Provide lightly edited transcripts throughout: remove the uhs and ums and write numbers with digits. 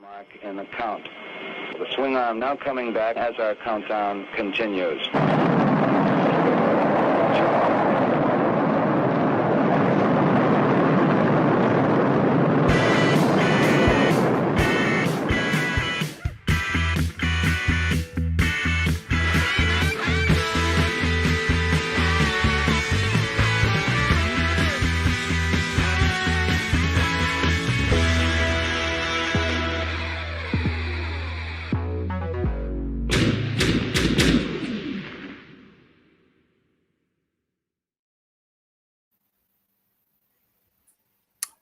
Mark in the count. The swing arm now coming back as our countdown continues.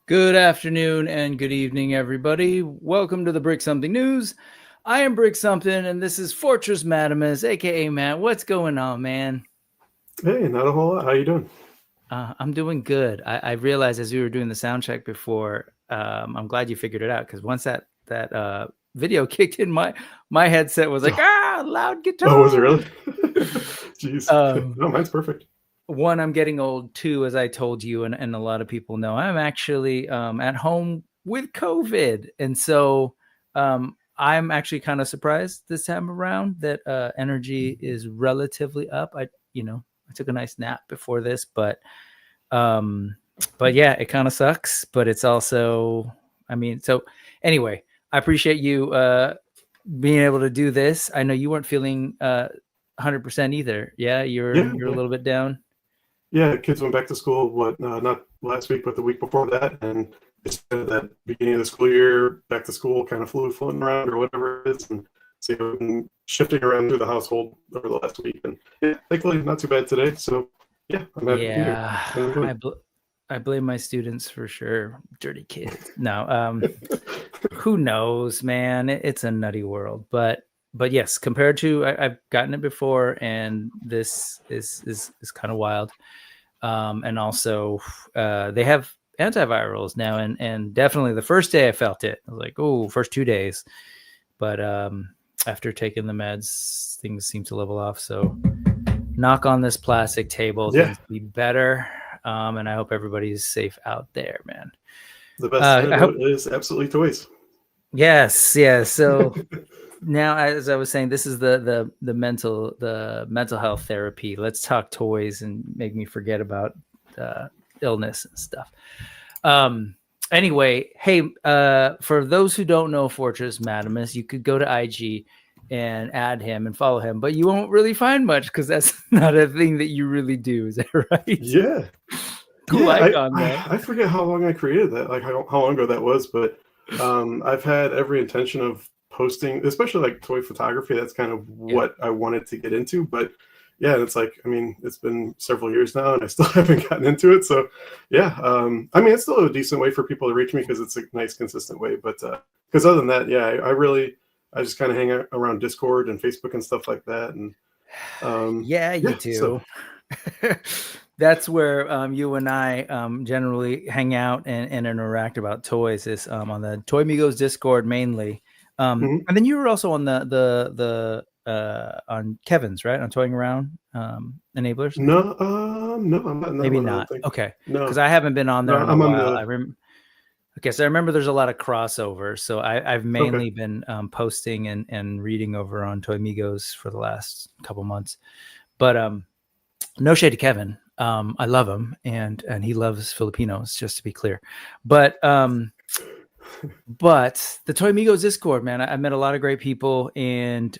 Good afternoon and good evening, everybody. Welcome to the Brick Something News. I am Brick Something, and this is Fortress Mattimus, aka Matt. What's going on, man? Hey, not a whole lot. How you doing? I'm doing good. I realized as we were doing the sound check before, I'm glad you figured it out, because once that video kicked in, my headset was like, loud guitar. Oh, was it really? Jeez. No, mine's perfect. One, I'm getting old. Two, as I told you, and a lot of people know, I'm actually at home with COVID. And so I'm actually kind of surprised this time around that energy is relatively up. I took a nice nap before this, but yeah, it kind of sucks, but it's also, so anyway, I appreciate you being able to do this. I know you weren't feeling 100% either. Yeah, you're a little bit down. Yeah, kids went back to school, not last week, but the week before that. And it's that beginning of the school year, back to school kind of flu floating around or whatever it is. And so I've been shifting around through the household over the last week. And yeah, thankfully not too bad today. So yeah, I'm happy to be here. I blame my students for sure. Dirty kids. No, who knows, man? It's a nutty world. But yes, compared to I've gotten it before, and this is kind of wild. And also they have antivirals now, and definitely the first day I felt it. I was like, oh, first 2 days. But after taking the meds, things seem to level off. So knock on this plastic table, things be better. And I hope everybody's safe out there, man. The best is absolutely Toyz. Yes. So now, as I was saying, this is the mental health therapy. Let's talk toys and make me forget about illness and stuff. Anyway, hey, for those who don't know Fortress Mattimus, you could go to IG and add him and follow him, but you won't really find much because that's not a thing that you really do. Is that right? Yeah. I forget how long I created that, like how long ago that was, but I've had every intention of posting, especially like toy photography. That's kind of what I wanted to get into. But yeah, it's like, it's been several years now and I still haven't gotten into it. So yeah, it's still a decent way for people to reach me because it's a nice, consistent way. But because other than that, yeah, I just kind of hang out around Discord and Facebook and stuff like that. And you do. So. That's where you and I generally hang out and interact about toys. Is on the Toy Migos Discord mainly, and then you were also on the on Kevin's, right, on Toying Around Enablers. No, I'm not. Maybe not. Okay, no, because I haven't been on there in a while. Okay, so I remember there's a lot of crossover. So I've mainly been posting and reading over on Toy Migos for the last couple months, but no shade to Kevin. I love him, and he loves Filipinos, just to be clear. But the Toy Migos Discord, man, I met a lot of great people, and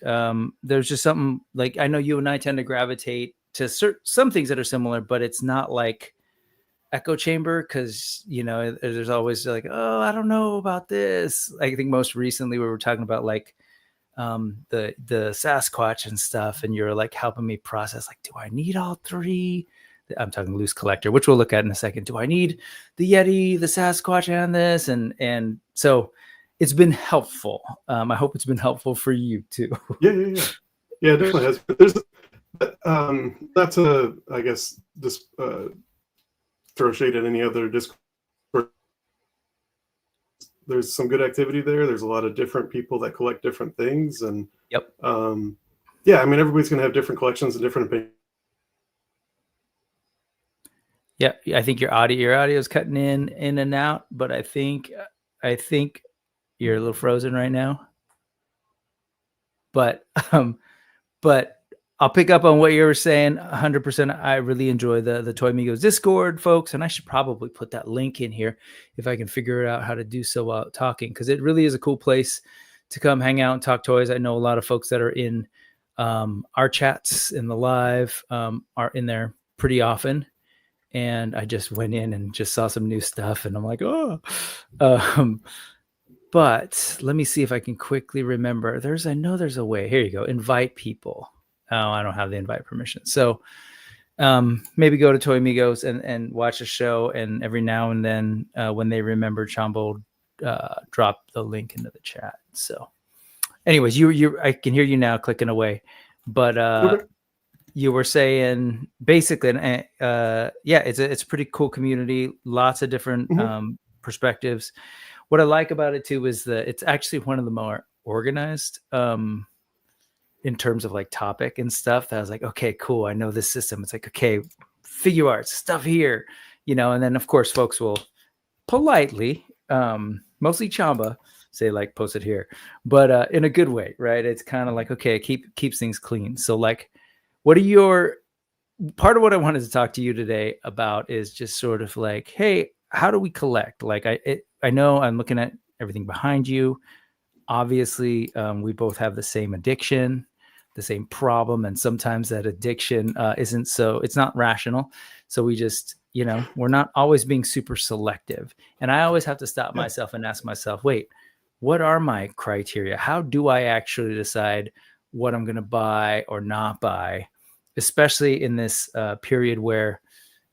there's just something like, I know you and I tend to gravitate to some things that are similar, but it's not like echo chamber, because there's always like, oh, I don't know about this. I think most recently we were talking about like the Sasquatch and stuff, and you're like helping me process, like, do I need all three? I'm talking loose collector, which we'll look at in a second. Do I need the Yeti, the Sasquatch, and this? And so it's been helpful. I hope it's been helpful for you too. Yeah, it definitely has. There's not to, I guess, just throw shade at any other Discord. There's some good activity there. There's a lot of different people that collect different things, and everybody's gonna have different collections and different opinions. Yeah, I think your audio is cutting in and out, but I think You're a little frozen right now. But I'll pick up on what you were saying 100%. I really enjoy the Toy Migos Discord, folks, and I should probably put that link in here if I can figure out how to do so while talking, because it really is a cool place to come hang out and talk toys. I know a lot of folks that are in our chats in the live are in there pretty often. And I just went in and just saw some new stuff, and I'm like, oh. But let me see if I can quickly remember. I know there's a way. Here you go. Invite people. Oh, I don't have the invite permission. So maybe go to Toy Migos and watch a show. And every now and then when they remember, Chombo drop the link into the chat. So anyways, I can hear you now clicking away. But Okay. you were saying basically, it's a pretty cool community. Lots of different perspectives. What I like about it too is that it's actually one of the more organized in terms of like topic and stuff. That I was like, okay, cool. I know this system. It's like, okay, figure arts stuff here, and then of course folks will politely, mostly Chamba, say like post it here, but in a good way, right? It's kind of like, okay, keeps things clean. So like, what are part of what I wanted to talk to you today about is just sort of like, hey, how do we collect? Like I know I'm looking at everything behind you. Obviously, we both have the same addiction, the same problem. And sometimes that addiction it's not rational. So we just, we're not always being super selective. And I always have to stop myself and ask myself, wait, what are my criteria? How do I actually decide what I'm going to buy or not buy, especially in this period where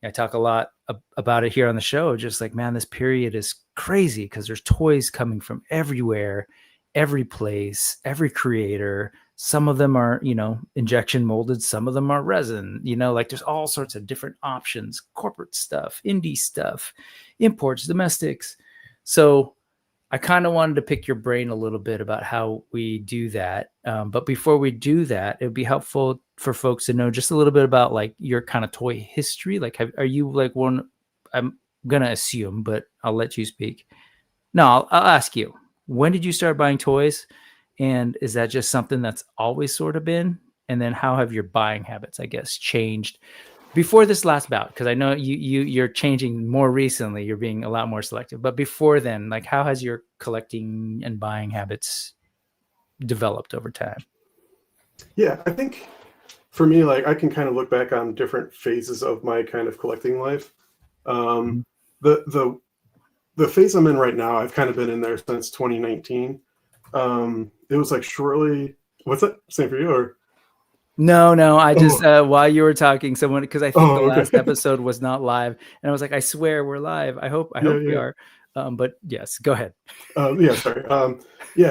I talk a lot about it here on the show. Just like, man, this period is crazy because there's toys coming from everywhere, every place, every creator. Some of them are, injection molded. Some of them are resin, like there's all sorts of different options, corporate stuff, indie stuff, imports, domestics. So I kind of wanted to pick your brain a little bit about how we do that. But before we do that, it would be helpful for folks to know just a little bit about like your kind of toy history. Like, are you like one? I'm going to assume, but I'll let you speak. No, I'll ask you. When did you start buying toys? And is that just something that's always sort of been? And then how have your buying habits, I guess, changed before this last bout? Because I know you're changing more recently. You're being a lot more selective. But before then, like, how has your collecting and buying habits developed over time? Yeah, I think for me, like, I can kind of look back on different phases of my kind of collecting life. The phase I'm in right now, I've kind of been in there since 2019. It was like shortly. What's that? Same for you, or? No. I just while you were talking, because I think the okay. last episode was not live, and I was like, I swear we're live. I hope we are. But yes, go ahead. Sorry.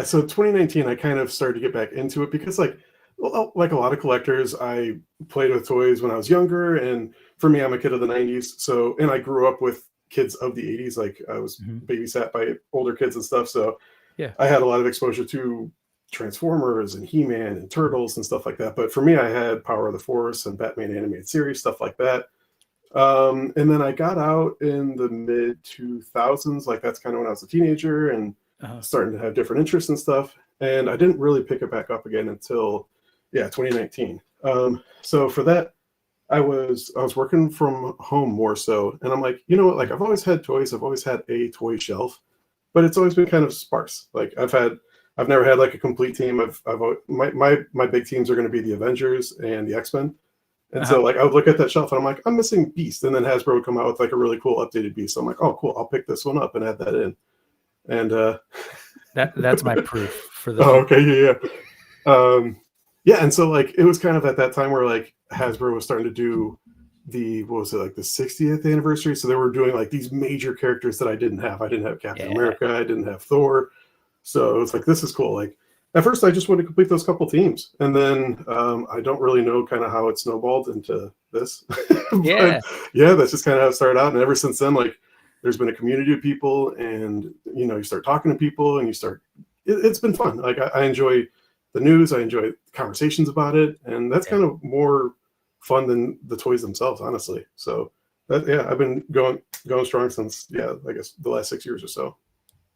So 2019, I kind of started to get back into it because, like a lot of collectors, I played with toys when I was younger, and for me, I'm a kid of the 90s. So, and I grew up with kids of the 80s. Like I was babysat by older kids and stuff. So yeah, I had a lot of exposure to Transformers and He-Man and Turtles and stuff like that. But for me, I had Power of the Force and Batman animated series, stuff like that. And then I got out in the mid 2000s. Like that's kind of when I was a teenager and starting to have different interests and stuff. And I didn't really pick it back up again until 2019. So for that, I was working from home more so, and I'm like, you know what? Like I've always had toys. I've always had a toy shelf, but it's always been kind of sparse. Like I've never had like a complete team. My big teams are going to be the Avengers and the X-Men. And so like I would look at that shelf and I'm like, I'm missing Beast. And then Hasbro would come out with like a really cool updated Beast. So I'm like, oh cool, I'll pick this one up and add that in. And that's my proof for the and so like it was kind of at that time where like Hasbro was starting to do the 60th anniversary. So they were doing like these major characters that I didn't have. I didn't have Captain America, I didn't have Thor. So it's like, this is cool. Like at first I just wanted to complete those couple teams. And then I don't really know kind of how it snowballed into this. That's just kind of how it started out. And ever since then, like there's been a community of people and, you start talking to people and it's been fun. Like I enjoy the news. I enjoy conversations about it. And that's kind of more fun than the toys themselves, honestly. So I've been going strong since, I guess the last 6 years or so.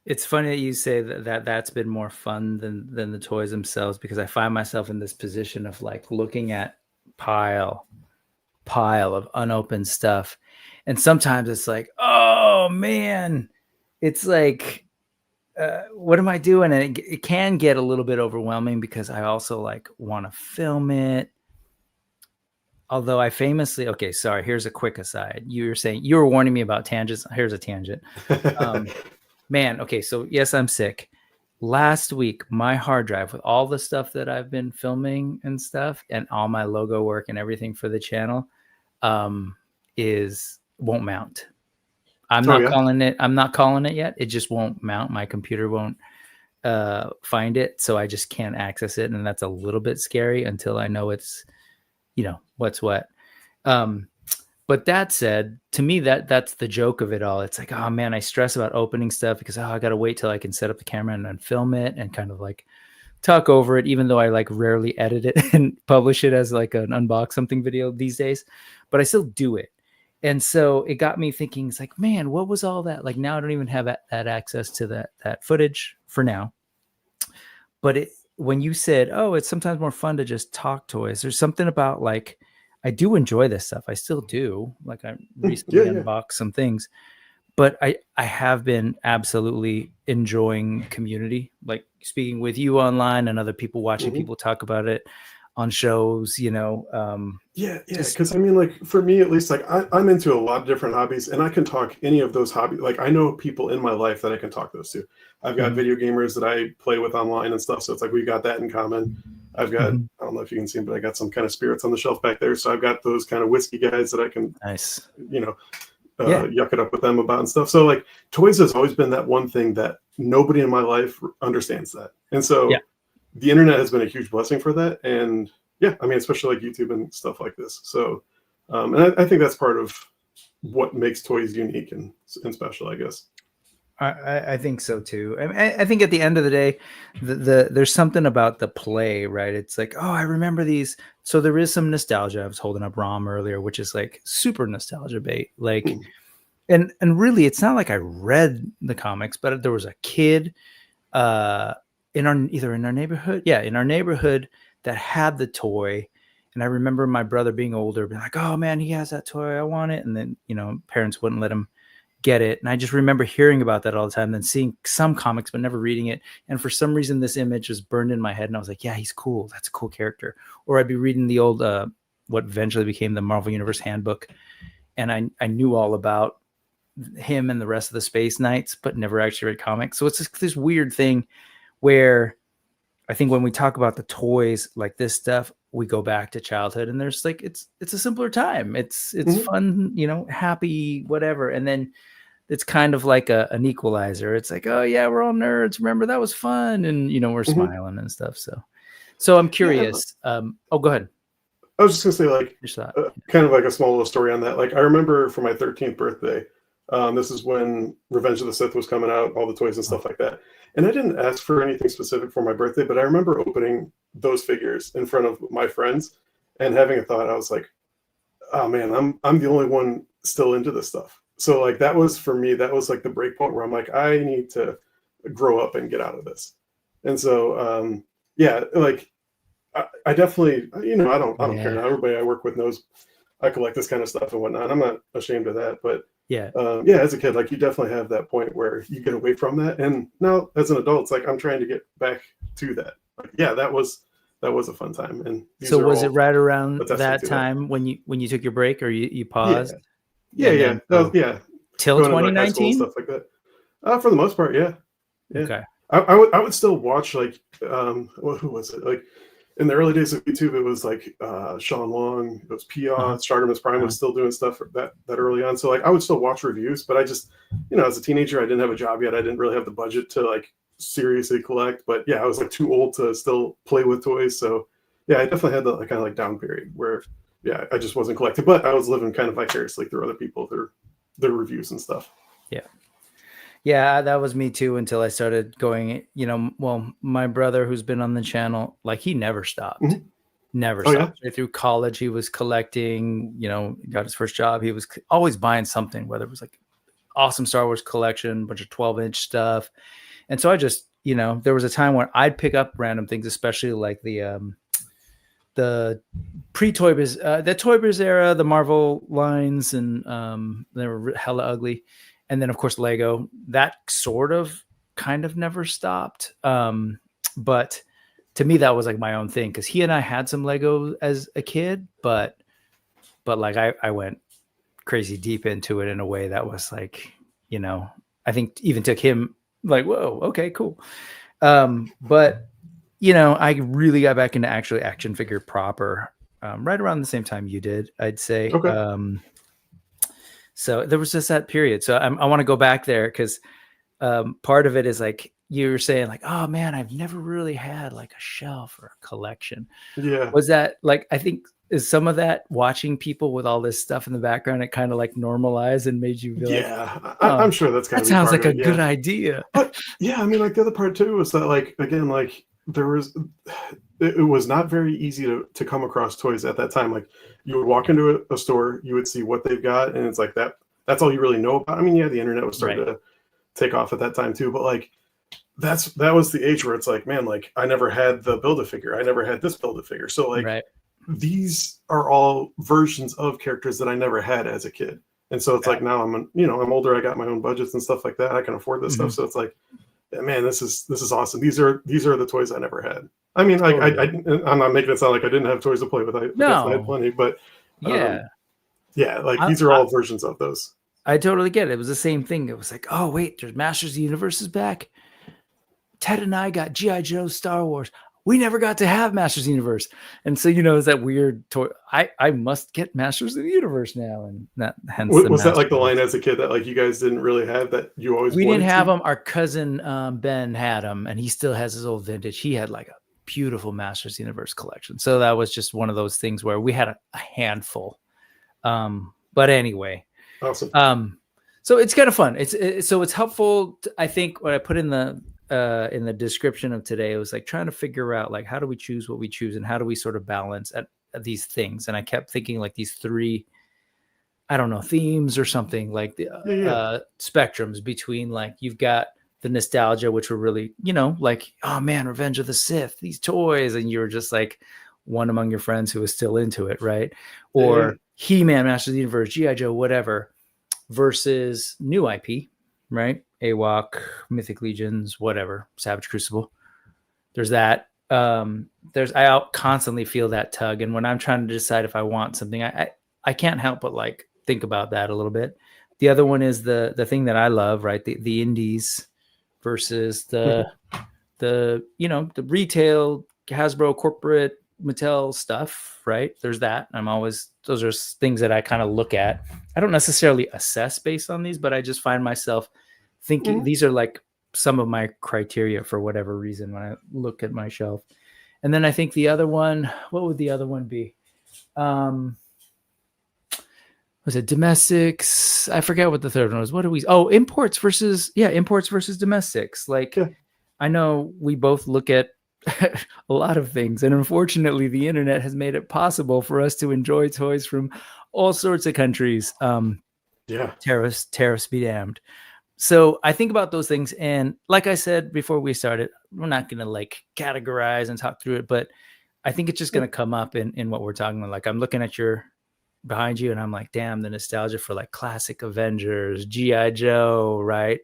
It's funny that you say that's been more fun than the toys themselves, because I find myself in this position of like looking at pile of unopened stuff, and sometimes it's like, oh man, it's like, what am I doing? And it can get a little bit overwhelming because I also like want to film it. Although I famously, okay, sorry, here's a quick aside. You were saying, you were warning me about tangents. Here's a tangent. Man, okay, so yes, I'm sick. Last week, my hard drive with all the stuff that I've been filming and stuff, and all my logo work and everything for the channel, won't mount. I'm not calling it yet. It just won't mount. My computer won't find it, so I just can't access it, and that's a little bit scary until I know it's, what's what. But that said, to me, that's the joke of it all. It's like, oh man, I stress about opening stuff because I got to wait till I can set up the camera and then film it and kind of like talk over it, even though I like rarely edit it and publish it as like an unbox something video these days, but I still do it. And so it got me thinking, it's like, man, what was all that? Like now I don't even have that access to that footage for now. But when you said, oh, it's sometimes more fun to just talk toys, there's something about like, I do enjoy this stuff. I still do. Like I recently unboxed some things, but I have been absolutely enjoying community, like speaking with you online and other people, watching people talk about it on shows, because I mean, like for me at least, like I'm into a lot of different hobbies, and I can talk any of those hobbies. Like I know people in my life that I can talk those to. I've got video gamers that I play with online and stuff, so it's like we've got that in common. I've got, I don't know if you can see them, but I got some kind of spirits on the shelf back there. So I've got those kind of whiskey guys that I can, yuck it up with them about and stuff. So like toys has always been that one thing that nobody in my life understands that. And so the internet has been a huge blessing for that. And yeah, I mean, especially like YouTube and stuff like this. So, and I think that's part of what makes toys unique and special, I guess. I think so too. I think at the end of the day, there's something about the play, right? It's like, oh, I remember these. So there is some nostalgia. I was holding up ROM earlier, which is like super nostalgia bait. Like, and really, it's not like I read the comics, but there was a kid in our neighborhood that had the toy. And I remember my brother being older, being like, oh man, he has that toy, I want it. And then, parents wouldn't let him get it. And I just remember hearing about that all the time, then seeing some comics, but never reading it. And for some reason, this image was burned in my head. And I was like, yeah, he's cool. That's a cool character. Or I'd be reading the old, what eventually became the Marvel Universe Handbook. And I knew all about him and the rest of the Space Knights, but never actually read comics. So it's just this weird thing where I think when we talk about the toys, like this stuff, we go back to childhood, and there's like, it's a simpler time. It's fun, happy, whatever. And then it's kind of like an equalizer. It's like, oh yeah, we're all nerds. Remember that was fun. And, we're smiling and stuff. So I'm curious. Go ahead. I was just gonna say, like, kind of like a small little story on that. Like I remember for my 13th birthday, this is when Revenge of the Sith was coming out, all the toys and stuff like that. And I didn't ask for anything specific for my birthday, but I remember opening those figures in front of my friends and having a thought. I was like, oh man, I'm the only one still into this stuff. So like that was for me, that was like the break point where I'm like, I need to grow up and get out of this. And so like I definitely, I don't care now. Everybody I work with knows I collect this kind of stuff and whatnot. I'm not ashamed of that, but as a kid, like you definitely have that point where you get away from that. And now as an adult, it's like I'm trying to get back to that. Like, that was a fun time. And so was it right around that time when you took your break, or you paused? Yeah. Till 2019, stuff like that. For the most part, yeah. Okay. I would still watch like who was it? Like in the early days of YouTube, it was like Sean Long, it was P.R.D, Stardom Prime was still doing stuff that early on. So like I would still watch reviews, but I just, as a teenager, I didn't have a job yet. I didn't really have the budget to like seriously collect, but I was like too old to still play with toys. So I definitely had the kind of like down period where I just wasn't collecting, but I was living kind of vicariously through other people, their reviews and stuff. Yeah, that was me too until I started going, my brother who's been on the channel, like he never stopped. Never stopped. Straight through college, he was collecting, got his first job. He was always buying something, whether it was like awesome Star Wars collection, bunch of 12-inch stuff. And so I just, there was a time when I'd pick up random things, especially like the pre-Toyz, the Toyz era, the Marvel lines, and they were hella ugly. And then of course Lego, that sort of kind of never stopped. But to me, that was like my own thing, because he and I had some Lego as a kid, but like I went crazy deep into it in a way that was like, I think even took him like, whoa, okay, cool. But I really got back into actually action figure proper right around the same time you did, I'd say. Okay. So there was just that period. So I want to go back there, because part of it is like you were saying, like, oh man, I've never really had like a shelf or a collection. Yeah. Was that like, I think, is some of that watching people with all this stuff in the background, it kind of like normalized and made you be like, I'm sure that's that sounds like a good idea. But yeah, I mean, like the other part too was that, like, again, like it was not very easy to come across toys at that time. Like, you would walk into a store, you would see what they've got, and it's like that's all you really know about. I mean, yeah, the internet was starting to take off at that time too, but like that was the age where it's like, man, like I never had the Build-A-Figure, I never had this Build-A-Figure, so like these are all versions of characters that I never had as a kid. And so it's like, now I'm older, I got my own budgets and stuff like that, I can afford this stuff, so it's like, man, this is awesome. These are the toys I never had. I mean, like, I'm not making it sound like I didn't have toys to play with. I had plenty, but like these are all versions of those. I totally get it. It was the same thing. It was like, oh wait, there's Masters of the Universe is back. Ted and I got G.I. Joe, Star Wars. We never got to have Masters of the Universe. And so, it's that weird toy. I must get Masters of the Universe now. And that hence was that like the line as a kid that like you guys didn't really have, that you always we didn't have them. Our cousin Ben had them, and he still has his old vintage. He had like a beautiful Masters of the Universe collection. So that was just one of those things where we had a handful. But anyway. Awesome. So it's kind of fun. It's helpful. I think what I put in the description of today, it was like trying to figure out like, how do we choose what we choose, and how do we sort of balance at these things? And I kept thinking like these three, I don't know, themes or something, like the spectrums between, like, you've got the nostalgia, which were really, like, oh man, Revenge of the Sith, these toys, and you're just like one among your friends who is still into it, right? Or He-Man, Masters of the Universe, G.I. Joe, whatever, versus new IP, right? AWOC, Mythic Legions, whatever, Savage Crucible. There's that. I constantly feel that tug, and when I'm trying to decide if I want something, I can't help but like think about that a little bit. The other one is the thing that I love, right? The indies versus the retail, Hasbro, corporate, Mattel stuff, right? There's that. Those are things that I kind of look at. I don't necessarily assess based on these, but I just find myself thinking these are like some of my criteria for whatever reason when I look at my shelf. And then I think the other one, what would the other one be? Was it domestics? I forget what the third one was. Imports versus domestics. Like, I know we both look at a lot of things, and unfortunately the internet has made it possible for us to enjoy toys from all sorts of countries. Tariffs be damned. So I think about those things, and like I said before we started, we're not going to like categorize and talk through it, but I think it's just going to come up in what we're talking about. Like, I'm looking at behind you, and I'm like, damn, the nostalgia for like classic Avengers, G.I. Joe, right?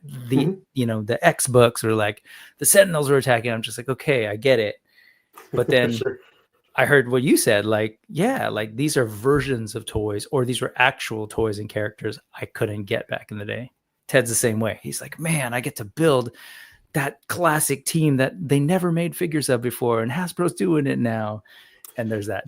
The X books, or like the Sentinels were attacking. I'm just like, okay, I get it. But then I heard what you said, like, yeah, like these are versions of toys, or these were actual toys and characters I couldn't get back in the day. Ted's the same way. He's like, man, I get to build that classic team that they never made figures of before, and Hasbro's doing it now. And there's that.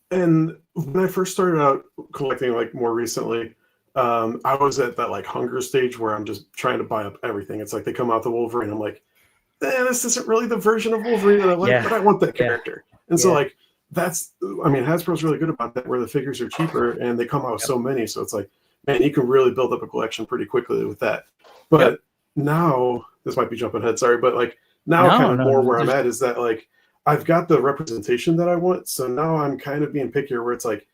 And when I first started out collecting, like more recently, I was at that like hunger stage where I'm just trying to buy up everything. It's like they come out the Wolverine, I'm like, this isn't really the version of Wolverine that I like, but I want that character. And so like Hasbro's really good about that, where the figures are cheaper and they come out with so many. So it's like, man, you can really build up a collection pretty quickly with that. But now, this might be jumping ahead, sorry, but like now I'm at is that like I've got the representation that I want. So now I'm kind of being pickier, where it's like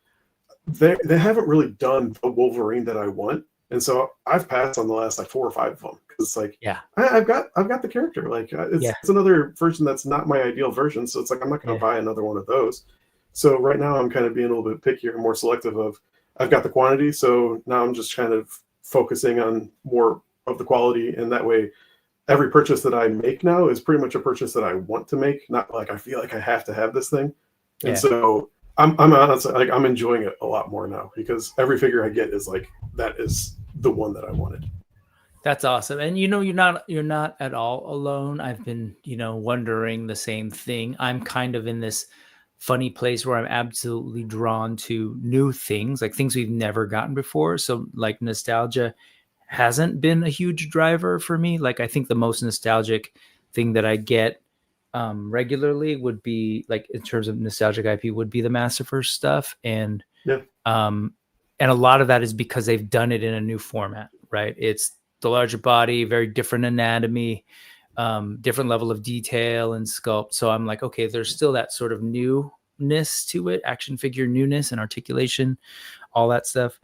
they haven't really done the Wolverine that I want. And so I've passed on the last like 4 or 5 of them because it's like, Yeah. I've got the character. Like it's another version that's not my ideal version. So it's like I'm not going to buy another one of those. So right now I'm kind of being a little bit pickier and more selective of I've got the quantity. So now I'm just kind of focusing on more of the quality, and that way every purchase that I make now is pretty much a purchase that I want to make, not like I feel like I have to have this thing. And so I'm honestly like I'm enjoying it a lot more now because every figure I get is like that is the one that I wanted. That's awesome. And you're not at all alone. I've been, wondering the same thing. I'm kind of in this funny place where I'm absolutely drawn to new things, like things we've never gotten before. So like nostalgia hasn't been a huge driver for me. Like I think the most nostalgic thing that I get regularly would be like in terms of nostalgic IP would be the Masterverse stuff. And and a lot of that is because they've done it in a new format, right? It's the larger body, very different anatomy, different level of detail and sculpt. So I'm like, okay, there's still that sort of newness to it, action figure newness and articulation, all that stuff.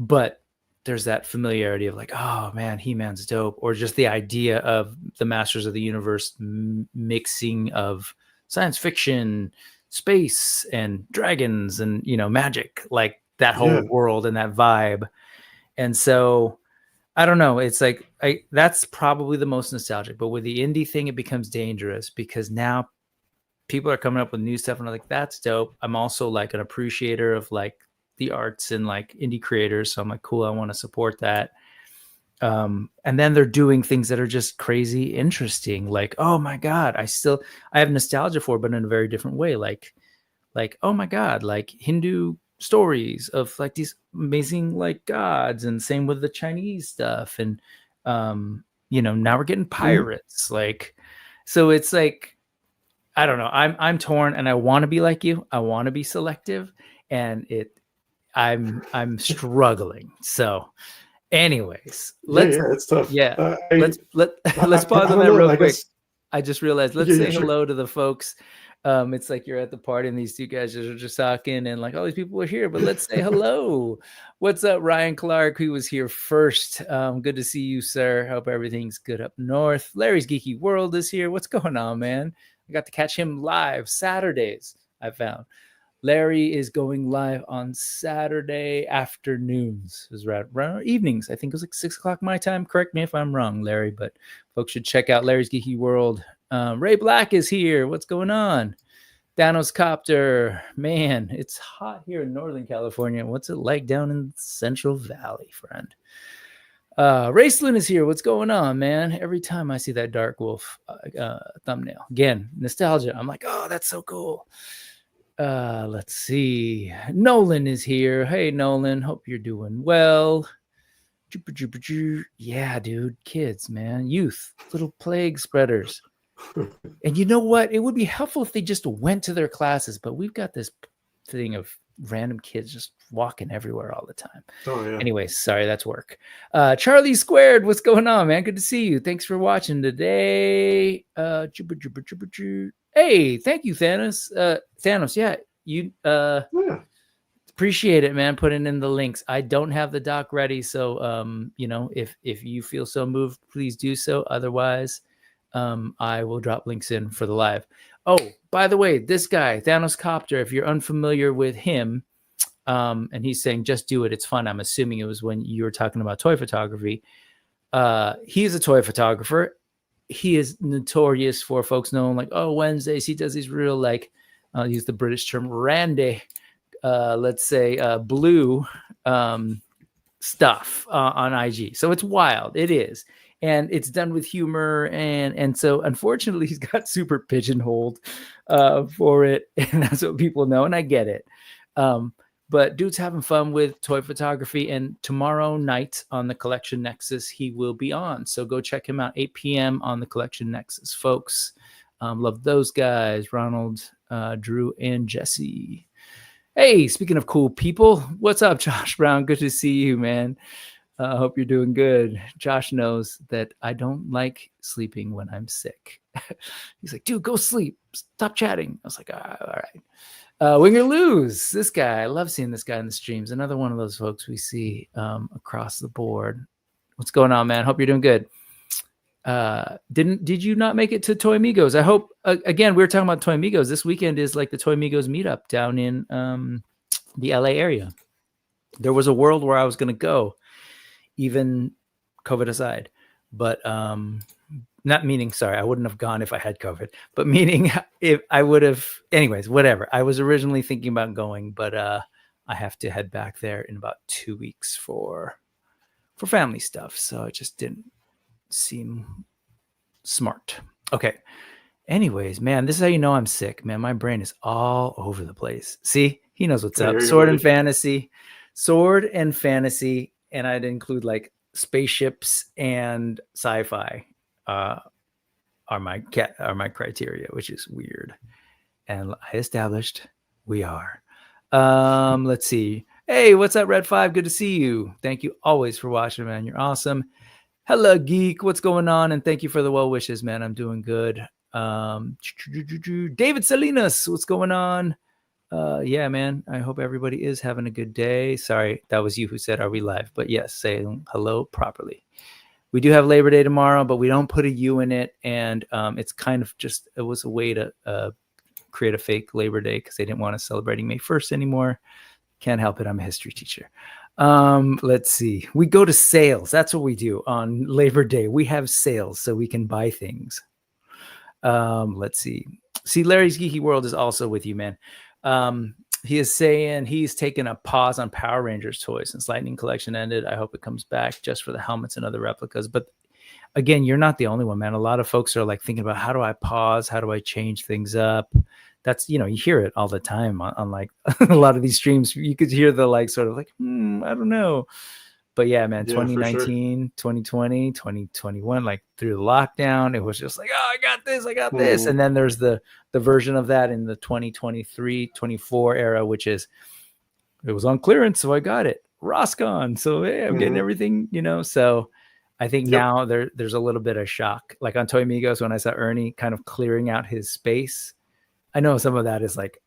But there's that familiarity of like, oh man, He-Man's dope. Or just the idea of the Masters of the Universe mixing of science fiction, space, and dragons and, magic, like that whole world and that vibe. And so I don't know. It's like that's probably the most nostalgic. But with the indie thing, it becomes dangerous because now people are coming up with new stuff, and I'm like, that's dope. I'm also like an appreciator of like the arts and like indie creators, so I'm like, cool. I want to support that. And then they're doing things that are just crazy interesting. Like, oh my god, I have nostalgia for, but in a very different way. Like, oh my god, like Hindu stories of like these amazing like gods, and same with the Chinese stuff, and now we're getting pirates. Like, so it's like, I don't know, I'm torn, and I want to be like you. I want to be selective, and I'm struggling. So anyways, it's tough. Let's pause on that real quick. I just realized, let's say hello to the folks. It's like you're at the party and these two guys are just talking and like all these people are here, but let's say hello. What's up, Ryan Clark, who was here first? Good to see you, sir. Hope everything's good up north. Larry's Geeky World is here. What's going on, man? I got to catch him live Saturdays, I found. Larry is going live on Saturday afternoons. It was around evenings. I think it was like 6 o'clock my time. Correct me if I'm wrong, Larry, but folks should check out Larry's Geeky World. Ray Black is here. What's going on? Thanos Copter. Man, it's hot here in Northern California. What's it like down in Central Valley, friend? Raceland is here. What's going on, man? Every time I see that Dark Wolf thumbnail, again, nostalgia. I'm like, oh, that's so cool. Let's see. Nolan is here. Hey, Nolan. Hope you're doing well. Yeah, dude. Kids, man. Youth. Little plague spreaders. And you know what? It would be helpful if they just went to their classes, but we've got this thing of random kids just walking everywhere all the time. Oh, yeah. Anyways, sorry, that's work. Charlie Squared, what's going on, man? Good to see you. Thanks for watching today. Hey, thank you, Thanos. Thanos, yeah, you appreciate it, man. Putting in the links. I don't have the doc ready, so if you feel so moved, please do so. Otherwise, I will drop links in for the live. Oh, by the way, this guy, Thanos Copter, if you're unfamiliar with him, and he's saying, just do it. It's fun. I'm assuming it was when you were talking about toy photography. He's a toy photographer. He is notorious for folks knowing like, oh, Wednesdays, he does these real, like, I'll use the British term, randy, let's say, blue stuff on IG. So it's wild. It is. And it's done with humor. And so, unfortunately, he's got super pigeonholed for it. And that's what people know. And I get it. But dude's having fun with toy photography. And tomorrow night on the Collection Nexus, he will be on. So go check him out, 8 p.m. on the Collection Nexus, folks. Love those guys, Ronald, Drew, and Jesse. Hey, speaking of cool people, what's up, Josh Brown? Good to see you, man. I hope you're doing good. Josh knows that I don't like sleeping when I'm sick. He's like, dude, go sleep. Stop chatting. I was like, all right. Win or Lose. This guy, I love seeing this guy in the streams. Another one of those folks we see across the board. What's going on, man? Hope you're doing good. Did you not make it to Toy Migos? I hope. Again, we were talking about Toy Migos. This weekend is like the Toy Migos meetup down in the LA area. There was a world where I was going to go, even COVID aside, but not meaning, sorry, I wouldn't have gone if I had COVID, but meaning if I would have, anyways, whatever. I was originally thinking about going, but I have to head back there in about 2 weeks for family stuff. So it just didn't seem smart. Okay. Anyways, man, this is how you know I'm sick, man. My brain is all over the place. See, he knows what's up. Sword and fantasy, and I'd include like spaceships and sci-fi are my criteria, which is weird. And I established we are. Let's see. Hey, what's up, Red 5? Good to see you. Thank you always for watching, man. You're awesome. Hello, Geek. What's going on? And thank you for the well wishes, man. I'm doing good. David Salinas, what's going on? Yeah, man. I hope everybody is having a good day. Sorry, that was you who said, are we live? But yes, say hello properly. We do have Labor Day tomorrow, but we don't put a U in it. And it's kind of just, it was a way to create a fake Labor Day because they didn't want us celebrating May 1st anymore. Can't help it. I'm a history teacher. Let's see. We go to sales. That's what we do on Labor Day. We have sales so we can buy things. Let's see. See, Larry's Geeky World is also with you, man. He is saying he's taken a pause on Power Rangers toys since Lightning Collection ended. I hope it comes back just for the helmets and other replicas. But again, you're not the only one, man. A lot of folks are like thinking about how do I pause? How do I change things up? That's, you hear it all the time on like a lot of these streams. You could hear the like sort of like, I don't know. But yeah, man, 2019, 2020, 2021, like through the lockdown, it was just like, oh, I got this. And then there's the version of that in the 2023, 24 era, which is, it was on clearance, so I got it. Roscon. So hey, I'm getting everything, So I think now there's a little bit of shock. Like on Toy Migos, when I saw Ernie kind of clearing out his space, I know some of that is like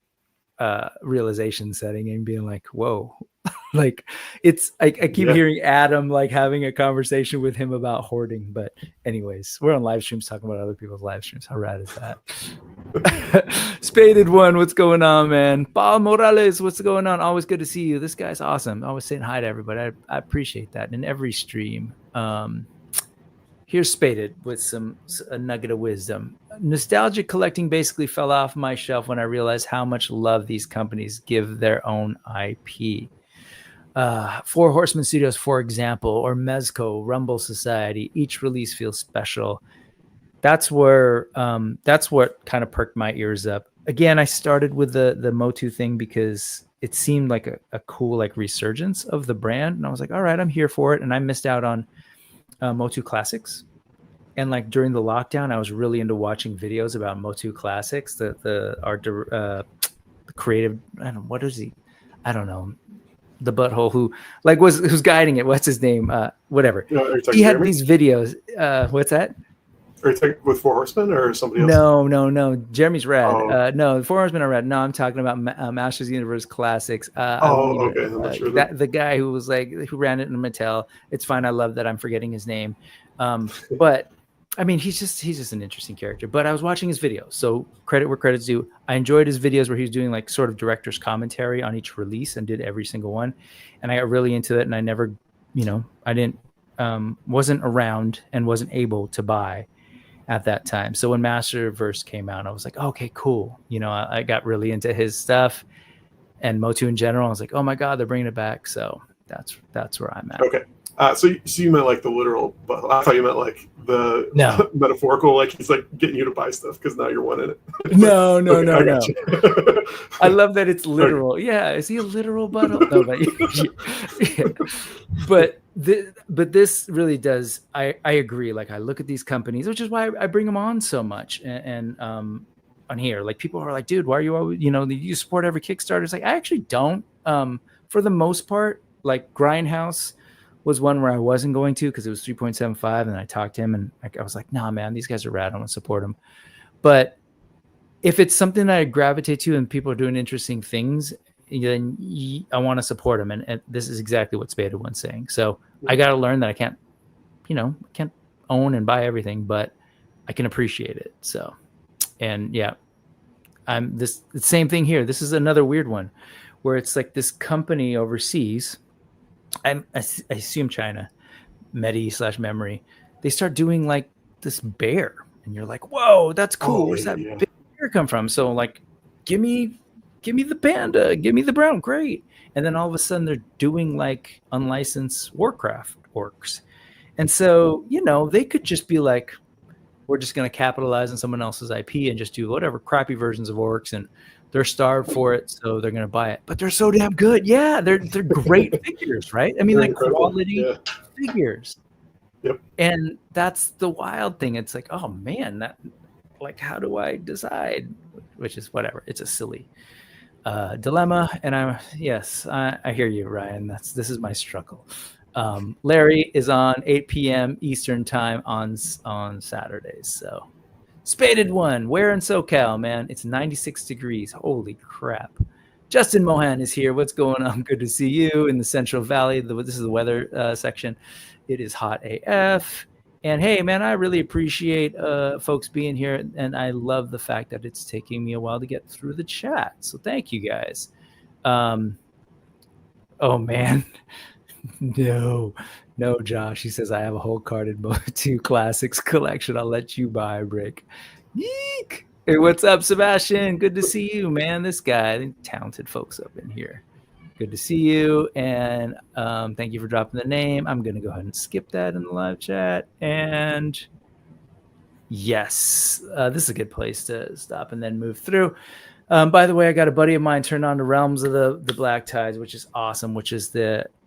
realization setting and being like, whoa. Like it's I keep hearing Adam like having a conversation with him about hoarding, but anyways, we're on live streams talking about other people's live streams. How rad is that? Spaded One, what's going on, man? Paul Morales, what's going on? Always good to see you. This guy's awesome. Always saying hi to everybody. I appreciate that in every stream. Here's Spaded with a nugget of wisdom. Nostalgic collecting basically fell off my shelf when I realized how much love these companies give their own IP. Four Horsemen Studios, for example, or Mezco, Rumble Society, each release feels special. That's what kind of perked my ears up. Again, I started with the Motu thing because it seemed like a cool like resurgence of the brand, and I was like, all right, I'm here for it. And I missed out on Motu Classics, and like during the lockdown, I was really into watching videos about Motu Classics. The creative, I don't know, what is he? I don't know. The butthole who like who's guiding it. What's his name? Whatever. He had these videos. What's that? Are you talking with Four Horsemen or somebody else? No. Jeremy's rad. No, the Four Horsemen are rad. No, I'm talking about Masters of the Universe Classics. Okay. I'm not sure the guy who was like who ran it in Mattel. It's fine. I love that I'm forgetting his name. But I mean, he's just an interesting character. But I was watching his videos, so credit where credit's due. I enjoyed his videos where he was doing like sort of director's commentary on each release and did every single one. And I got really into it. And I never, I didn't, wasn't around and wasn't able to buy at that time. So when Masterverse came out, I was like, okay, cool. I got really into his stuff and Motu in general. I was like, oh my God, they're bringing it back. So that's where I'm at. Okay. So you meant like the literal, but I thought you meant like the metaphorical, like he's like getting you to buy stuff because now you're one in it. No. I love that it's literal. Okay. Yeah, is he a literal butthole? No, but this really does. I agree. Like I look at these companies, which is why I bring them on so much, and on here, like people are like, dude, why are you always, you support every Kickstarter? It's like I actually don't. For the most part, like Grindhouse was one where I wasn't going to because it was 3.75, and I talked to him and I was like, nah, man, these guys are rad. I want to support them. But if it's something I gravitate to and people are doing interesting things, then I want to support them. And this is exactly what Spada One's saying. So I got to learn that I can't own and buy everything, but I can appreciate it. So, and yeah, the same thing here. This is another weird one where it's like this company overseas, I assume China, Mety/Memory, they start doing like this bear, and you're like, whoa, that's cool. Where's that big bear come from? So like, give me the panda, give me the brown, great. And then all of a sudden they're doing like unlicensed Warcraft orcs. And so, they could just be like, we're just going to capitalize on someone else's IP and just do whatever crappy versions of orcs, and they're starved for it, so they're going to buy it. But they're so damn good. Yeah, they're great figures, right? I mean, they're like quality figures. Yep. And that's the wild thing. It's like, oh man, that, like, how do I decide? Which is whatever. It's a silly dilemma. And I hear you, Ryan. This is my struggle. Larry is on 8 p.m. Eastern time on Saturdays. So Spaded One, where in SoCal, man? It's 96 degrees. Holy crap. Justin Mohan is here. What's going on? Good to see you in the Central Valley. This is the weather section. It is hot AF. And hey, man, I really appreciate folks being here. And I love the fact that it's taking me a while to get through the chat. So thank you guys. Oh, man. No, Josh. He says, I have a whole carded Motu Classics collection. I'll let you buy, Brick. Yeek. Hey, what's up, Sebastian? Good to see you, man. This guy, talented folks up in here. Good to see you. And thank you for dropping the name. I'm going to go ahead and skip that in the live chat. And yes, this is a good place to stop and then move through. By the way, I got a buddy of mine turned on to Realms of the Black Tides, which is awesome,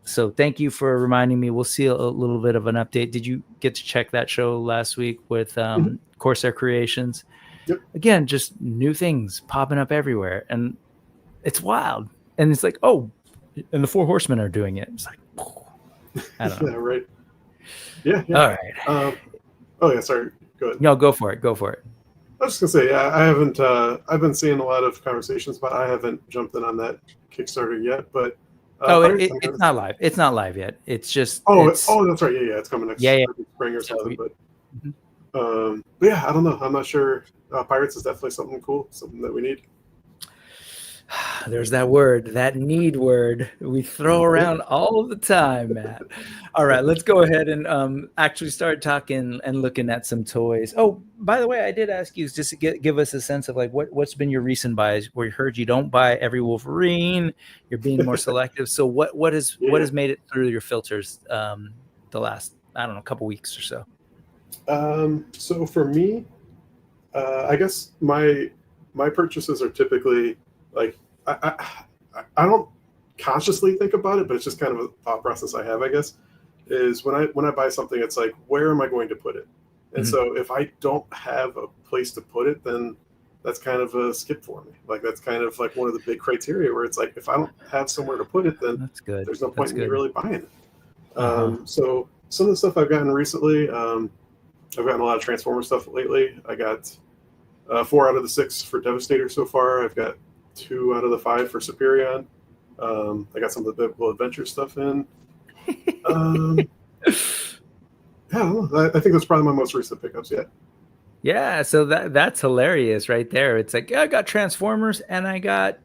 so thank you for reminding me. We'll see a little bit of an update. Did you get to check that show last week with Corsair Creations? Yep. Again, just new things popping up everywhere. And it's wild. And it's like, oh, and the Four Horsemen are doing it. It's like, I don't know. Yeah, right. Yeah. All right. Oh, yeah, sorry. Go ahead. No, go for it. I was just going to say, I haven't, I've been seeing a lot of conversations, but I haven't jumped in on that Kickstarter yet. But it's not live. It's not live yet. It's just. That's right. Yeah. It's coming next spring or something. But yeah, I don't know. I'm not sure. Pirates is definitely something cool, something that we need. There's that word, that need word we throw around all the time, Matt. All right, let's go ahead and actually start talking and looking at some toys. Oh, by the way, I did ask you just to give us a sense of like what's been your recent buys. We heard you don't buy every Wolverine. You're being more selective. So what has made it through your filters the last, I don't know, couple weeks or so? So for me, I guess my purchases are typically like I don't consciously think about it, but it's just kind of a thought process I have, I guess, is when I buy something, it's like, where am I going to put it? And so if I don't have a place to put it, then that's kind of a skip for me. Like that's kind of like one of the big criteria where it's like, if I don't have somewhere to put it, then that's good. There's no point in me really buying it. So some of the stuff I've gotten recently, I've gotten a lot of Transformer stuff lately. I got 4 out of the 6 for Devastator so far. I've got 2 out of the 5 for Superion. I got some of the Biblical Adventure stuff in. I don't know. I think that's probably my most recent pickups yet. Yeah, so that's hilarious right there. It's like, I got Transformers and I got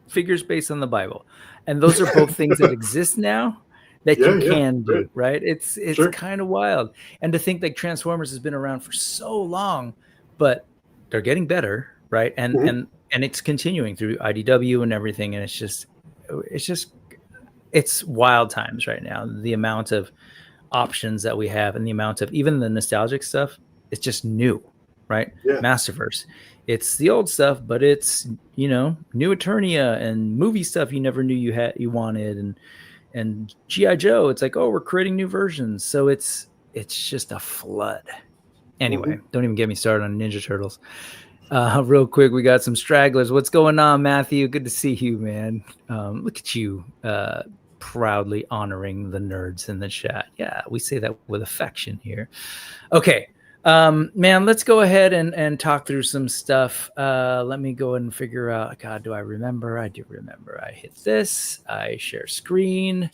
figures based on the Bible. And those are both things that exist now that you can do, right? It's kind of wild. And to think that Transformers has been around for so long, but they're getting better, right? And it's continuing through IDW and everything. And it's wild times right now. The amount of options that we have and the amount of even the nostalgic stuff, it's just new, right? Yeah. Masterverse. It's the old stuff, but it's, new Eternia and movie stuff you never knew you wanted. And G.I. Joe, it's like, oh, we're creating new versions. So it's just a flood. Anyway, don't even get me started on Ninja Turtles. Real quick, we got some stragglers. What's going on, Matthew? Good to see you, man. Look at you proudly honoring the nerds in the chat. Yeah, we say that with affection here. Okay, Man, let's go ahead and talk through some stuff. Let me go and figure out. God, do I remember? I do remember. I hit this. I share screen.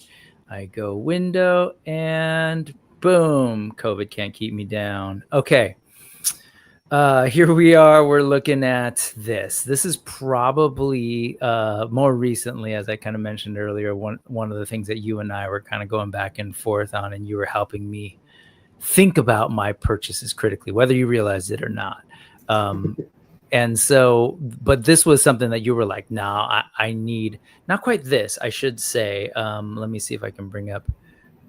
I go window, and boom, COVID can't keep me down. Okay. Here we are. We're looking at this. This is probably more recently, as I kind of mentioned earlier, one of the things that you and I were kind of going back and forth on, and you were helping me think about my purchases critically, whether you realized it or not. And so, but this was something that you were like, nah, I need not quite this, I should say. Let me see if I can bring up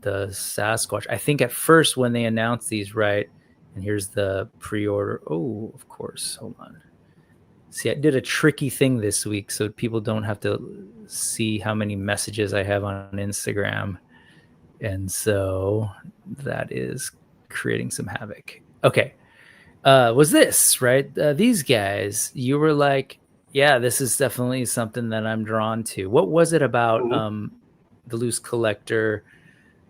the Sasquatch. I think at first when they announced these, right? And here's the pre-order. Oh, of course. Hold on. See, I did a tricky thing this week so people don't have to see how many messages I have on Instagram. And so that is creating some havoc. Okay. Was this, right? These guys, you were like, yeah, this is definitely something that I'm drawn to. What was it about the Loose Collector,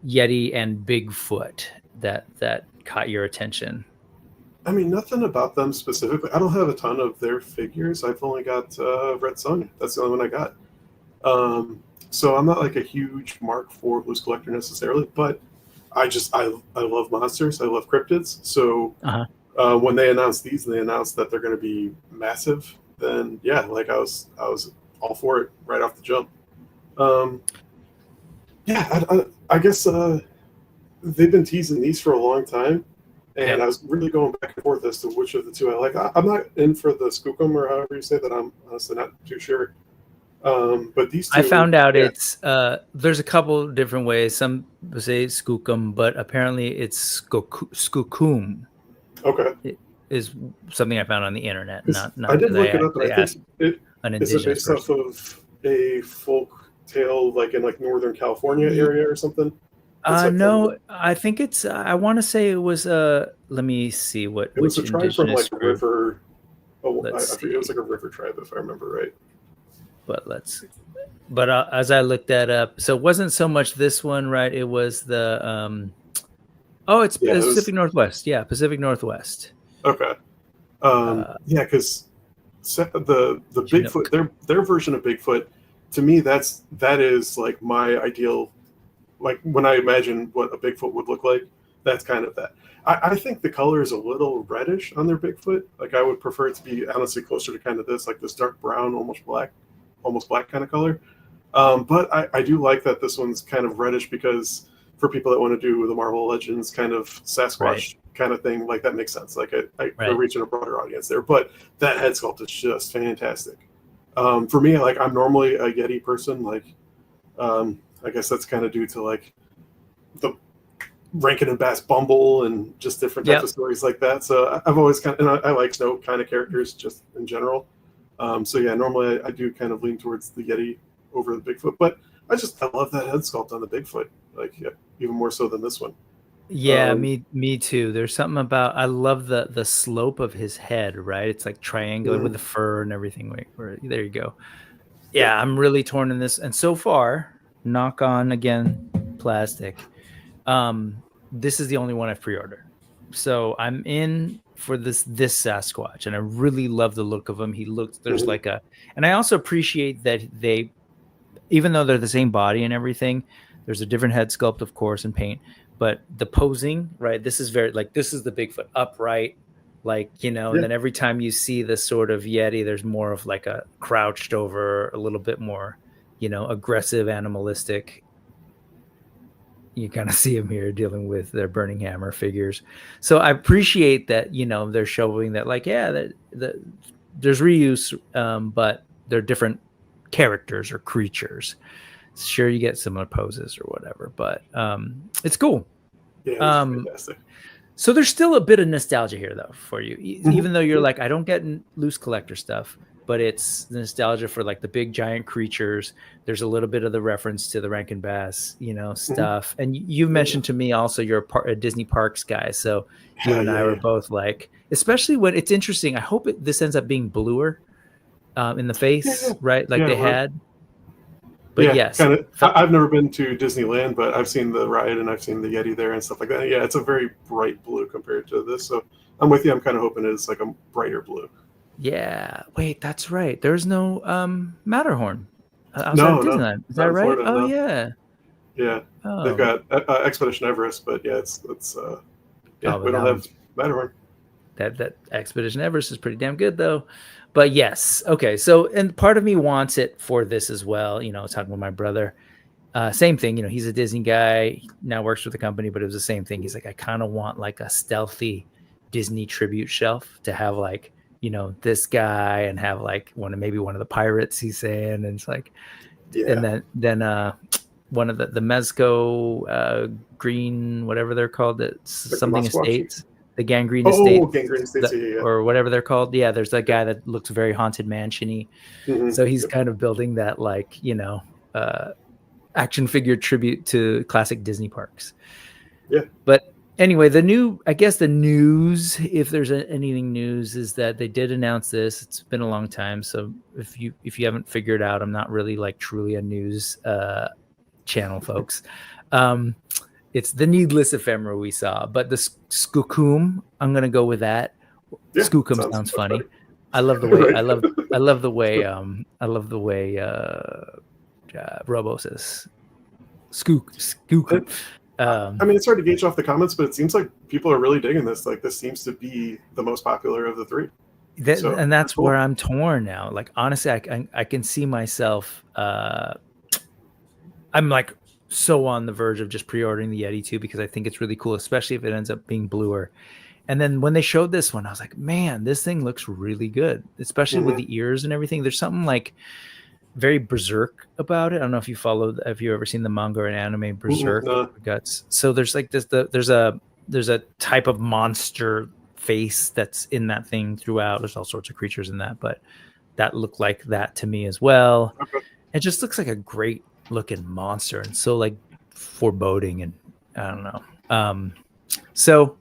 Yeti, and Bigfoot that caught your attention? I mean, nothing about them specifically. I don't have a ton of their figures. I've only got Red Sun. That's the only one I got. So I'm not like a huge Mark IV Loose Collector necessarily, but I love monsters. I love cryptids. So when they announced these and they announced that they're going to be massive, then yeah, like I was all for it right off the jump. I guess they've been teasing these for a long time, and I was really going back and forth as to which of the two I like. I'm not in for the Skookum or however you say that. I'm honestly not too sure. But these two, I found out it's there's a couple different ways. Some say Skookum, but apparently it's Skookum. Okay, it is something I found on the internet. Not I did look it up, and I think is based off of a folk tale, like in like Northern California area or something. No, I think it's. I want to say it was. Let me see what. It was a tribe from like a river. Oh, I forget. It was like a river tribe, if I remember right. But as I looked that up, so it wasn't so much this one, right? It was the it's Pacific Northwest. Yeah, Pacific Northwest. Okay. Because the Bigfoot, their version of Bigfoot, to me, that is like my ideal. Like when I imagine what a Bigfoot would look like, that's kind of that. I think the color is a little reddish on their Bigfoot. Like I would prefer it to be honestly closer to kind of this, like this dark brown, almost black kind of color. But I do like that this one's kind of reddish because for people that want to do the Marvel Legends kind of Sasquatch kind of thing, like that makes sense. Like they're reaching a broader audience there. But that head sculpt is just fantastic. For me, like I'm normally a Yeti person. Like I guess that's kind of due to like the Rankin and Bass Bumble and just different types of stories like that. So I've always I like snow kind of characters just in general. So yeah, normally I do kind of lean towards the Yeti over the Bigfoot, but I love that head sculpt on the Bigfoot, like even more so than this one. Yeah, me too. There's something about, I love the slope of his head, right? It's like triangular with the fur and everything. There you go. Yeah, I'm really torn in this, and so far, knock on again, plastic. This is the only one I've pre-ordered, so I'm in for this Sasquatch, and I really love the look of him. He looks, there's like and I also appreciate that they, even though they're the same body and everything, there's a different head sculpt, of course, and paint, but the posing, right? This is very like, this is the Bigfoot upright, like, and then every time you see this sort of Yeti, there's more of like a crouched over, a little bit more, aggressive, animalistic. You kind of see them here dealing with their Burning Hammer figures. So I appreciate that, they're showing that, like, there's reuse, but they're different characters or creatures. Sure, you get similar poses or whatever, but it's cool. Yeah, fantastic. So there's still a bit of nostalgia here, though, for you, even though you're like, I don't get Loose Collector stuff, but it's the nostalgia for like the big giant creatures. There's a little bit of the reference to the Rankin Bass, stuff. And you mentioned to me also you're a Disney Parks guy, so you and I were both like, especially when it's interesting. I hope this ends up being bluer in the face, right? Like they had. But yeah, yes, kind of. I've never been to Disneyland, but I've seen the ride and I've seen the Yeti there and stuff like that. Yeah, it's a very bright blue compared to this. So I'm with you. I'm kind of hoping it's like a brighter blue. Yeah. Wait, that's right. There's no Matterhorn outside No, of no, Disneyland. Is not that in right? Florida. Oh No. yeah. Yeah, they've Oh. got Expedition Everest, but yeah, it's yeah, we don't have Matterhorn. That Expedition Everest is pretty damn good though. But yes, okay. So, and part of me wants it for this as well. You know, I was talking with my brother. Same thing. You know, he's a Disney guy. He now works for the company, but it was the same thing. He's like, I kind of want like a stealthy Disney tribute shelf to have like, you know, this guy and have like maybe one of the pirates he's saying, and it's like, Yeah. and then one of the Mezco green, whatever they're called, that's like something estates. The Gangrene Estates. Gangrene Estates, yeah. or whatever they're called. Yeah, there's that guy that looks very haunted mansion-y. Mm-hmm. So he's kind of building that, like, you know, action figure tribute to classic Disney parks. Yeah. But anyway, the news, if there's anything news, is that they did announce this. It's been a long time, so if you haven't figured out, I'm not really like truly a news channel, folks. It's the Needless ephemera we saw, but the Skookum, I'm gonna go with that. Yeah, Skookum sounds funny. I love the way right. I love the way Robo says Skookum. I mean, it's hard to gauge off the comments, but it seems like people are really digging this. Like, this seems to be the most popular of the three. And that's cool. Where I'm torn now. Like, honestly, I can see myself. I'm like so on the verge of just pre-ordering the Yeti 2 because I think it's really cool, especially if it ends up being bluer. And then when they showed this one, I was like, man, this thing looks really good, especially with the ears and everything. There's something like very berserk about it. I don't know if you ever seen the manga or an anime Berserk Guts. So there's like this, there's a type of monster face that's in that thing throughout. There's all sorts of creatures in that, but that looked like that to me as well. Okay. It just looks like a great looking monster and so like foreboding, and I don't know. So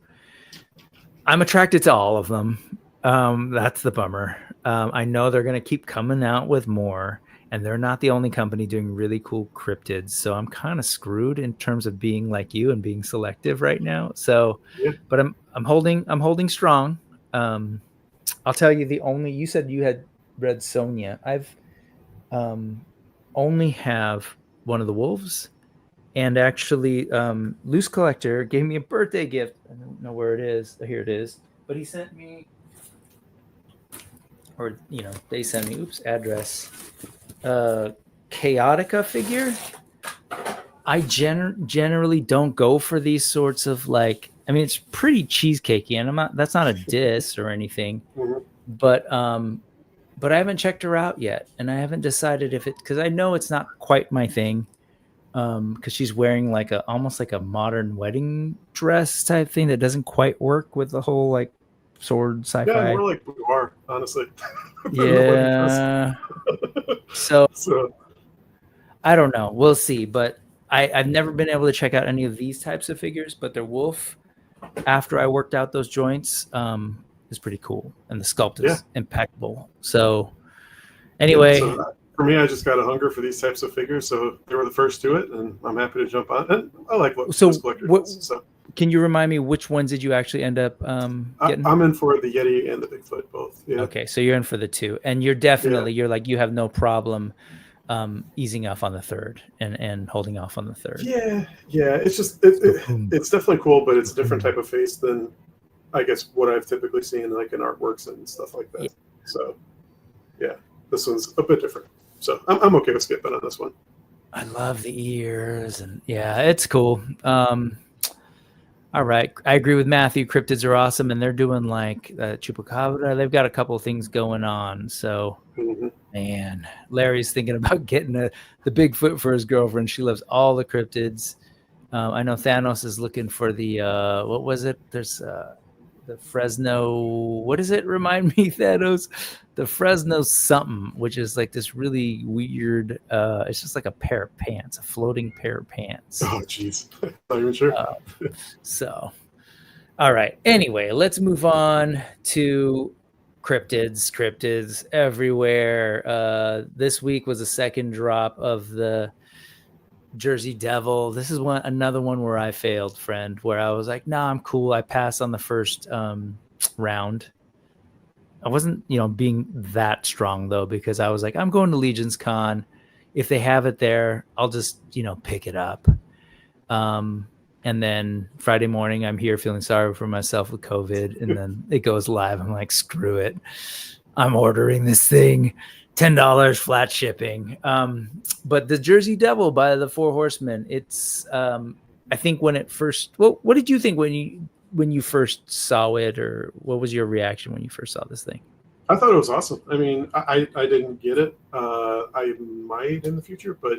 I'm attracted to all of them. That's the bummer. I know they're going to keep coming out with more, and they're not the only company doing really cool cryptids. So I'm kind of screwed in terms of being like you and being selective right now. So, yeah. But I'm holding strong. I'll tell you you said you had read Sonia. I've only have one of the wolves, and actually Loose Collector gave me a birthday gift. I don't know where it is. Here it is. But he sent me, or they sent me, address, Chaotica figure. I generally don't go for these sorts of like, I mean, it's pretty cheesecakey, and that's not a diss or anything, but I haven't checked her out yet, and I haven't decided because I know it's not quite my thing, because she's wearing like almost like a modern wedding dress type thing that doesn't quite work with the whole like sword sci-fi. Yeah, more like boudoir, honestly. Yeah. so I don't know. We'll see, but I've never been able to check out any of these types of figures, but their wolf, after I worked out those joints, is pretty cool, and the sculpt is impeccable. So anyway, for me, I just got a hunger for these types of figures, so they were the first to it, and I'm happy to jump on. And I like what this collector does. So can you remind me which ones did you actually end up getting? I'm in for the Yeti and the Bigfoot both. Yeah. Okay, so you're in for the two, and you're definitely you're like, you have no problem easing off on the third and holding off on the third. Yeah. It's just it's definitely cool, but it's a different type of face than I guess what I've typically seen like in artworks and stuff like that. Yeah. So yeah, this one's a bit different. So I'm okay with skipping on this one. I love the ears, and yeah, it's cool. All right, I agree with Matthew. Cryptids are awesome, and they're doing like Chupacabra. They've got a couple of things going on. So, man, Larry's thinking about getting the Bigfoot for his girlfriend. She loves all the cryptids. I know Thanos is looking for the what was it? There's the Fresno. What does it remind me, Thanos? The Fresno something, which is like this really weird. It's just like a pair of pants, a floating pair of pants. Oh, jeez, not even sure. So, all right. Anyway, let's move on to cryptids everywhere. This week was the second drop of the Jersey Devil. This is another one where I failed, friend, where I was like, nah, I'm cool. I passed on the first round. I wasn't, being that strong though, because I was like, I'm going to Legion's Con. If they have it there, I'll just, pick it up. And then Friday morning, I'm here feeling sorry for myself with COVID. And then it goes live. I'm like, screw it. I'm ordering this thing. $10 flat shipping. But the Jersey Devil by the Four Horsemen, it's, I think when it first, well, what did you think when you first saw it, or what was your reaction when you first saw this thing? I thought it was awesome. I mean, I didn't get it. I might in the future, but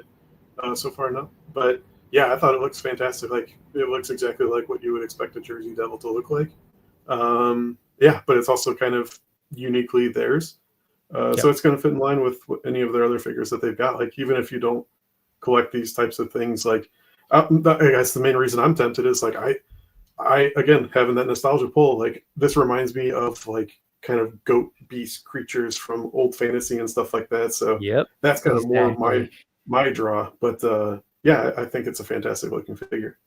so far no. But yeah, I thought it looks fantastic. Like, it looks exactly like what you would expect a Jersey Devil to look like. Yeah, but it's also kind of uniquely theirs. So it's going to fit in line with any of their other figures that they've got. Like, even if you don't collect these types of things, like, I guess the main reason I'm tempted is like, I again, having that nostalgia pull, like, this reminds me of like kind of goat beast creatures from old fantasy and stuff like that. So that's kind of more my draw. But yeah, I think it's a fantastic looking figure.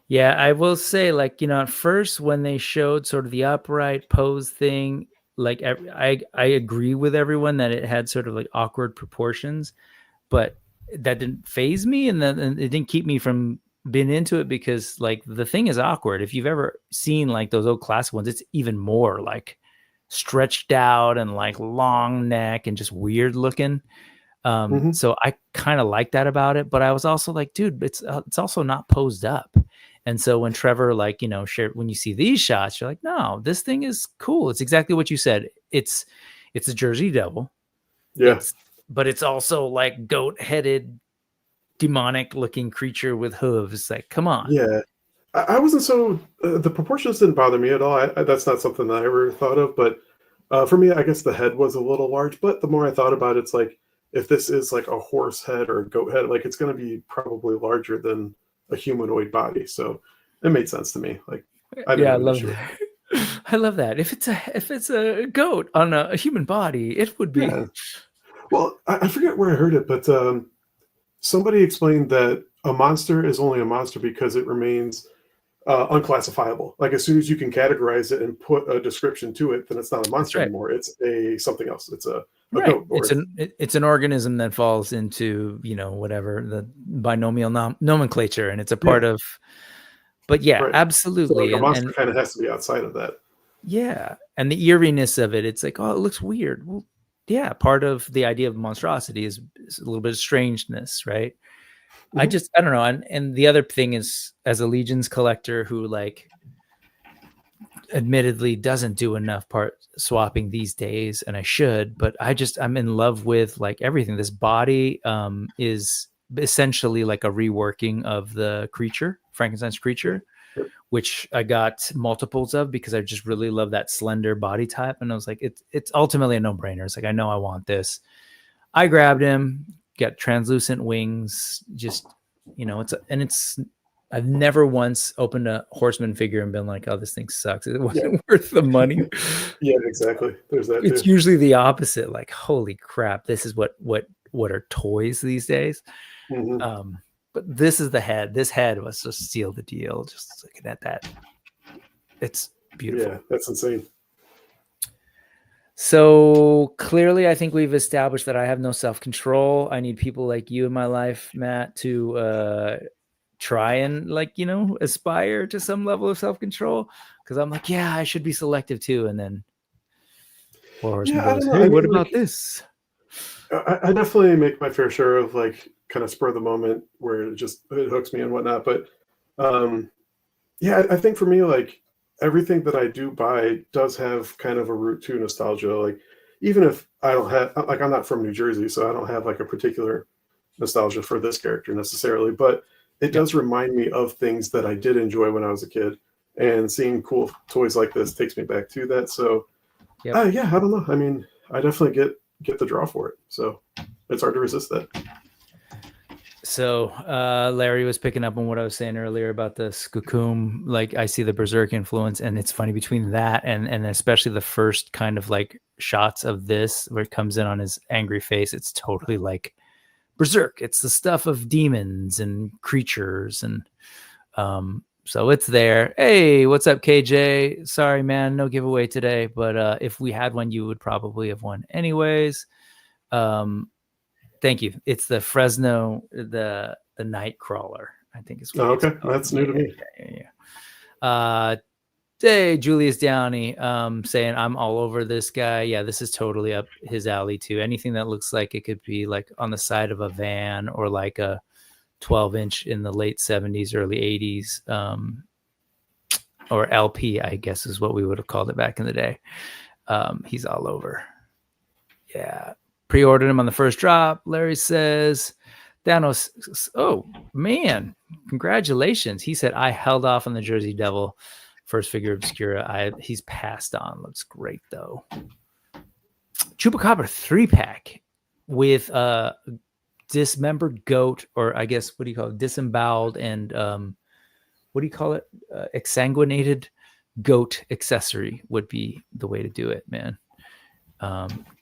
Yeah, I will say, like, at first when they showed sort of the upright pose thing, like, I agree with everyone that it had sort of like awkward proportions, but that didn't faze me, and then it didn't keep me from being into it, because like the thing is awkward. If you've ever seen like those old classic ones, it's even more like stretched out and like long neck and just weird looking. So I kind of like that about it, but I was also like, dude, it's also not posed up. And so when Trevor, like, shared, when you see these shots, you're like, no, this thing is cool. It's exactly what you said. It's a Jersey Devil. Yeah. But it's also like goat-headed, demonic-looking creature with hooves. Like, come on. Yeah. I wasn't so... the proportions didn't bother me at all. That's not something that I ever thought of. But for me, I guess the head was a little large. But the more I thought about it, it's like, if this is like a horse head or a goat head, like, it's going to be probably larger than a humanoid body. So it made sense to me. Like, I love that. I love that. If it's a goat on a human body, it would be. Yeah. Well, I forget where I heard it, but somebody explained that a monster is only a monster because it remains unclassifiable. Like, as soon as you can categorize it and put a description to it, then it's not a monster anymore. It's something else. It's a goat. It's an organism that falls into, whatever the binomial nomenclature, and it's a part of. But yeah, absolutely. So, like, a monster kind of has to be outside of that. Yeah, and the eeriness of it, it's like, oh, it looks weird. Well, yeah, part of the idea of monstrosity is a little bit of strangeness, right? I don't know. And the other thing is, as a Legions collector who, like, admittedly doesn't do enough part swapping these days, and I should, but I'm in love with like everything. This body is essentially like a reworking of the creature, Frankenstein's creature, which I got multiples of because I just really love that slender body type. And I was like, it's ultimately a no-brainer. It's like, I know I want this. I grabbed him, got translucent wings, just, I've never once opened a Horseman figure and been like, oh, this thing sucks. It wasn't worth the money. Yeah, exactly. There's that. It's usually the opposite. Like, holy crap, this is what are toys these days. But this is the head. This head was just seal the deal. Just looking at that. It's beautiful. Yeah, that's insane. So clearly, I think we've established that I have no self-control. I need people like you in my life, Matt, to try and, like, aspire to some level of self-control. Because I'm like, yeah, I should be selective too. And then goes, hey, what about this? I definitely make my fair share of, like, kind of spur of the moment where it hooks me and whatnot. But yeah, I think for me, like, everything that I do buy does have kind of a root to nostalgia. Like, even if I don't have, like, I'm not from New Jersey, so I don't have like a particular nostalgia for this character necessarily, but it does remind me of things that I did enjoy when I was a kid, and seeing cool toys like this takes me back to that. So yeah, I don't know. I mean, I definitely get the draw for it. So it's hard to resist that. So Larry was picking up on what I was saying earlier about the Skookum. Like I see the Berserk influence, and it's funny between that and especially the first kind of like shots of this where it comes in on his angry face. It's totally like Berserk. It's the stuff of demons and creatures, and so it's there. Hey, what's up, KJ? Sorry, man, no giveaway today, but if we had one, you would probably have won anyways. Thank you. It's the Fresno, the Nightcrawler, I think is what okay. That's new to me. Yeah. Hey, Julius Downey saying I'm all over this guy. Yeah, this is totally up his alley too. Anything that looks like it could be like on the side of a van or like a 12-inch in the late 70s, early 80s, or LP, I guess is what we would have called it back in the day. He's all over. Yeah. Pre-ordered him on the first drop. Larry says, Thanos, oh man, congratulations. He said, I held off on the Jersey Devil first figure Obscura. He's passed on. Looks great though. Chupacabra 3-pack with dismembered goat, or I guess, what do you call it? Disemboweled and what do you call it? Exsanguinated goat accessory would be the way to do it, man.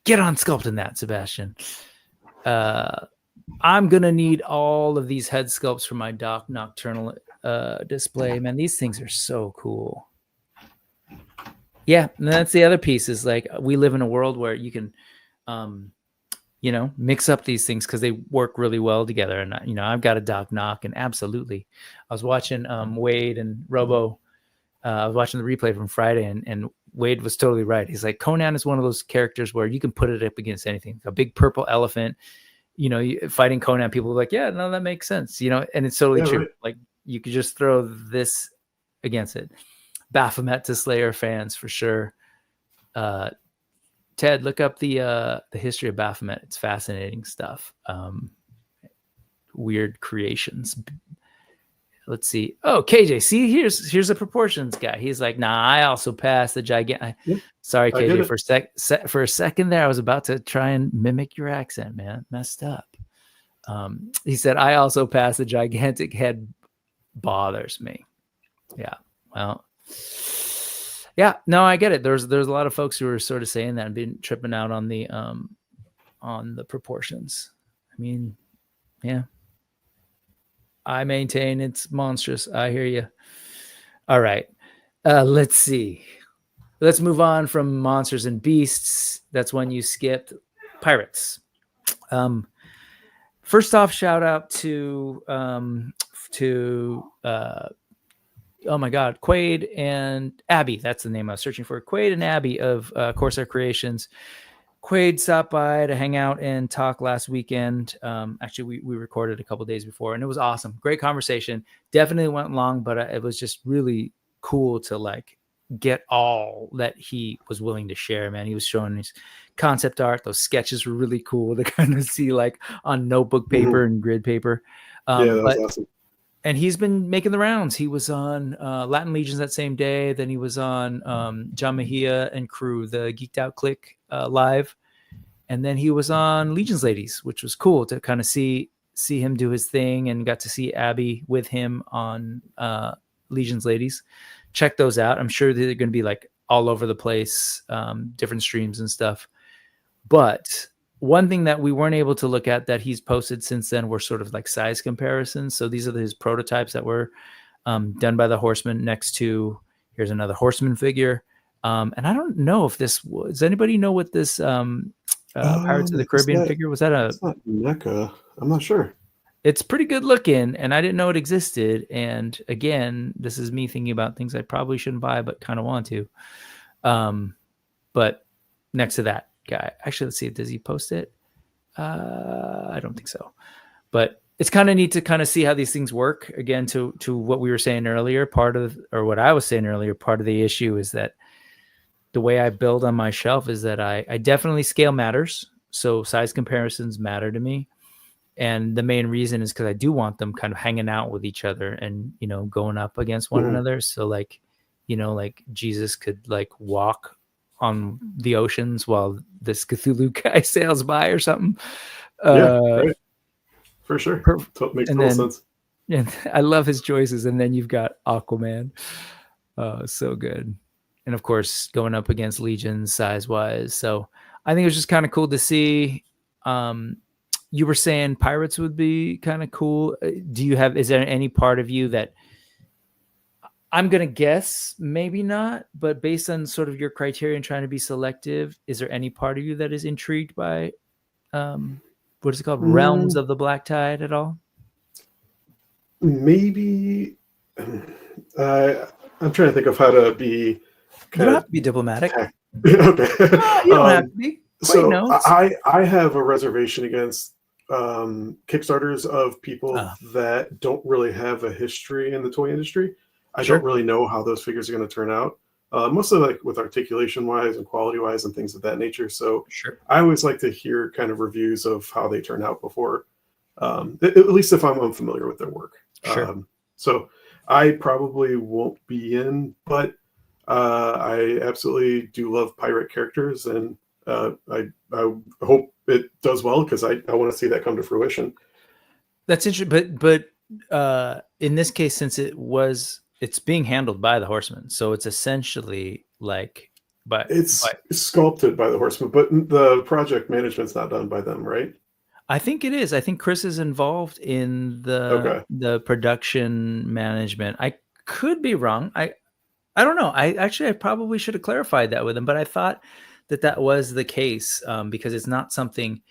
Get on sculpting that, Sebastian. I'm gonna need all of these head sculpts for my Doc Nocturnal display. Man, these things are so cool. Yeah, and that's the other piece is like we live in a world where you can mix up these things because they work really well together. And I've got a Doc Nock, and absolutely. I was watching Wade and Robo. I was watching the replay from Friday, and Wade was totally right. He's like, Conan is one of those characters where you can put it up against anything. A big purple elephant, fighting Conan, people are like, yeah, no, that makes sense, and it's totally true. Right. Like you could just throw this against it. Baphomet to Slayer fans for sure. Ted, look up the history of Baphomet. It's fascinating stuff. Weird creations. Let's see. Oh, KJ, see, here's a proportions guy. He's like, nah, I also passed the gigantic. Yeah, sorry, KJ, for a second there, I was about to try and mimic your accent, man. Messed up. He said, I also passed the gigantic head. Bothers me. Yeah. Well, yeah, no, I get it. There's a lot of folks who are sort of saying that and been tripping out on the proportions. I mean, yeah. I maintain it's monstrous. I hear you. All right. Let's see. Let's move on from monsters and beasts. That's one you skipped. Pirates. First off, shout out to oh my God, Quaid and Abby. That's the name I was searching for. Quaid and Abby of Corsair Creations. Quaid stopped by to hang out and talk last weekend. Actually, we recorded a couple days before, and it was awesome. Great conversation. Definitely went long, but it was just really cool to like get all that he was willing to share, man. He was showing his concept art. Those sketches were really cool to kind of see like on notebook paper and grid paper. Yeah, that was awesome. And he's been making the rounds. He was on Latin Legions that same day. Then he was on John Mejia and crew, the Geeked Out Click live. And then he was on Legions Ladies, which was cool to kind of see him do his thing, and got to see Abby with him on Legions Ladies. Check those out. I'm sure they're going to be like all over the place, different streams and stuff. But one thing that we weren't able to look at that he's posted since then were sort of like size comparisons. So these are his prototypes that were done by the Horseman next to, here's another Horseman figure. And I don't know if this was, does anybody know what this Pirates of the Caribbean figure was? That it's not NECA. I'm not sure. It's pretty good looking, and I didn't know it existed. And again, this is me thinking about things I probably shouldn't buy, but kind of want to. But next to that guy, actually, let's see, does he post it? I don't think so. But it's kind of neat to kind of see how these things work. Again, to what we were saying earlier, what I was saying earlier, part of the issue is that the way I build on my shelf is that I definitely scale matters. So size comparisons matter to me. And the main reason is because I do want them kind of hanging out with each other and, going up against one another. So like, like Jesus could like walk on the oceans while this Cthulhu guy sails by or something. Yeah, right. for sure. Makes and total then, sense. And I love his choices. And then you've got Aquaman. So good. And of course, going up against Legions size-wise. So I think it was just kind of cool to see. You were saying pirates would be kind of cool. Is there any part of you that, I'm going to guess maybe not, but based on sort of your criteria and trying to be selective, is there any part of you that is intrigued by, what is it called? Realms of the Black Tide at all? Maybe. I'm trying to think of how to be. You don't have to be diplomatic. Okay. You don't have to be. I have a reservation against Kickstarters of people that don't really have a history in the toy industry. I don't really know how those figures are going to turn out. Mostly like with articulation wise and quality wise and things of that nature. So I always like to hear kind of reviews of how they turn out before, at least if I'm unfamiliar with their work. So I probably won't be in, but I absolutely do love pirate characters, and I hope it does well because I want to see that come to fruition. That's interesting, but in this case, since it's being handled by the Horsemen, so it's essentially like, but it's sculpted by the Horsemen, but the project management's not done by them, right? I think it is. I think Chris is involved in the production management. I could be wrong. I don't know. I probably should have clarified that with him, but I thought that was the case because it's not something.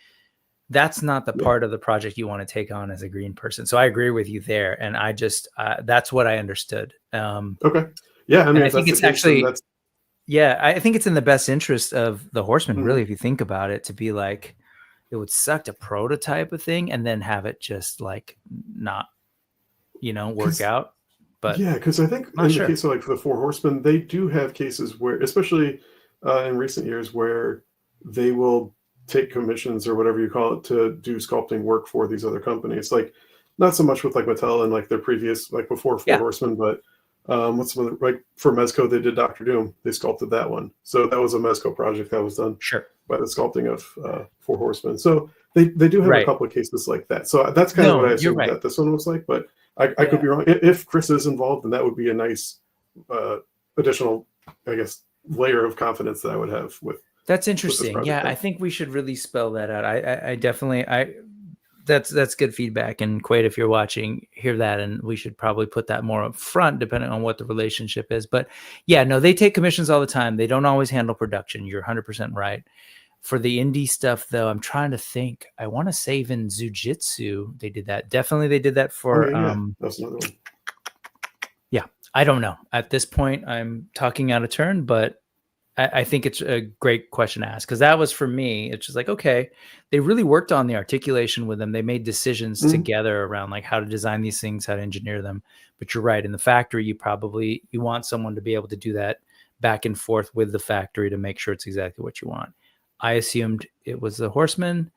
That's not the part of the project you want to take on as a green person. So I agree with you there. And I just, that's what I understood. Okay. Yeah. I mean, I think it's actually, I think it's in the best interest of the Horsemen, really, if you think about it, to be like, it would suck to prototype a thing and then have it just like not, work out. But yeah, because I think in the case of like the Four Horsemen, they do have cases where, especially in recent years, where they will take commissions or whatever you call it to do sculpting work for these other companies. Like not so much with like Mattel and like their previous, like before Four Horsemen, but what's some other, like for Mezco, they did Dr. Doom. They sculpted that one. So that was a Mezco project that was done by the sculpting of Four Horsemen. So they do have a couple of cases like that. So that's kind of what I assumed that this one was like, but I could be wrong. If Chris is involved, then that would be a nice additional, I guess, layer of confidence that I would have with. That's interesting. Yeah, I think we should really spell that out. I definitely that's good feedback. And Quaid, if you're watching, hear that, and we should probably put that more up front, depending on what the relationship is. But yeah, no, they take commissions all the time. They don't always handle production. You're 100% right. For the indie stuff, though, I'm trying to think. I want to say even Zujitsu, they did that. Definitely, they did that for. That's another one. Yeah, I don't know. At this point, I'm talking out of turn, but I think it's a great question to ask because that was for me. It's just like, okay, they really worked on the articulation with them. They made decisions together around like how to design these things, how to engineer them. But you're right. In the factory, you want someone to be able to do that back and forth with the factory to make sure it's exactly what you want. I assumed it was the Horsemen,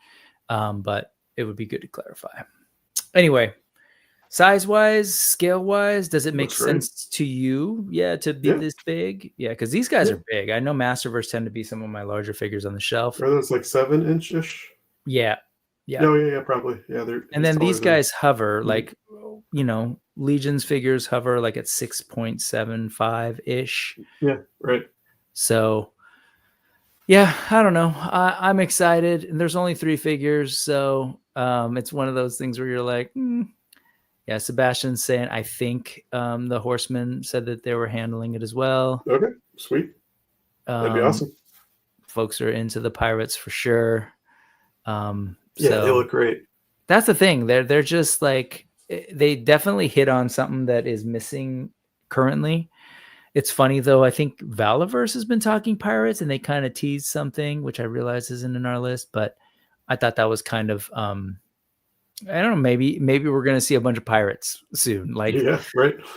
but it would be good to clarify. Anyway, size-wise, scale-wise, does it make sense to you? Yeah, to be this big? Yeah, because these guys are big. I know Masterverse tend to be some of my larger figures on the shelf. Are those like 7-inch-ish? Yeah. Oh, yeah, probably. Yeah, and then these guys hover like, Legion's figures hover like at 6.75-ish. Yeah, right. So, yeah, I don't know. I'm excited, and there's only 3 figures, so it's one of those things where you're like, Yeah, Sebastian's saying, I think the Horsemen said that they were handling it as well. Okay, sweet. That'd be awesome. Folks are into the pirates for sure. Yeah, they look great. That's the thing. They're just like, they definitely hit on something that is missing currently. It's funny, though. I think Valiverse has been talking pirates, and they kind of teased something, which I realize isn't in our list, but I thought that was kind of... I don't know. Maybe we're going to see a bunch of pirates soon. Like a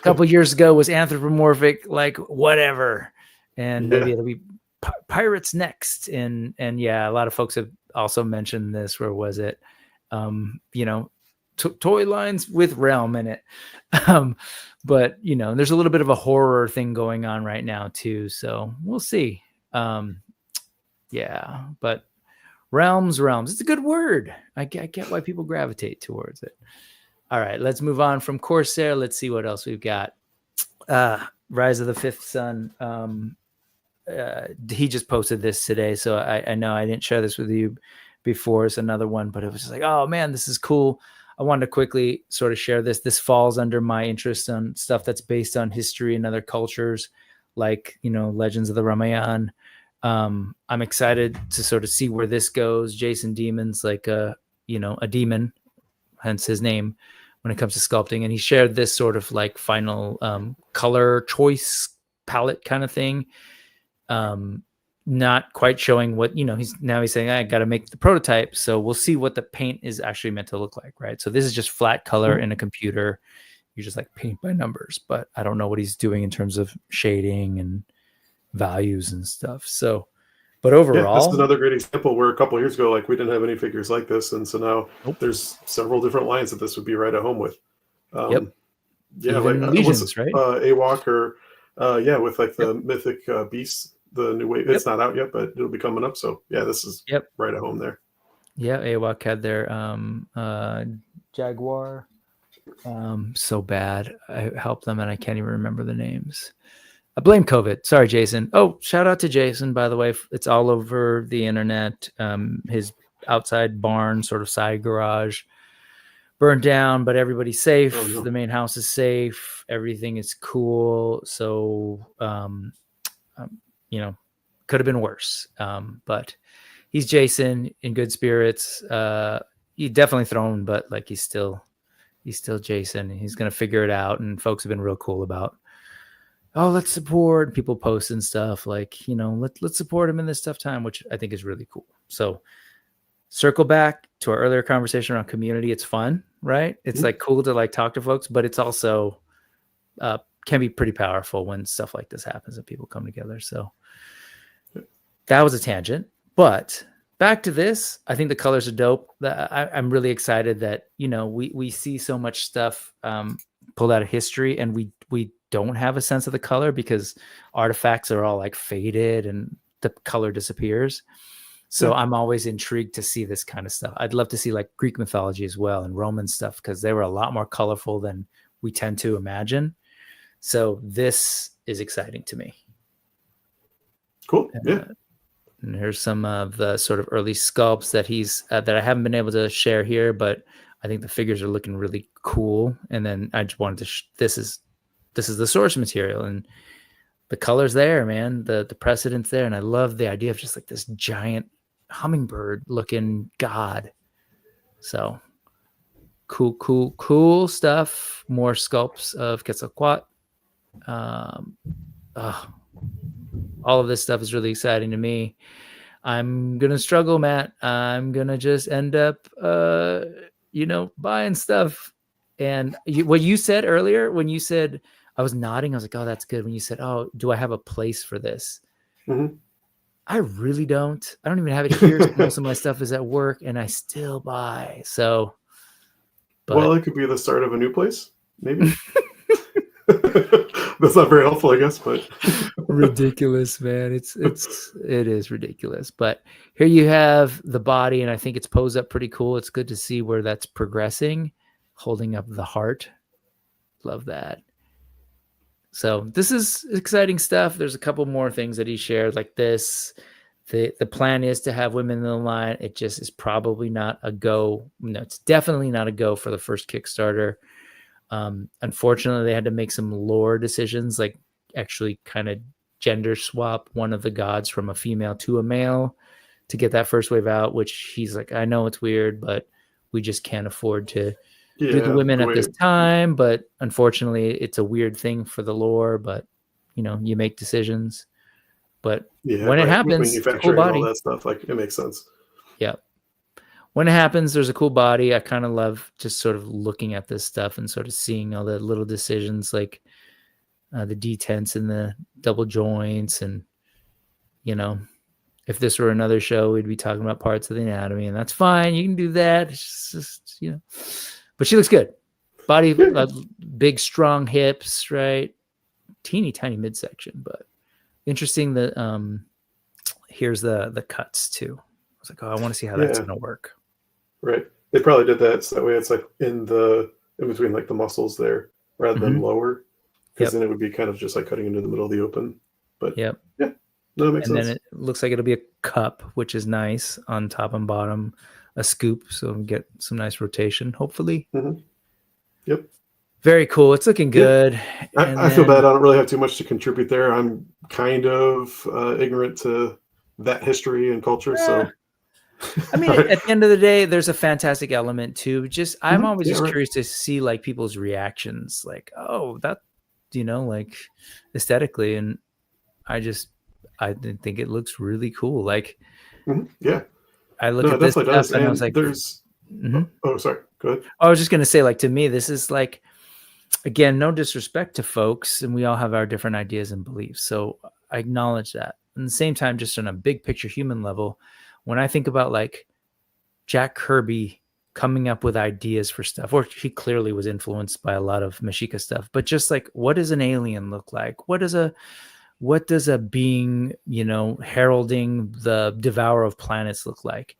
couple of years ago was anthropomorphic, like whatever. And maybe it'll be pirates next. And yeah, a lot of folks have also mentioned this. Where was it? Toy lines with Realm in it. But there's a little bit of a horror thing going on right now too. So we'll see. Yeah, but Realms. It's a good word. I get why people gravitate towards it. All right, let's move on from Corsair. Let's see what else we've got. Rise of the Fifth Sun. He just posted this today, so I know I didn't share this with you before. It's another one, but it was just like, oh man, this is cool. I wanted to quickly sort of share this. This falls under my interest on stuff that's based on history and other cultures, like, you know, Legends of the Ramayana. I'm excited to sort of see where this goes. Jason Demon's like a demon, hence his name, when it comes to sculpting. And he shared this sort of like final color choice palette kind of thing. Not quite showing what, he's saying, I got to make the prototype. So we'll see what the paint is actually meant to look like. Right. So this is just flat color in a computer. You just like paint by numbers, but I don't know what he's doing in terms of shading and values and stuff. So, but overall, this is another great example where a couple of years ago, like we didn't have any figures like this. And so now there's several different lines that this would be right at home with. Yeah. Even like Legions, right? AWOC or with like the mythic beasts. The new wave, it's not out yet, but it'll be coming up. So yeah, this is right at home there. Yeah, AWOC had their Jaguar. So bad. I helped them and I can't even remember the names. I blame COVID. Sorry, Jason. Oh, shout out to Jason, by the way. It's all over the internet. His outside barn, sort of side garage, burned down, but everybody's safe. Oh, no. The main house is safe. Everything is cool. So could have been worse. But he's Jason in good spirits. He definitely thrown, but like he's still Jason. He's going to figure it out. And folks have been real cool about, let's support. People post and stuff like, let's support him in this tough time, which I think is really cool. So circle back to our earlier conversation around community. It's fun, right? It's like cool to like talk to folks, but it's also can be pretty powerful when stuff like this happens and people come together. So that was a tangent, but back to this. I think the colors are dope. I'm really excited that, we see so much stuff pulled out of history and we don't have a sense of the color because artifacts are all like faded and the color disappears. So I'm always intrigued to see this kind of stuff. I'd love to see like Greek mythology as well and Roman stuff because they were a lot more colorful than we tend to imagine. So this is exciting to me. Cool. Yeah. And here's some of the sort of early sculpts that he's that I haven't been able to share here, but I think the figures are looking really cool. And then I just wanted to this is the source material and the colors there, man. The precedence there, and I love the idea of just like this giant hummingbird looking god. So cool stuff. More sculpts of Quetzalcoatl. All of this stuff is really exciting to me. I'm going to struggle, Matt. I'm going to just end up, buying stuff. And what you said earlier, when you said, I was nodding, I was like, oh, that's good. When you said, oh, do I have a place for this? Mm-hmm. I really don't. I don't even have it here. Most of my stuff is at work and I still buy. So, well, it could be the start of a new place, maybe. That's not very helpful, I guess, but ridiculous, man. It is ridiculous. But here you have the body, and I think it's posed up pretty cool. It's good to see where that's progressing, holding up the heart. Love that. So this is exciting stuff. There's a couple more things that he shared like this. The plan is to have women in the line. It just is probably not a go. No, it's definitely not a go for the first Kickstarter. Unfortunately, they had to make some lore decisions, like actually kind of gender swap one of the gods from a female to a male to get that first wave out, which he's like, I know it's weird, but we just can't afford to do the women at this time. But unfortunately, it's a weird thing for the lore, but you make decisions. But when it happens, cool body, all that stuff, like it makes sense. Yeah. When it happens, there's a cool body. I kind of love just sort of looking at this stuff and sort of seeing all the little decisions like the detents and the double joints. And, if this were another show, we'd be talking about parts of the anatomy, and that's fine. You can do that. It's just, but she looks good. Body, big, strong hips, right? Teeny tiny midsection, but interesting that here's the cuts too. was like, oh, I want to see how that's going to work. Right. They probably did that so that way it's like in between like the muscles there rather than lower, because then it would be kind of just like cutting into the middle of the open. But yeah, no, it makes sense. And then it looks like it'll be a cup, which is nice on top and bottom, a scoop, so we get some nice rotation, hopefully. Yep. Very cool. It's looking good. Yeah. I feel bad. I don't really have too much to contribute there. I'm kind of ignorant to that history and culture, so. I mean, at the end of the day, there's a fantastic element too. Just I'm always curious to see like people's reactions, like, oh, that, like aesthetically, and I think it looks really cool. Like, I look at this stuff and I was like, there's. Oh, sorry. Go ahead. I was just gonna say, like, to me, this is like, again, no disrespect to folks, and we all have our different ideas and beliefs. So I acknowledge that. At the same time, just on a big picture human level, when I think about like Jack Kirby coming up with ideas for stuff, or he clearly was influenced by a lot of Mexica stuff, but just like, what does an alien look like? What does a being, heralding the devourer of planets look like?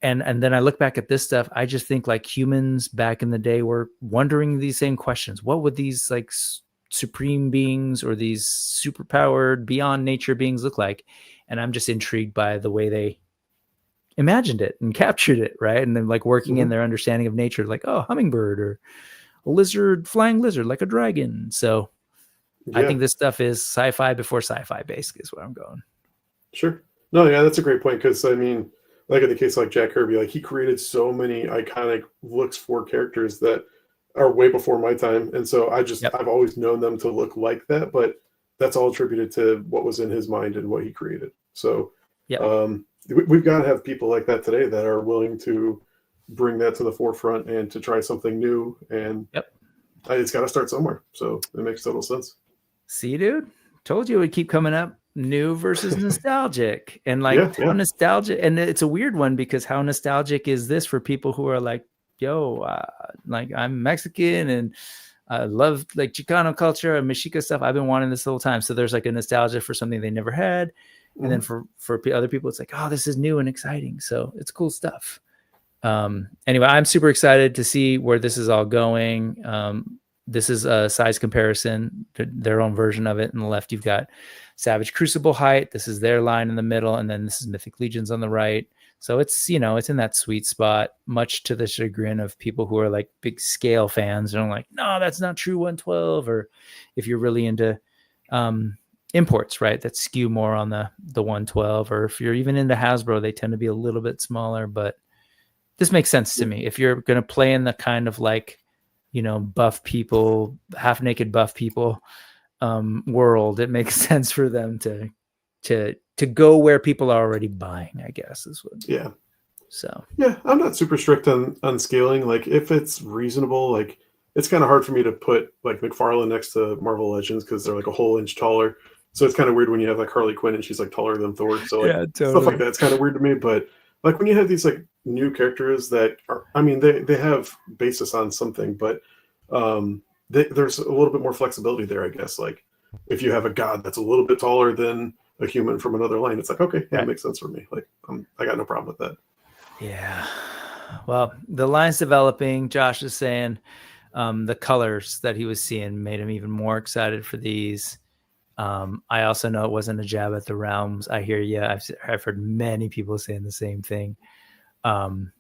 And then I look back at this stuff, I just think like humans back in the day were wondering these same questions. What would these like supreme beings or these superpowered beyond nature beings look like? And I'm just intrigued by the way they imagined it and captured it, right? And then like working in their understanding of nature, like, oh, hummingbird or a lizard, flying lizard, like a dragon. So I think this stuff is sci-fi before sci-fi, basically, is where I'm going. Sure. No, yeah, that's a great point, because I mean, like in the case of like Jack Kirby, like he created so many iconic looks for characters that are way before my time, and so I've always known them to look like that, but that's all attributed to what was in his mind and what he created. So we've got to have people like that today that are willing to bring that to the forefront and to try something new, and it's got to start somewhere. So it makes total sense. See, dude, told you it would keep coming up. New versus nostalgic, and like how nostalgic, and it's a weird one because how nostalgic is this for people who are like, yo, like I'm Mexican and I love like Chicano culture and Mexica stuff. I've been wanting this the whole time. So there's like a nostalgia for something they never had. And then for other people, it's like, oh, this is new and exciting. So it's cool stuff. Anyway, I'm super excited to see where this is all going. This is a size comparison, their own version of it. On the left, you've got Savage Crucible height. This is their line in the middle. And then this is Mythic Legions on the right. So it's, it's in that sweet spot, much to the chagrin of people who are like big scale fans. And I'm like, no, that's not true 112. Or if you're really into imports, right, that skew more on the 112. Or if you're even into Hasbro, they tend to be a little bit smaller. But this makes sense to me. If you're going to play in the kind of like, buff people, half naked buff people world, it makes sense for them to go where people are already buying, I guess is what. Yeah. So yeah, I'm not super strict on scaling. Like if it's reasonable, like it's kind of hard for me to put like McFarlane next to Marvel Legends because they're like a whole inch taller. So it's kind of weird when you have like Harley Quinn and she's like taller than Thor. So like stuff like that's kind of weird to me. But like when you have these like new characters that are, I mean, they have basis on something, but there's a little bit more flexibility there, I guess. Like if you have a god that's a little bit taller than a human from another line, it's like, okay, yeah, it makes sense for me. Like I got no problem with that. Yeah. Well, the line's developing. Josh is saying the colors that he was seeing made him even more excited for these. I also know it wasn't a jab at the realms. I hear you. I've heard many people saying the same thing. Thanos,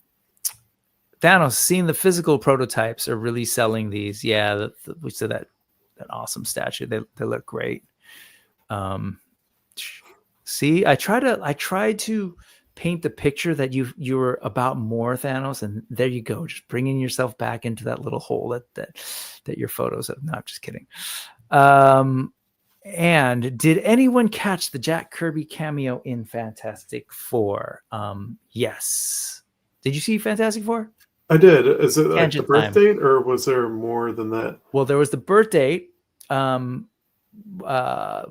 seeing the physical prototypes are really selling these. Yeah, we said that awesome statue. They look great. See, I tried to paint the picture that you were about more, Thanos, and there you go, just bringing yourself back into that little hole that your photos have. No, I'm just kidding. And did anyone catch the Jack Kirby cameo in Fantastic Four? Yes. Did you see Fantastic Four? I did. Is it like the birth date, or was there more than that? Well, there was the birth date. That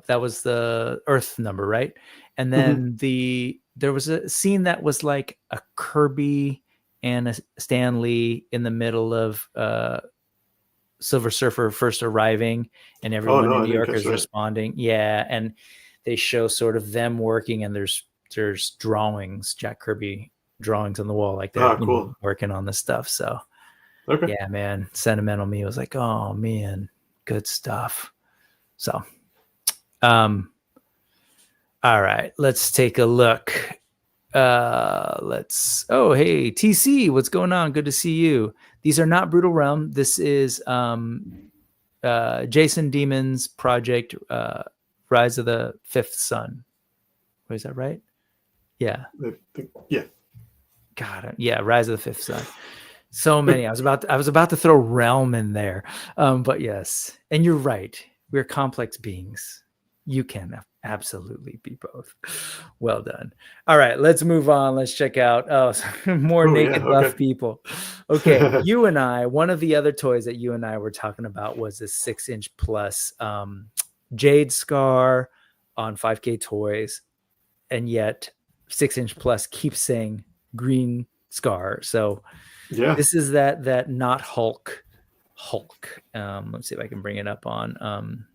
was the Earth number, right? And then there was a scene that was like a Kirby and a Stan Lee in the middle of Silver Surfer first arriving, and everyone in New York is responding. Yeah, and they show sort of them working, and there's there's drawings, Jack Kirby drawings on the wall, like they're cool. Working on this stuff. So okay. Yeah, man, sentimental me was like, oh man, good stuff. So all right, let's take a look. Oh, hey, TC, what's going on? Good to see you. These are not Brutal Realm. This is Jason Demon's project, Rise of the Fifth Sun. Wait, is that right? Yeah. Yeah. God, yeah, Rise of the Fifth Sun. So many. I was about to throw Realm in there. But yes. And you're right. We're complex beings. You can absolutely be both. Well done. All right, let's move on. Let's check out more naked buff people. Okay, you and I, one of the other toys that you and I were talking about was this 6-inch plus Jade Scar on 5K Toys, and yet 6-inch plus keeps saying green Scar. So yeah, this is that not Hulk. Let's see if I can bring it up on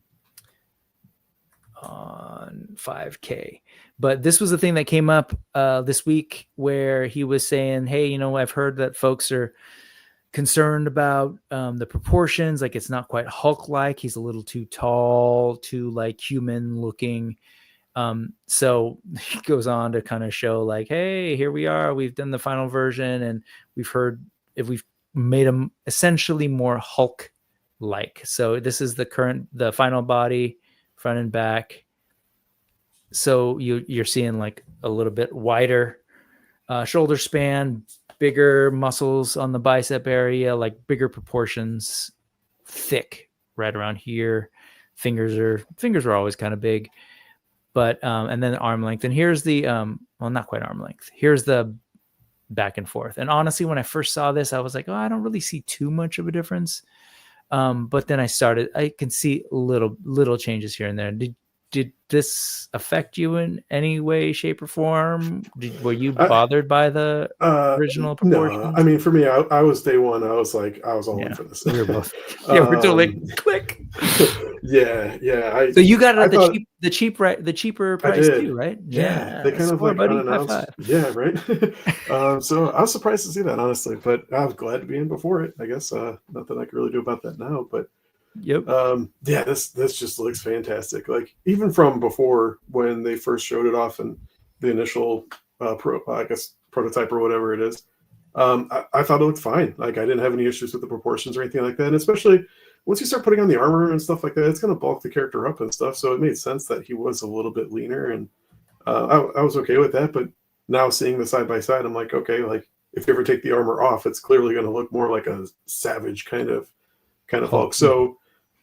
5K. But this was the thing that came up this week where he was saying, hey, I've heard that folks are concerned about the proportions. Like, it's not quite Hulk-like. He's a little too tall, too like human looking. So he goes on to kind of show like, hey, here we are. We've done the final version, and we've made him essentially more Hulk-like. So this is the final body, front and back. So you're seeing like a little bit wider shoulder span, bigger muscles on the bicep area, like bigger proportions, thick right around here. Fingers are always kind of big, but and then arm length. And here's the well, not quite arm length. Here's the back and forth. And honestly, when I first saw this, I was like, oh, I don't really see too much of a difference. But then I can see little changes here and there. Did this affect you in any way, shape, or form? Were you bothered by the original proportions? No, I mean, for me, I was day one. I was all in for this. We were both. Yeah, we're totally click. Yeah. So you got it at the cheaper price too, right? Yeah, they kind of like unannounced. Yeah, right. So I was surprised to see that, honestly, but I was glad to be in before it. I guess nothing I can really do about that now, but. Yep. Yeah, this just looks fantastic. Like, even from before, when they first showed it off in the initial prototype or whatever it is, I thought it looked fine. Like, I didn't have any issues with the proportions or anything like that. And especially once you start putting on the armor and stuff like that, it's going to bulk the character up and stuff. So it made sense that he was a little bit leaner, and I was okay with that. But now seeing the side by side, I'm like, okay, like if you ever take the armor off, it's clearly going to look more like a savage kind of Hulk. So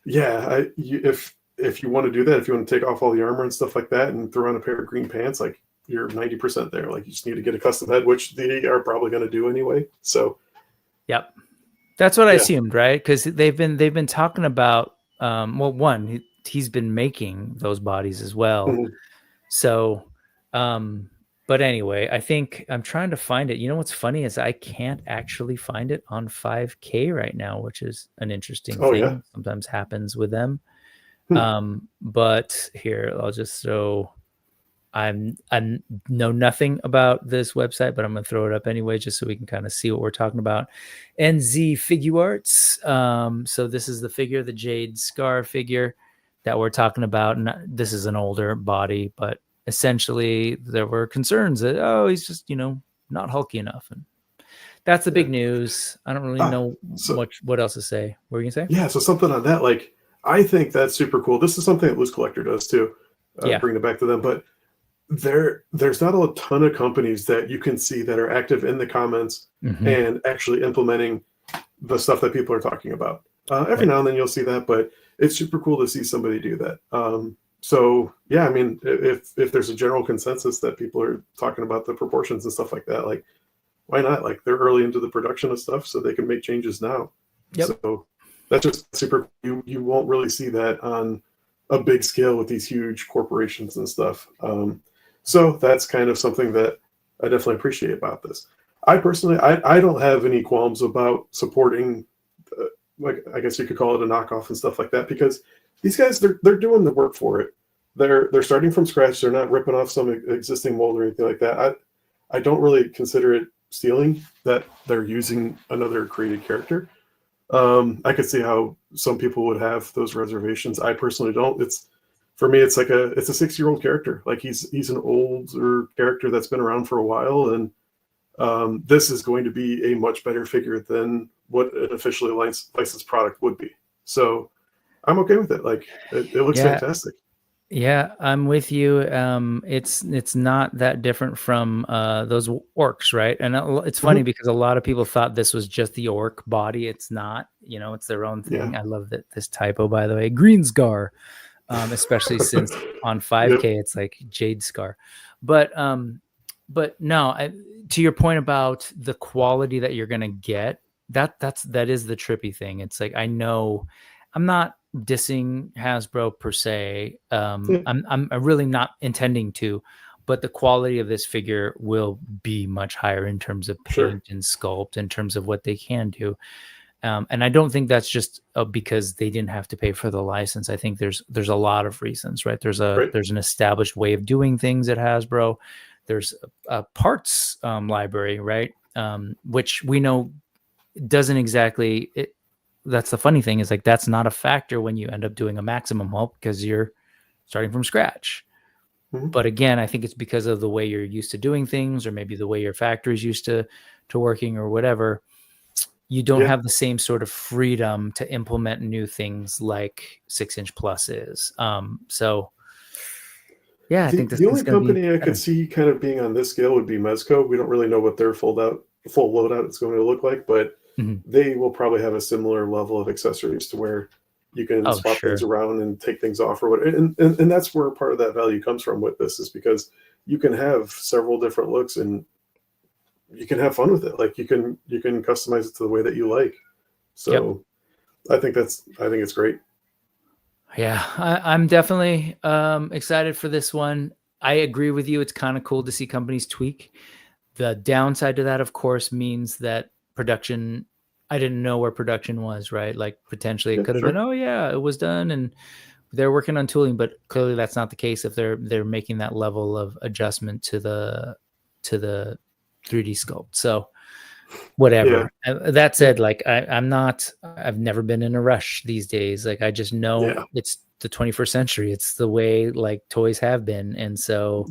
yeah, if you want to do that, if you want to take off all the armor and stuff like that and throw on a pair of green pants, like, you're 90% there. Like, you just need to get a custom head, which they are probably going to do anyway. So yep, that's what I assumed, right? Because they've been talking about one, he's been making those bodies as well. Mm-hmm. So but anyway, I think I'm trying to find it. You know what's funny is I can't actually find it on 5K right now, which is an interesting thing. Yeah. Sometimes happens with them. But here, I'll just throw. I know nothing about this website, but I'm going to throw it up anyway, just so we can kind of see what we're talking about. NZ Figure Arts. So this is the figure, the Jade Scar figure that we're talking about. And this is an older body, but essentially there were concerns that, he's just, not hulky enough. And that's the big news. I don't really know what else to say. What were you gonna say? Yeah. So something on that, like, I think that's super cool. This is something that Loose Collector does too. Bring it back to them. But there's not a ton of companies that you can see that are active in the comments and actually implementing the stuff that people are talking about. Every now and then you'll see that, but it's super cool to see somebody do that. So yeah, I mean, if there's a general consensus that people are talking about the proportions and stuff like that, like, why not? Like, they're early into the production of stuff, so they can make changes now. Yep. So that's just super. You won't really see that on a big scale with these huge corporations and stuff. So that's kind of something that I definitely appreciate about this. I personally, I don't have any qualms about supporting, like, I guess you could call it a knockoff and stuff like that, because these guys, they're doing the work for it. they're starting from scratch. They're not ripping off some existing mold or anything like that. I don't really consider it stealing that they're using another created character. I could see how some people would have those reservations. I personally don't. For me, it's like it's a 6-year-old character. Like he's an older character that's been around for a while, and this is going to be a much better figure than what an officially licensed product would be. So I'm okay with it. Like it looks fantastic. Yeah, I'm with you. It's not that different from those orcs, right? And it's funny because a lot of people thought this was just the orc body. It's not. It's their own thing. Yeah. I love this typo, by the way. Greenscar, especially since on 5K it's like Jade Scar. But no, to your point about the quality that you're gonna get, that is the trippy thing. It's like I know I'm not dissing Hasbro per se. I'm really not intending to, but the quality of this figure will be much higher in terms of paint and sculpt, in terms of what they can do. And I don't think that's just because they didn't have to pay for the license. I think there's a lot of reasons, right? There's an established way of doing things at Hasbro. There's a parts library, right? Which we know doesn't exactly. That's the funny thing is like that's not a factor when you end up doing a maximum Hulk because you're starting from scratch. But again, I think it's because of the way you're used to doing things, or maybe the way your factory's used to working, or whatever. You don't have the same sort of freedom to implement new things like 6-inch Plus is. So yeah, I think the only company I could see kind of being on this scale would be Mezco. We don't really know what their full loadout is going to look like, but they will probably have a similar level of accessories to where you can swap things around and take things off or whatever. And that's where part of that value comes from with this, is because you can have several different looks and you can have fun with it. Like you can customize it to the way that you like. So I think it's great. Yeah, I'm definitely excited for this one. I agree with you. It's kind of cool to see companies tweak. The downside to that, of course, means that production, I didn't know where production was, right? Like potentially it could have been, oh yeah, it was done and they're working on tooling, but clearly that's not the case if they're making that level of adjustment to the 3D sculpt. So whatever. That said, like I've never been in a rush these days. Like I just know it's the 21st century. It's the way like toys have been. And so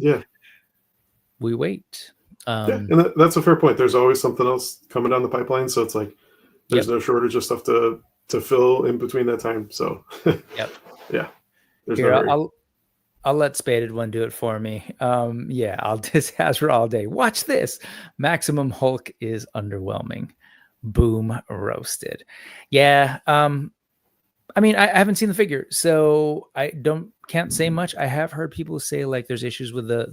we wait. And that's a fair point. There's always something else coming down the pipeline. So it's like, there's no shortage of stuff to fill in between that time. So there's I'll let Spaded One do it for me. I'll just Hasbro all day. Watch this. Maximum Hulk is underwhelming. Boom, roasted. Yeah. I mean, I haven't seen the figure, so I can't say much. I have heard people say like there's issues with the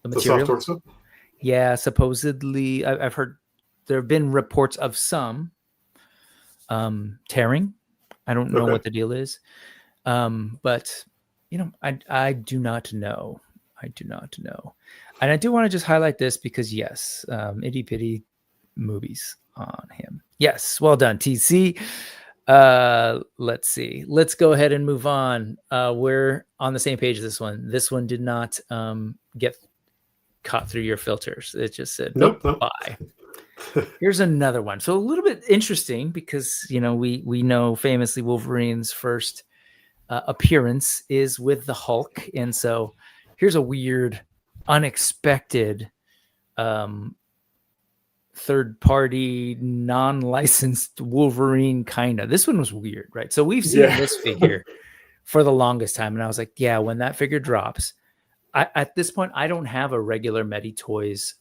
material. The soft torso? Yeah, supposedly I've heard there have been reports of some tearing. I don't know what the deal is. But I do not know. And I do want to just highlight this because yes, itty bitty movies on him. Yes. Well done, TC. Let's see. Let's go ahead and move on. We're on the same page as this one. This one did not get caught through your filters. It just said, nope. Bye. Here's another one. So a little bit interesting because, we know famously Wolverine's first appearance is with the Hulk. And so here's a weird, unexpected third-party, non-licensed Wolverine kind of. This one was weird, right? So we've seen this figure for the longest time. And I was like, yeah, when that figure drops, at this point, I don't have a regular Mety Toyz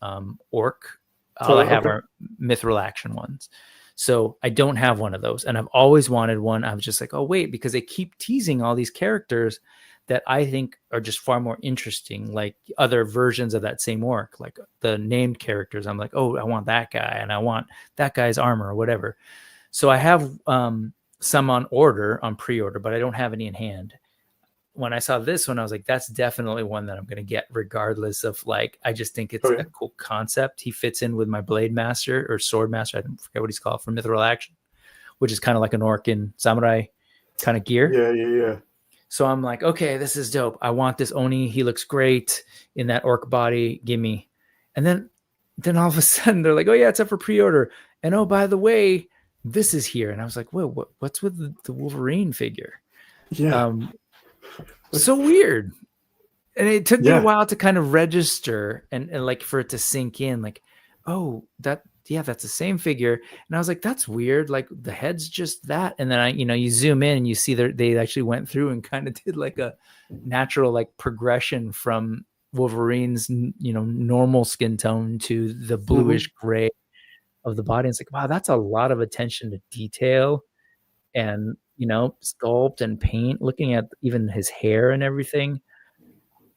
orc. All I have are mithril action ones. So I don't have one of those. And I've always wanted one. I was just like, oh, wait, because they keep teasing all these characters that I think are just far more interesting, like other versions of that same orc, like the named characters. I'm like, oh, I want that guy and I want that guy's armor or whatever. So I have some on pre-order, but I don't have any in hand. When I saw this one, I was like, that's definitely one that I'm going to get regardless of like, I just think it's a cool concept. He fits in with my Blade Master or Sword Master. I don't forget what he's called for Mithril Action, which is kind of like an orc in samurai kind of gear. Yeah. So I'm like, okay, this is dope. I want this Oni. He looks great in that orc body. Gimme. And then all of a sudden they're like, oh yeah, it's up for pre-order. And oh, by the way, this is here. And I was like, whoa, what's with the Wolverine figure? Yeah. So weird. And it took me a while to kind of register and like for it to sink in, like, oh, that's the same figure. And I was like, that's weird. Like the head's just that. And then you zoom in and you see that they actually went through and kind of did like a natural like progression from Wolverine's, normal skin tone to the bluish gray of the body. And it's like, wow, that's a lot of attention to detail and, sculpt and paint, looking at even his hair and everything.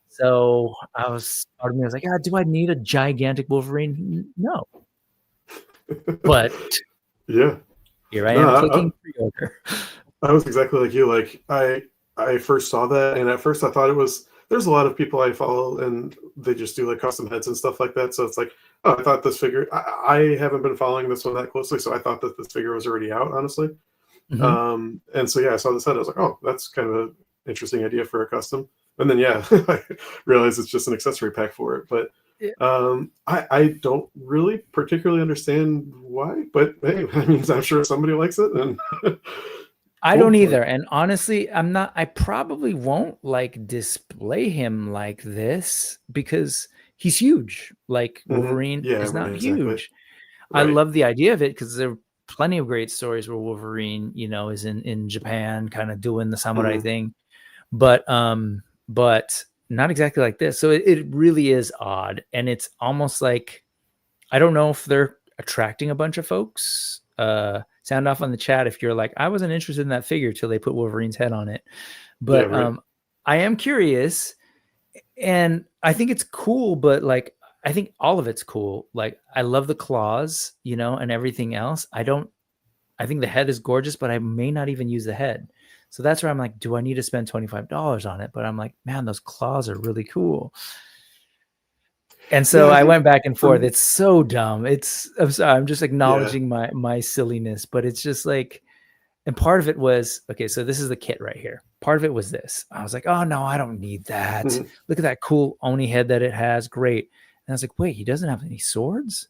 So part of me was like, do I need a gigantic Wolverine? No. But yeah, here I am clicking pre-order. I was exactly like you. Like I first saw that, and at first I thought there's a lot of people I follow, and they just do like custom heads and stuff like that. So it's like, oh, I thought this figure. I haven't been following this one that closely, so I thought that this figure was already out, honestly. And so I saw this head. I was like, oh, that's kind of an interesting idea for a custom. And then I realized it's just an accessory pack for it. But I don't really particularly understand why. But hey, that means I'm sure somebody likes it. And I don't either. And honestly, I probably won't like display him like this because he's huge. Like Wolverine is not huge. Right. I love the idea of it because there are plenty of great stories where Wolverine, is in Japan kind of doing the samurai thing. But not exactly like this. So it really is odd. And it's almost like, I don't know if they're attracting a bunch of folks. Sound off on the chat if you're like, I wasn't interested in that figure till they put Wolverine's head on it. But I am curious, and I think it's cool, but like, I think all of it's cool. Like, I love the claws, and everything else. I think the head is gorgeous, but I may not even use the head. So that's where I'm like, do I need to spend $25 on it? But I'm like, man, those claws are really cool. And so I went back and forth. It's so dumb. I'm sorry, I'm just acknowledging my silliness, but it's just like, and part of it was, okay, so this is the kit right here. Part of it was this. I was like, oh no, I don't need that. Look at that cool Oni head that it has. Great. And I was like, wait, he doesn't have any swords?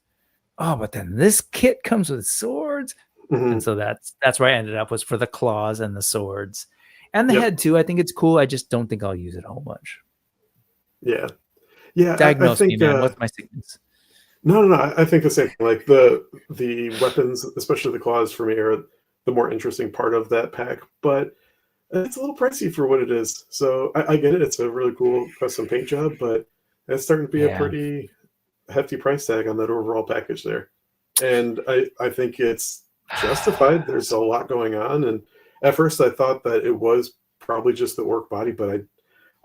Oh, but then this kit comes with swords. And so that's where I ended up, was for the claws and the swords and the head too. I think it's cool. I just don't think I'll use it a whole much. Yeah. Diagnose me, man. What's my sickness? No. I think the same thing. Like the weapons, especially the claws, for me are the more interesting part of that pack. But it's a little pricey for what it is. So I get it. It's a really cool custom paint job, but it's starting to be a pretty hefty price tag on that overall package there. And I think it's justified. There's a lot going on, and at first I thought that it was probably just the orc body, but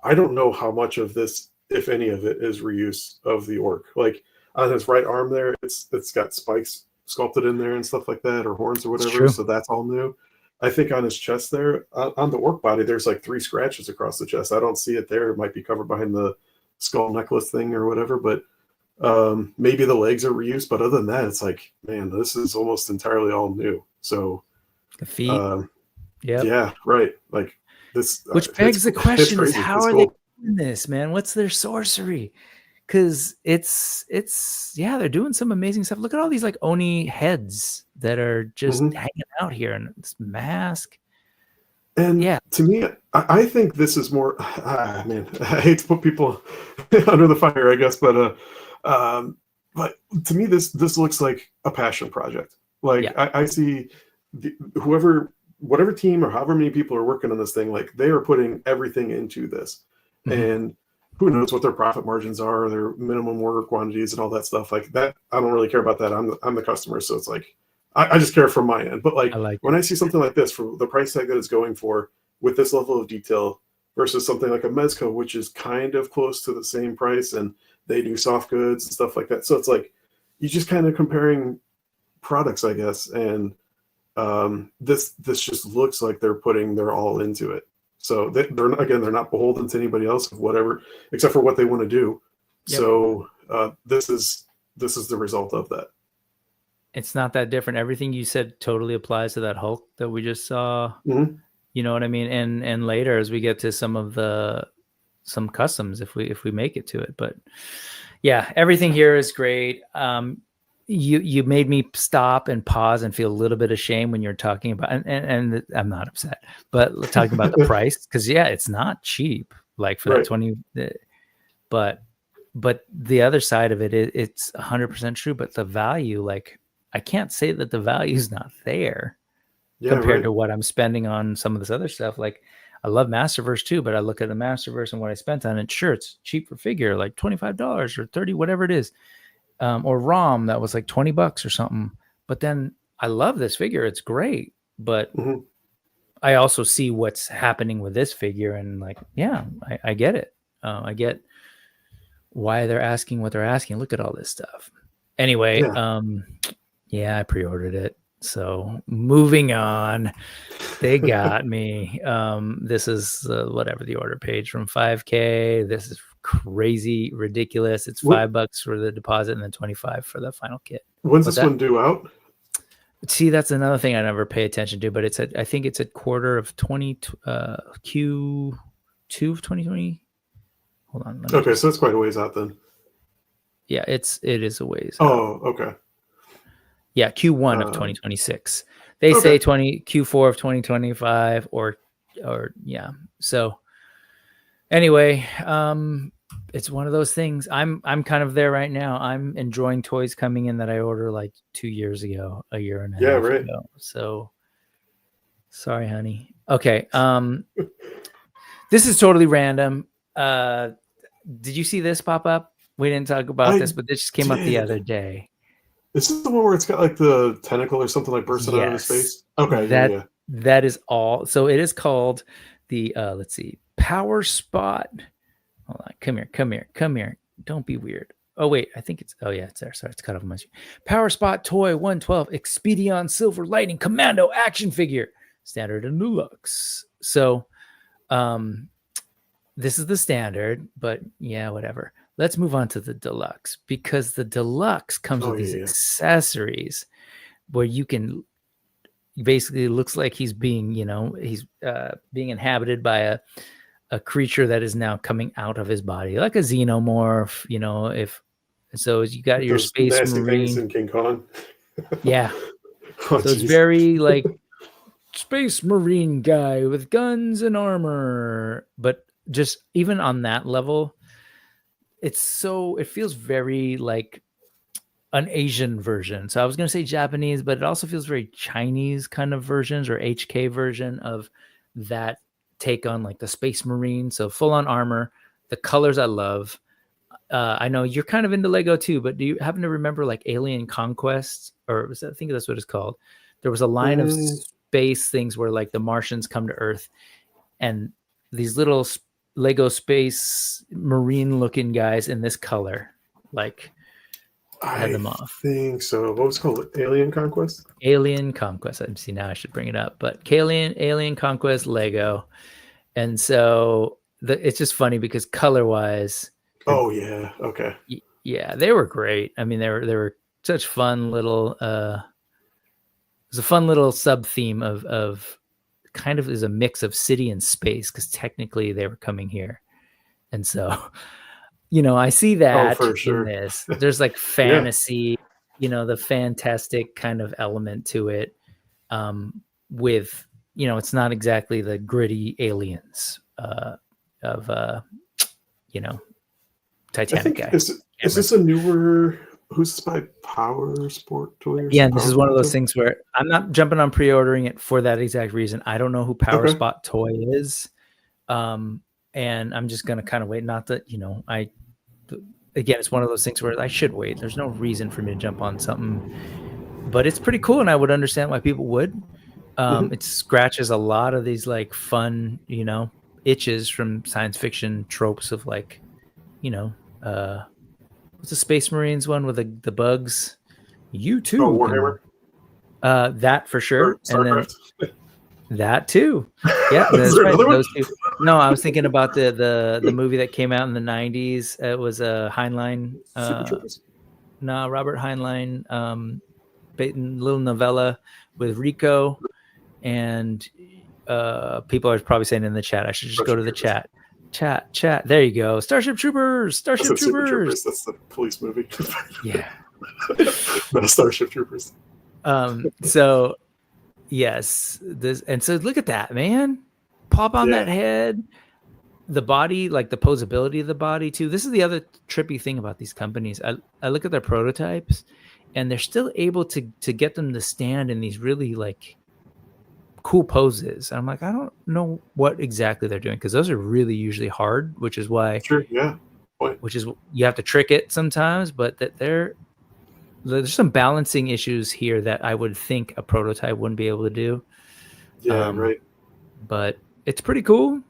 I don't know how much of this, if any of it, is reuse of the orc. Like on his right arm there, it's got spikes sculpted in there and stuff like that, or horns or whatever, so that's all new. I think on his chest there, on the orc body, there's like 3 scratches across the chest. I don't see it there. It might be covered behind the skull necklace thing or whatever, but maybe the legs are reused, but other than that, it's like, man, this is almost entirely all new. So the feet, yeah, right. Like this, which begs the question: is how are they doing this, man? What's their sorcery? Because it's they're doing some amazing stuff. Look at all these like Oni heads that are just hanging out here, and this mask. And to me, I think this is more. Man, I hate to put people under the fire, I guess, but to me, this looks like a passion project. Like I see whatever team or however many people are working on this thing, like they are putting everything into this, and who knows what their profit margins are, their minimum order quantities, and all that stuff like that. I don't really care about that. I'm the customer, so it's like I just care from my end. But like when I see something like this for the price tag that it's going for, with this level of detail, versus something like a Mezco, which is kind of close to the same price, and they do soft goods and stuff like that. So it's like you just kind of comparing products, I guess. And this just looks like they're putting their all into it. So they're not beholden to anybody else, whatever, except for what they want to do. Yep. So this is the result of that. It's not that different. Everything you said totally applies to that Hulk that we just saw. You know what I mean? And later as we get to some customs if we make it to it. But yeah, everything here is great. You made me stop and pause and feel a little bit of shame when you're talking about and I'm not upset, but talking about the price, because yeah, it's not cheap, like for that 20, but the other side of it, it's 100% true. But the value, like I can't say that the value is not there compared to what I'm spending on some of this other stuff. Like I love Masterverse too, but I look at the Masterverse and what I spent on it. Sure, it's cheap for figure, like $25 or 30, whatever it is. Or ROM that was like $20 or something. But then I love this figure. It's great. But I also see what's happening with this figure. And like, yeah, I get it. I get why they're asking what they're asking. Look at all this stuff. Anyway, I pre-ordered it. So moving on, they got me. This is whatever the order page from 5K. This is crazy ridiculous. It's $5 for the deposit and then 25 for the final kit. When's this one due out? See, that's another thing I never pay attention to, but I think it's a quarter of Q2 of 2020. Hold on. Okay, so it's quite a ways out then. Yeah, it is a ways out. Oh, okay. Yeah, Q1 of 2026. They say Q4 of 2025 or yeah. So anyway, it's one of those things. I'm kind of there right now. I'm enjoying toys coming in that I ordered like 2 years ago, a year and a half ago. So sorry, honey. Okay. This is totally random. Did you see this pop up? We didn't talk about this, but this just came up the other day. This is the one where it's got like the tentacle or something like bursting out of his face. Okay, that is all. So it is called the let's see, Power Spot. Hold on, come here. Don't be weird. Oh wait, I think it's it's there. Sorry, it's cut off my screen. Power Spot Toy 112 Expedion Silver Lightning Commando action figure, standard and deluxe. So, this is the standard, but yeah, whatever. Let's move on to the deluxe, because the deluxe comes with these accessories where you can basically, looks like he's being, being inhabited by a creature that is now coming out of his body, like a xenomorph, so you got your Space Marine in King Kong. Yeah. So it's very like Space Marine guy with guns and armor, but just even on that level, it feels very like an Asian version. So I was going to say Japanese, but it also feels very Chinese kind of versions or HK version of that take on like the Space Marine. So full on armor, the colors I love. I know you're kind of into Lego too, but do you happen to remember like Alien Conquest, or I think that's what it's called? There was a line of space things where like the Martians come to Earth and these little Lego Space Marine looking guys in this color, like had them off. I think so. What was it called? Alien Conquest? Alien Conquest. I see now I should bring it up, but Alien Conquest Lego. And so it's just funny because color wise. Oh yeah. Okay. Yeah, they were great. I mean, they were such fun little, it was a fun little sub theme of kind of is a mix of city and space, because technically they were coming here. And so, I see that in this. There's like fantasy, the fantastic kind of element to it, with, it's not exactly the gritty aliens of Titanic guy. Is this a newer, who's this by Power Sport Toy? Yeah, this is one of those things where I'm not jumping on pre-ordering it for that exact reason. I don't know who Power Spot Toy is. And I'm just going to kind of wait. Not that, again, it's one of those things where I should wait. There's no reason for me to jump on something, but it's pretty cool. And I would understand why people would. It scratches a lot of these like fun, itches from science fiction tropes of like, what's the Space Marines one with the bugs? You too. Oh, Warhammer. That for sure. And then that too. Yeah, that's right. Those two. No, I was thinking about the movie that came out in the 90s. It was a Heinlein. Robert Heinlein, little novella with Rico, and people are probably saying in the chat, I should just go to the chat. Chat. There you go. Starship Troopers. Starship Troopers. That's the police movie. Yeah. No, Starship Troopers. So yes, so look at that, man. Pop on that head. The body, like the posability of the body too. This is the other trippy thing about these companies. I look at their prototypes and they're still able to get them to stand in these really like cool poses. I'm like, I don't know what exactly they're doing, because those are really usually hard, which is why which is you have to trick it sometimes, but that there's some balancing issues here that I would think a prototype wouldn't be able to do. Right. But it's pretty cool.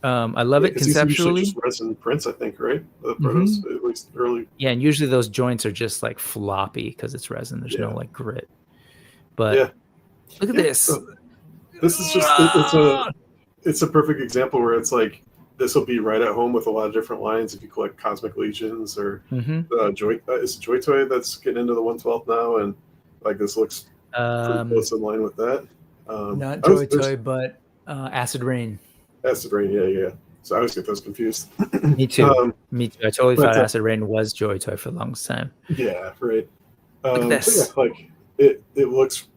I love it conceptually. Just resin prints, I think, right? The protos, at least early. Yeah, and usually those joints are just like floppy because it's resin. There's no like grit. But look at this. This is just it's a perfect example where it's like this will be right at home with a lot of different lines if you collect Cosmic Legions or Joy. Is it Joy Toy that's getting into the 112th now, and like this looks pretty close in line with that. Not Joy Toy, but Acid Rain. Acid Rain, yeah. So I always get those confused. Me too. Me too. I totally thought Acid Rain was Joy Toy for the longest time. Yeah, right. Look at this. So like it looks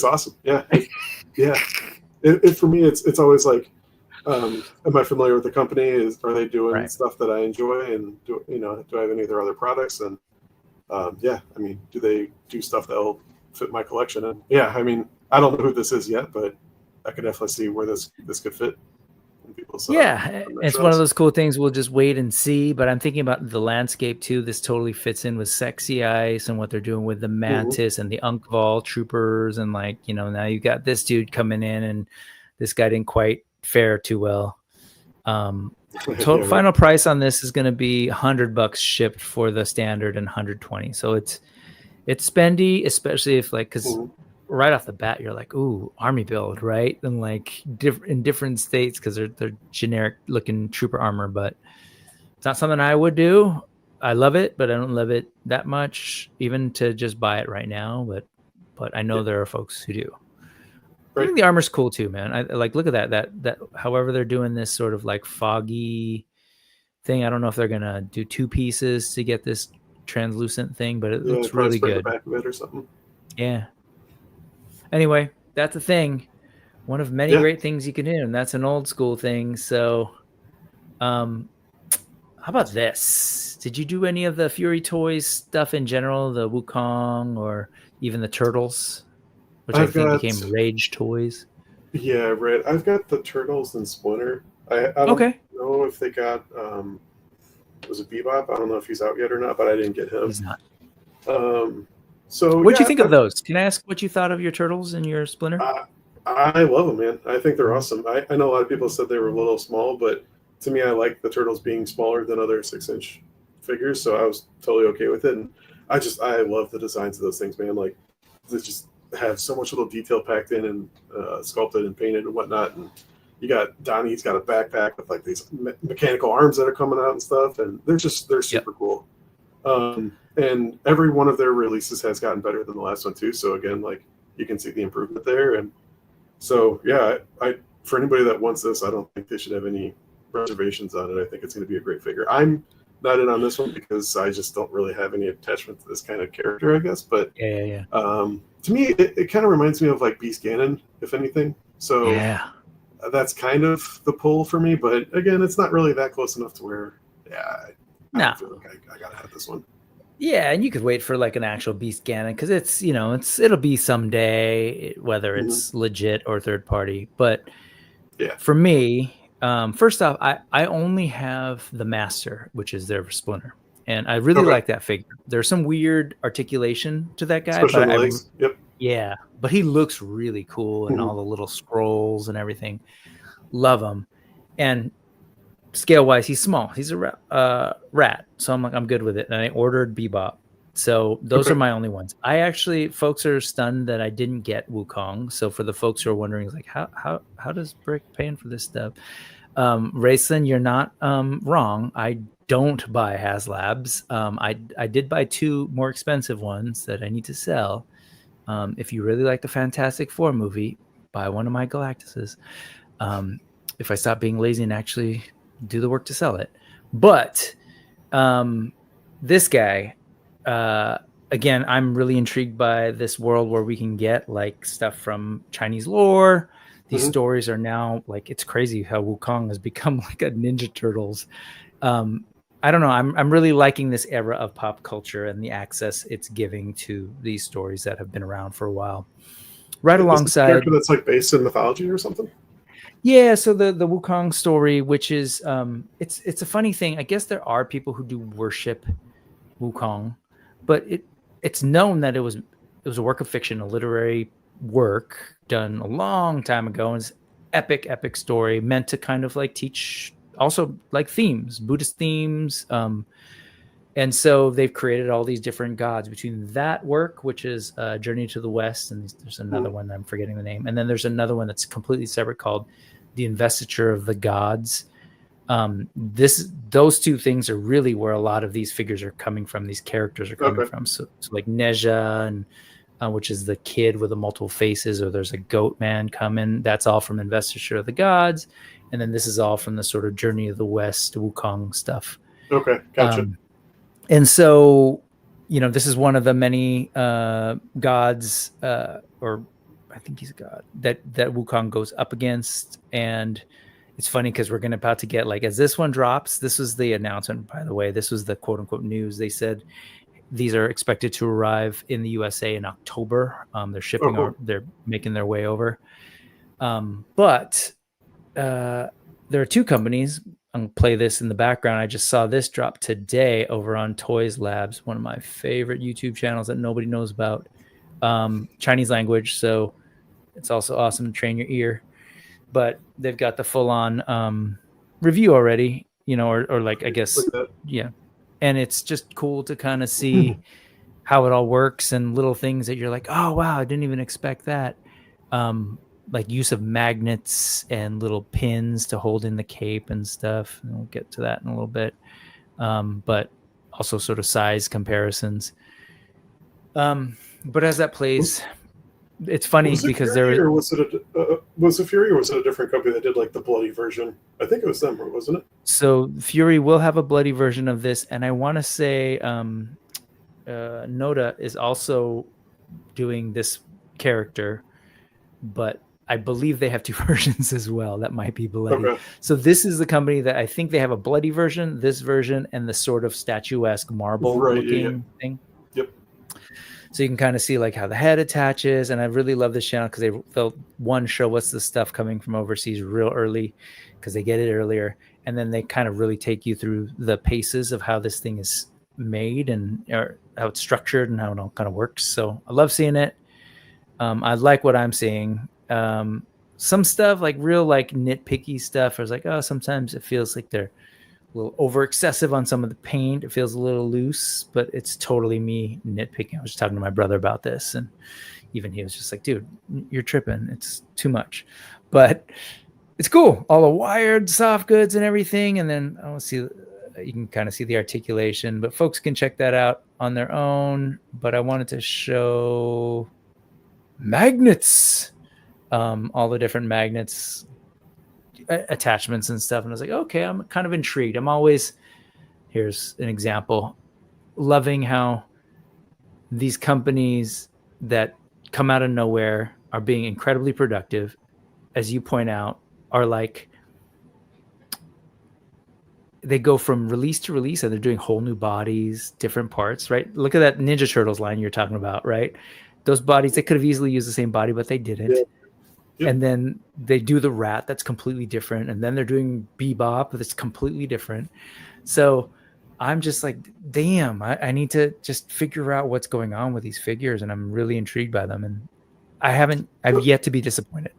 awesome. Yeah, yeah. It for me, it's always like, am I familiar with the company? Are they doing stuff that I enjoy? And do I have any of their other products? And I mean, do they do stuff that'll fit my collection? And I mean, I don't know who this is yet, but I could definitely see where this could fit. It's one of those cool things. We'll just wait and see. But I'm thinking about the landscape too. This totally fits in with Sexy Ice and what they're doing with the Mantis and the Unkval Troopers, and like now you got this dude coming in, and this guy didn't quite fare too well. Final price on this is going to be $100 shipped for the standard and $120. So it's spendy, especially if because right off the bat you're like, ooh, army build, right? And like in different states because they're generic looking trooper armor, but it's not something I would do. I love it, but I don't love it that much, even to just buy it right now. But I know there are folks who do. I think the armor's cool too, man. I like, look at that however they're doing this sort of like foggy thing. I don't know if they're gonna do two pieces to get this translucent thing, but it looks really good. The back of it or something. Yeah. Anyway, that's a thing. One of many great things you can do, and that's an old school thing. So, how about this? Did you do any of the Fury Toys stuff in general, the Wukong or even the Turtles, which I think became Rage Toys? Yeah, right. I've got the Turtles and Splinter. I don't know if they got was it Bebop? I don't know if he's out yet or not, but I didn't get him. He's not. So what'd you think of those? Can I ask what you thought of your Turtles and your Splinter? I love them, man. I think they're awesome. I know a lot of people said they were a little small, but to me, I like the Turtles being smaller than other 6-inch figures, so I was totally okay with it. And I love the designs of those things, man. Like they just have so much little detail packed in and sculpted and painted and whatnot. And you got Donnie's got a backpack with like these mechanical arms that are coming out and stuff, and they're super cool. And every one of their releases has gotten better than the last one too. So again, like you can see the improvement there. And so I for anybody that wants this, I don't think they should have any reservations on it. I think it's going to be a great figure. I'm not in on this one because I just don't really have any attachment to this kind of character, I guess. But to me, it kind of reminds me of like Beast Ganon, if anything. So that's kind of the pull for me. But again, it's not really that close enough to where I feel like I gotta have this one. Yeah, and you could wait for like an actual Beast Ganon because it'll be someday, whether it's legit or third party. But for me, first off, I only have the Master, which is their Splinter, and I really like that figure. There's some weird articulation to that guy, especially the legs. Yeah, but he looks really cool, and all the little scrolls and everything. Love him, and scale wise, he's small. He's a rat, so I'm good with it. And I ordered Bebop, so those are my only ones. Folks are stunned that I didn't get Wukong. So for the folks who are wondering, like how does Brick paying for this stuff? Rayson, you're not wrong. I don't buy HasLabs. I did buy two more expensive ones that I need to sell. If you really like the Fantastic Four movie, buy one of my Galactuses. If I stop being lazy and actually do the work to sell it. But this guy, again, I'm really intrigued by this world where we can get like stuff from Chinese lore. These stories are now like, it's crazy how Wukong has become like a Ninja Turtles. I don't know. I'm really liking this era of pop culture and the access it's giving to these stories that have been around for a while. Right alongside, a character that's like based in mythology or something. Yeah, so the Wukong story, which is it's a funny thing. I guess there are people who do worship Wukong, but it's known that it was a work of fiction, a literary work done a long time ago. And it's epic story meant to kind of like teach also like themes, Buddhist themes. And so they've created all these different gods between that work, which is Journey to the West, and there's another one that I'm forgetting the name, and then there's another one that's completely separate called The Investiture of the Gods. Those two things are really where a lot of these figures are coming from. These characters are coming from. So like Neja, and which is the kid with the multiple faces, or there's a goat man coming. That's all from Investiture of the Gods, and then this is all from the sort of Journey of the West Wukong stuff. Okay, gotcha. And so, this is one of the many gods, or I think he's a god that Wukong goes up against. And it's funny because we're about to get like, as this one drops, this was the announcement, by the way, this was the quote unquote news. They said these are expected to arrive in the USA in October. They're shipping, they're making their way over. But there are two companies. I'm going to play this in the background. I just saw this drop today over on Toyz Labs, one of my favorite YouTube channels that nobody knows about. Chinese language, so it's also awesome to train your ear. But they've got the full-on review already, or like, I guess, yeah. And it's just cool to kind of see how it all works and little things that you're like, oh, wow, I didn't even expect that. Like use of magnets and little pins to hold in the cape and stuff. And we'll get to that in a little bit. But also sort of size comparisons. But as that plays, it's funny because there was was it Fury, or was it a different company that did like the bloody version? I think it was them, wasn't it? So Fury will have a bloody version of this, and I want to say N.E.W.S is also doing this character, but I believe they have two versions as well that might be bloody. Okay. So this is the company that I think they have a bloody version, this version, and the sort of statuesque marble looking thing. Yep. So you can kind of see like how the head attaches, and I really love this channel because they'll one show us the stuff coming from overseas real early because they get it earlier, and then they kind of really take you through the paces of how this thing is made and or how it's structured and how it all kind of works. So I love seeing it. I like what I'm seeing. Some stuff like real like nitpicky stuff. I was like, oh, sometimes it feels like they're a little over excessive on some of the paint. It feels a little loose, but it's totally me nitpicking. I was just talking to my brother about this, and even he was just like, dude, you're tripping. It's too much, but it's cool. All the wired soft goods and everything. And then I want to see, you can kind of see the articulation, but folks can check that out on their own. But I wanted to show magnets. All the different magnets, attachments and stuff. And I was like, okay, I'm kind of intrigued. I'm always, here's an example, loving how these companies that come out of nowhere are being incredibly productive, as you point out, are like, they go from release to release and they're doing whole new bodies, different parts, right? Look at that Ninja Turtles line you're talking about, right? Those bodies, they could have easily used the same body, but they didn't. Yeah. Yep. And then they do the rat that's completely different. And then they're doing Bebop that's completely different. So I'm just like, damn, I need to just figure out what's going on with these figures. And I'm really intrigued by them. And I've yet to be disappointed.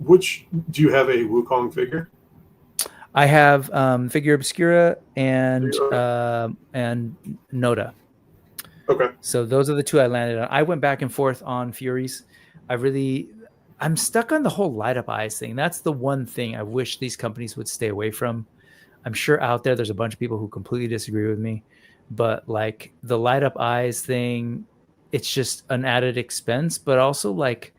Do you have a Wukong figure? I have Figure Obscura and N.E.W.S. Okay. So those are the two I landed on. I went back and forth on Furies. I'm stuck on the whole light up eyes thing. That's the one thing I wish these companies would stay away from. I'm sure out there's a bunch of people who completely disagree with me, but like the light up eyes thing, it's just an added expense, but also like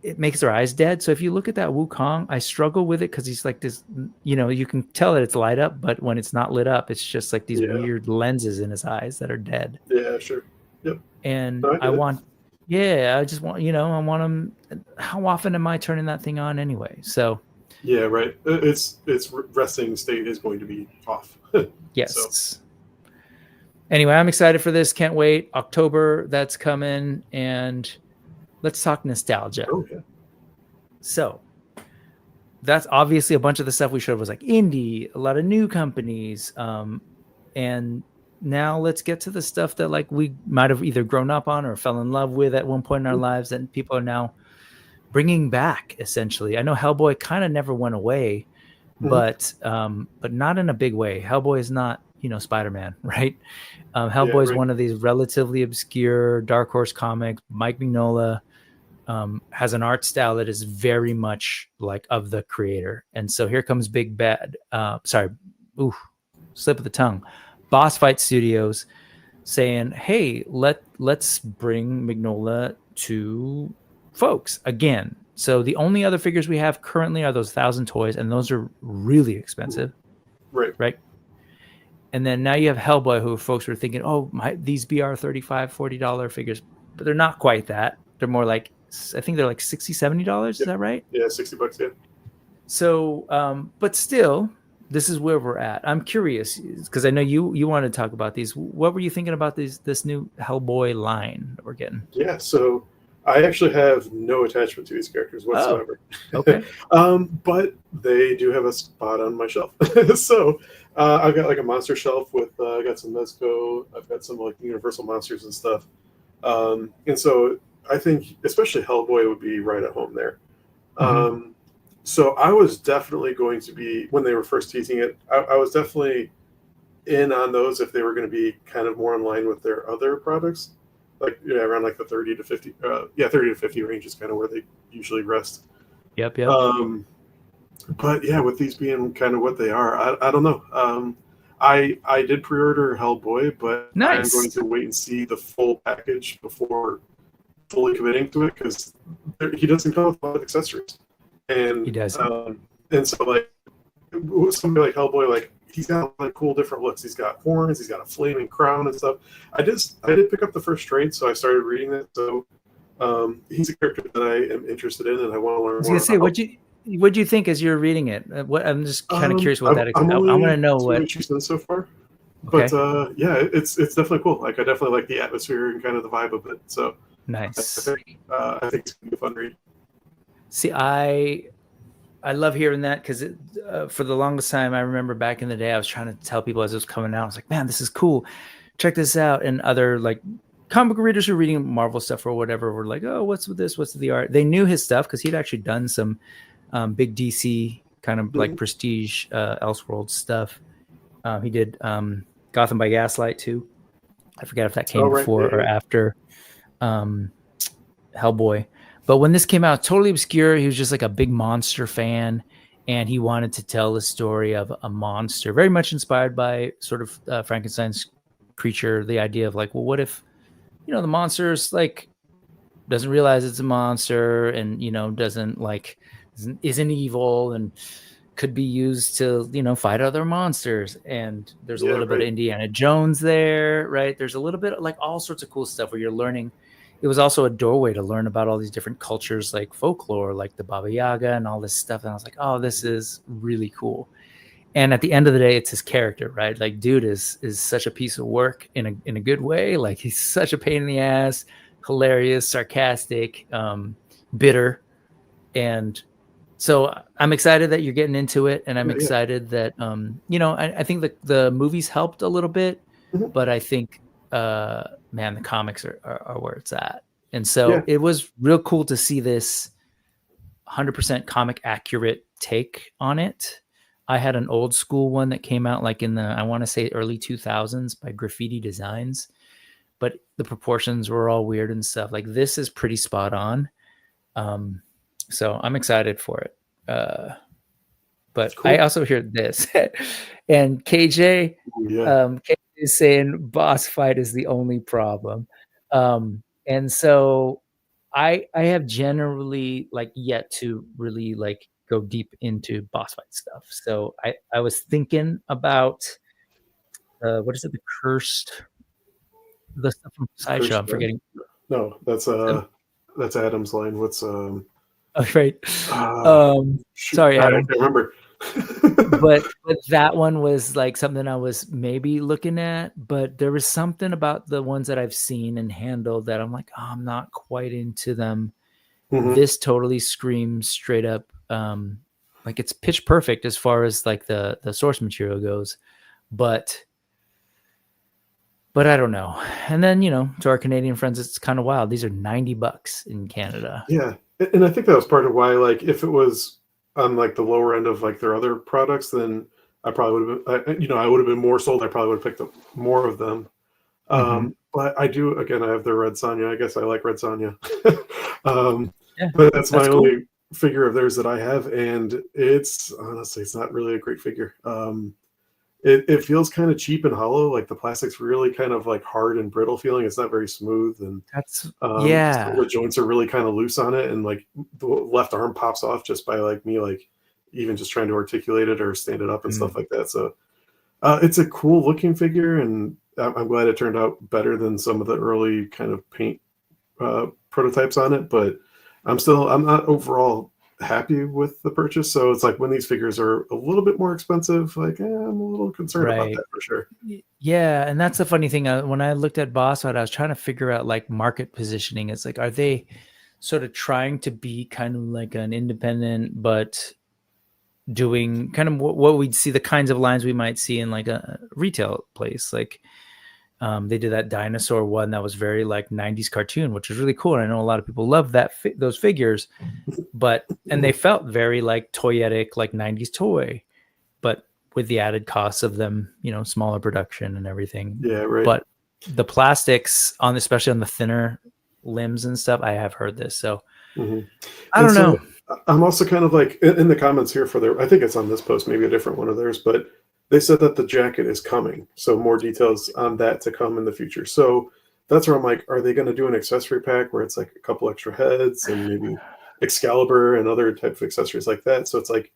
it makes their eyes dead. So if you look at that Wukong, I struggle with it because he's like this, you know, you can tell that it's light up, but when it's not lit up, it's just like these weird lenses in his eyes that are dead. Yeah, sure. Yep. And I want, I just want, you know, I want them. How often am I turning that thing on anyway? So yeah, right. Its resting state is going to be off. Yes. So. Anyway, I'm excited for this. Can't wait. October, that's coming. And let's talk nostalgia. Oh, yeah. So that's obviously a bunch of the stuff we showed was like indie, a lot of new companies. And now let's get to the stuff that like we might have either grown up on or fell in love with at one point in our lives that people are now bringing back, essentially. I know Hellboy kind of never went away, but not in a big way. Hellboy is not, you know, Spider-Man, right? Hellboy is one of these relatively obscure Dark Horse comics. Mike Mignola has an art style that is very much like of the creator. And so here comes slip of the tongue. Boss Fight Studios saying, hey, let's bring Mignola to folks again. So the only other figures we have currently are those 1,000 toys, and those are really expensive. Right. And then now you have Hellboy, who folks were thinking, oh, these B.R. $35, $40 figures, but they're not quite that. They're more like, I think they're like $60, $70. Is that right? Yeah, $60. Yeah. So, but still, this is where we're at. I'm curious because I know you want to talk about these. What were you thinking about this new Hellboy line that we're getting? Yeah, so I actually have no attachment to these characters whatsoever. Oh, okay. But they do have a spot on my shelf. So I've got like a monster shelf with I got some Mezco. I've got some like Universal monsters and stuff. And so I think especially Hellboy would be right at home there. So I was definitely going to be, when they were first teasing it, I was definitely in on those if they were going to be kind of more in line with their other products. Like around like the 30 to 50 range is kind of where they usually rest. Yep. But yeah, with these being kind of what they are, I don't know. I did pre-order Hellboy, but nice. I'm going to wait and see the full package before fully committing to it because he doesn't come with a lot of accessories. And he does. And so like somebody like Hellboy, like he's got like cool different looks. He's got horns, he's got a flaming crown and stuff. I did pick up the first trade, so I started reading it. So he's a character that I am interested in, and I want to learn more. I was gonna say, what'd you think as you were reading it? I'm just kind of curious what that is. I want to know what you've done so far. But yeah, it's definitely cool. Like I definitely like the atmosphere and kind of the vibe of it. So nice. I think it's gonna be a fun read. See, I love hearing that because for the longest time, I remember back in the day, I was trying to tell people as it was coming out, I was like, man, this is cool. Check this out. And other like comic book readers who are reading Marvel stuff or whatever were like, oh, what's with this? What's the art? They knew his stuff because he'd actually done some big DC kind of like prestige Elseworld stuff. He did Gotham by Gaslight too. I forget if that came before or after Hellboy. But when this came out, totally obscure. He was just like a big monster fan, and he wanted to tell the story of a monster, very much inspired by sort of Frankenstein's creature. The idea of like, well, what if, you know, the monster's like doesn't realize it's a monster, and you know isn't evil, and could be used to, you know, fight other monsters. And there's a little bit of Indiana Jones there, right? There's a little bit of like all sorts of cool stuff where you're learning. It was also a doorway to learn about all these different cultures, like folklore, like the Baba Yaga and all this stuff. And I was like, oh, this is really cool. And at the end of the day, it's his character, right? Like, dude is such a piece of work in a good way. Like, he's such a pain in the ass, hilarious, sarcastic, bitter. And so I'm excited that you're getting into it. And I'm excited that, you know, I think the movies helped a little bit, but I think, man, the comics are where it's at. And so it was real cool to see this 100% comic accurate take on it. I had an old school one that came out like in the, I want to say early 2000s by Graffiti Designs, but the proportions were all weird and stuff. Like this is pretty spot on. So I'm excited for it. But cool. I also hear this and KJ, KJ is saying boss fight is the only problem. And so I have generally like yet to really like go deep into boss fight stuff. So I was thinking about what is it? The stuff from Sideshow. Cursed I'm forgetting. No, that's Adam's line. What's Oh, right. shoot, Sorry, I Adam. can't remember. but that one was like something I was maybe looking at, but there was something about the ones that I've seen and handled that I'm like, oh, I'm not quite into them. Mm-hmm. This totally screams straight up like it's pitch perfect as far as like the source material goes, but I don't know. And then, you know, to our Canadian friends, it's kind of wild. These are $90 in Canada. Yeah. And I think that was part of why, like, if it was on like the lower end of like their other products, then I probably would have been, I would have been more sold. I probably would have picked up more of them. But I do, again, I have the Red Sonja. I guess I like Red Sonja. But that's my only figure of theirs that I have. And it's honestly, it's not really a great figure. It feels kind of cheap and hollow. Like the plastic's really kind of like hard and brittle feeling. It's not very smooth. And that's, the joints are really kind of loose on it. And like the left arm pops off just by like me, like even just trying to articulate it or stand it up and stuff like that. So it's a cool looking figure. And I'm glad it turned out better than some of the early kind of paint prototypes on it. But I'm not overall happy with the purchase. So it's like when these figures are a little bit more expensive, like I'm a little concerned about that for sure. Yeah, and that's the funny thing. When I looked at Boss Fight, I was trying to figure out like market positioning. It's like, are they sort of trying to be kind of like an independent, but doing kind of what we'd see, the kinds of lines we might see in like a retail place? Like they did that dinosaur one that was very like 90s cartoon, which was really cool. And I know a lot of people love that those figures, and they felt very like toyetic, like 90s toy, but with the added costs of them, you know, smaller production and everything. Yeah, right. But the plastics especially on the thinner limbs and stuff, I have heard this. So I don't know. I'm also kind of like in the comments here I think it's on this post, maybe a different one of theirs, but they said that the jacket is coming. So more details on that to come in the future. So that's where I'm like, are they going to do an accessory pack where it's like a couple extra heads and maybe Excalibur and other type of accessories like that? So it's like,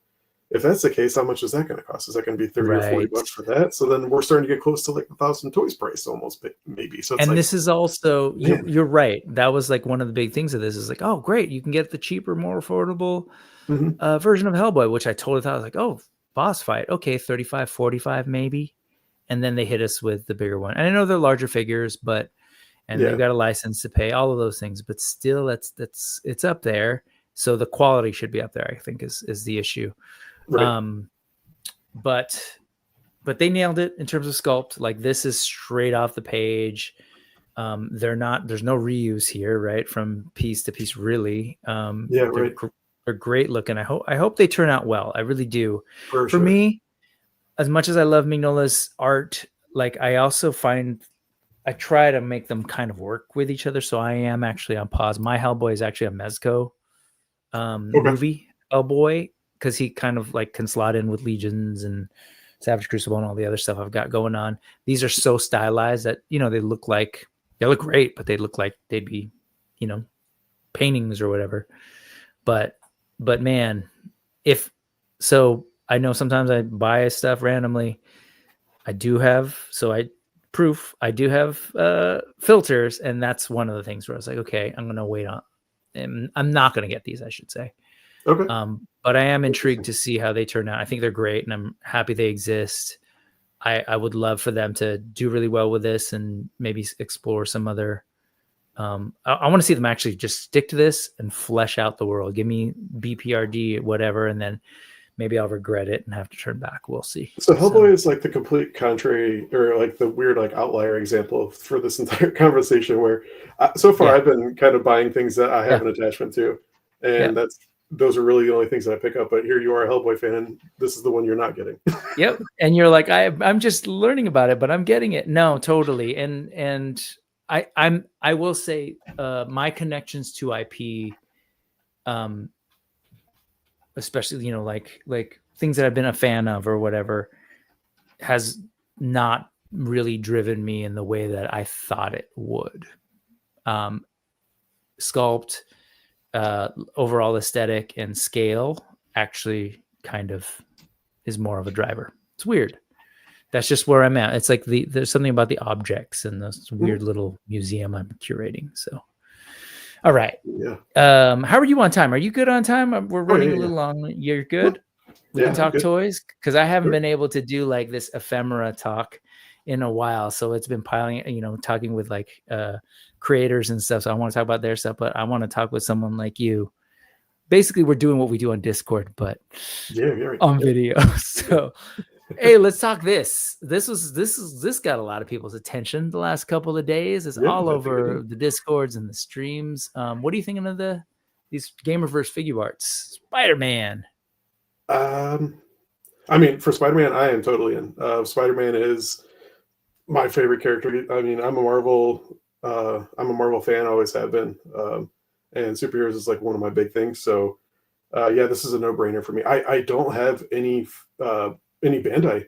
if that's the case, how much is that going to cost? Is that going to be $30 or $40 for that? So then we're starting to get close to like 1,000 Toys price almost, maybe. So it's this is also you're right. That was like one of the big things of this is like, oh great, you can get the cheaper, more affordable version of Hellboy, which I totally thought was like, oh, Boss Fight, okay, 35, 45 maybe, and then they hit us with the bigger one. And I know they're larger figures, but they've got a license to pay, all of those things, but still, it's up there. So the quality should be up there, I think, is the issue. Right. But they nailed it in terms of sculpt. Like this is straight off the page. There's no reuse here, right? From piece to piece, really. They're great looking. I hope they turn out well. I really do. For sure. Me, as much as I love Mignola's art, like I also I try to make them kind of work with each other. So I am actually on pause. My Hellboy is actually a Mezco movie Hellboy, because he kind of like can slot in with Legions and Savage Crucible and all the other stuff I've got going on. These are so stylized that, you know, they look great, but they look like they'd be, you know, paintings or whatever. But man, I know sometimes I buy stuff randomly. I do have filters, and that's one of the things where I was like, okay, I'm going to wait on, and I'm not going to get these, I should say. Okay. But I am intrigued to see how they turn out. I think they're great, and I'm happy they exist. I would love for them to do really well with this and maybe explore some other. I want to see them actually just stick to this and flesh out the world. Give me B.P.R.D, whatever, and then maybe I'll regret it and have to turn back. We'll see. So Hellboy is like the complete contrary, or like the weird like outlier example for this entire conversation, where so far I've been kind of buying things that I have an attachment to, and those are really the only things that I pick up. But here you are, a Hellboy fan, and this is the one you're not getting. Yep. And you're like, I'm just learning about it, but I'm getting it. No, totally. And I will say my connections to IP, especially, you know, like things that I've been a fan of or whatever, has not really driven me in the way that I thought it would. sculpt, overall aesthetic, and scale actually kind of is more of a driver. It's weird. That's just where I'm at. It's like there's something about the objects and this weird little museum I'm curating. So, all right. Yeah. How are you on time? Are you good on time? We're running a little long. You're good. We can talk toys because I haven't been able to do like this ephemera talk in a while. So it's been piling, talking with like creators and stuff. So I want to talk about their stuff, but I want to talk with someone like you. Basically, we're doing what we do on Discord, but on video. So, hey, let's talk this. This got a lot of people's attention the last couple of days. It's all over the Discords and the streams. What are you thinking of these Gamerverse figure arts? Spider-Man. I mean, for Spider-Man, I am totally in. Spider-Man is my favorite character. I mean, I'm a Marvel fan. I always have been. And superheroes is like one of my big things. So, this is a no-brainer for me. I don't have any Bandai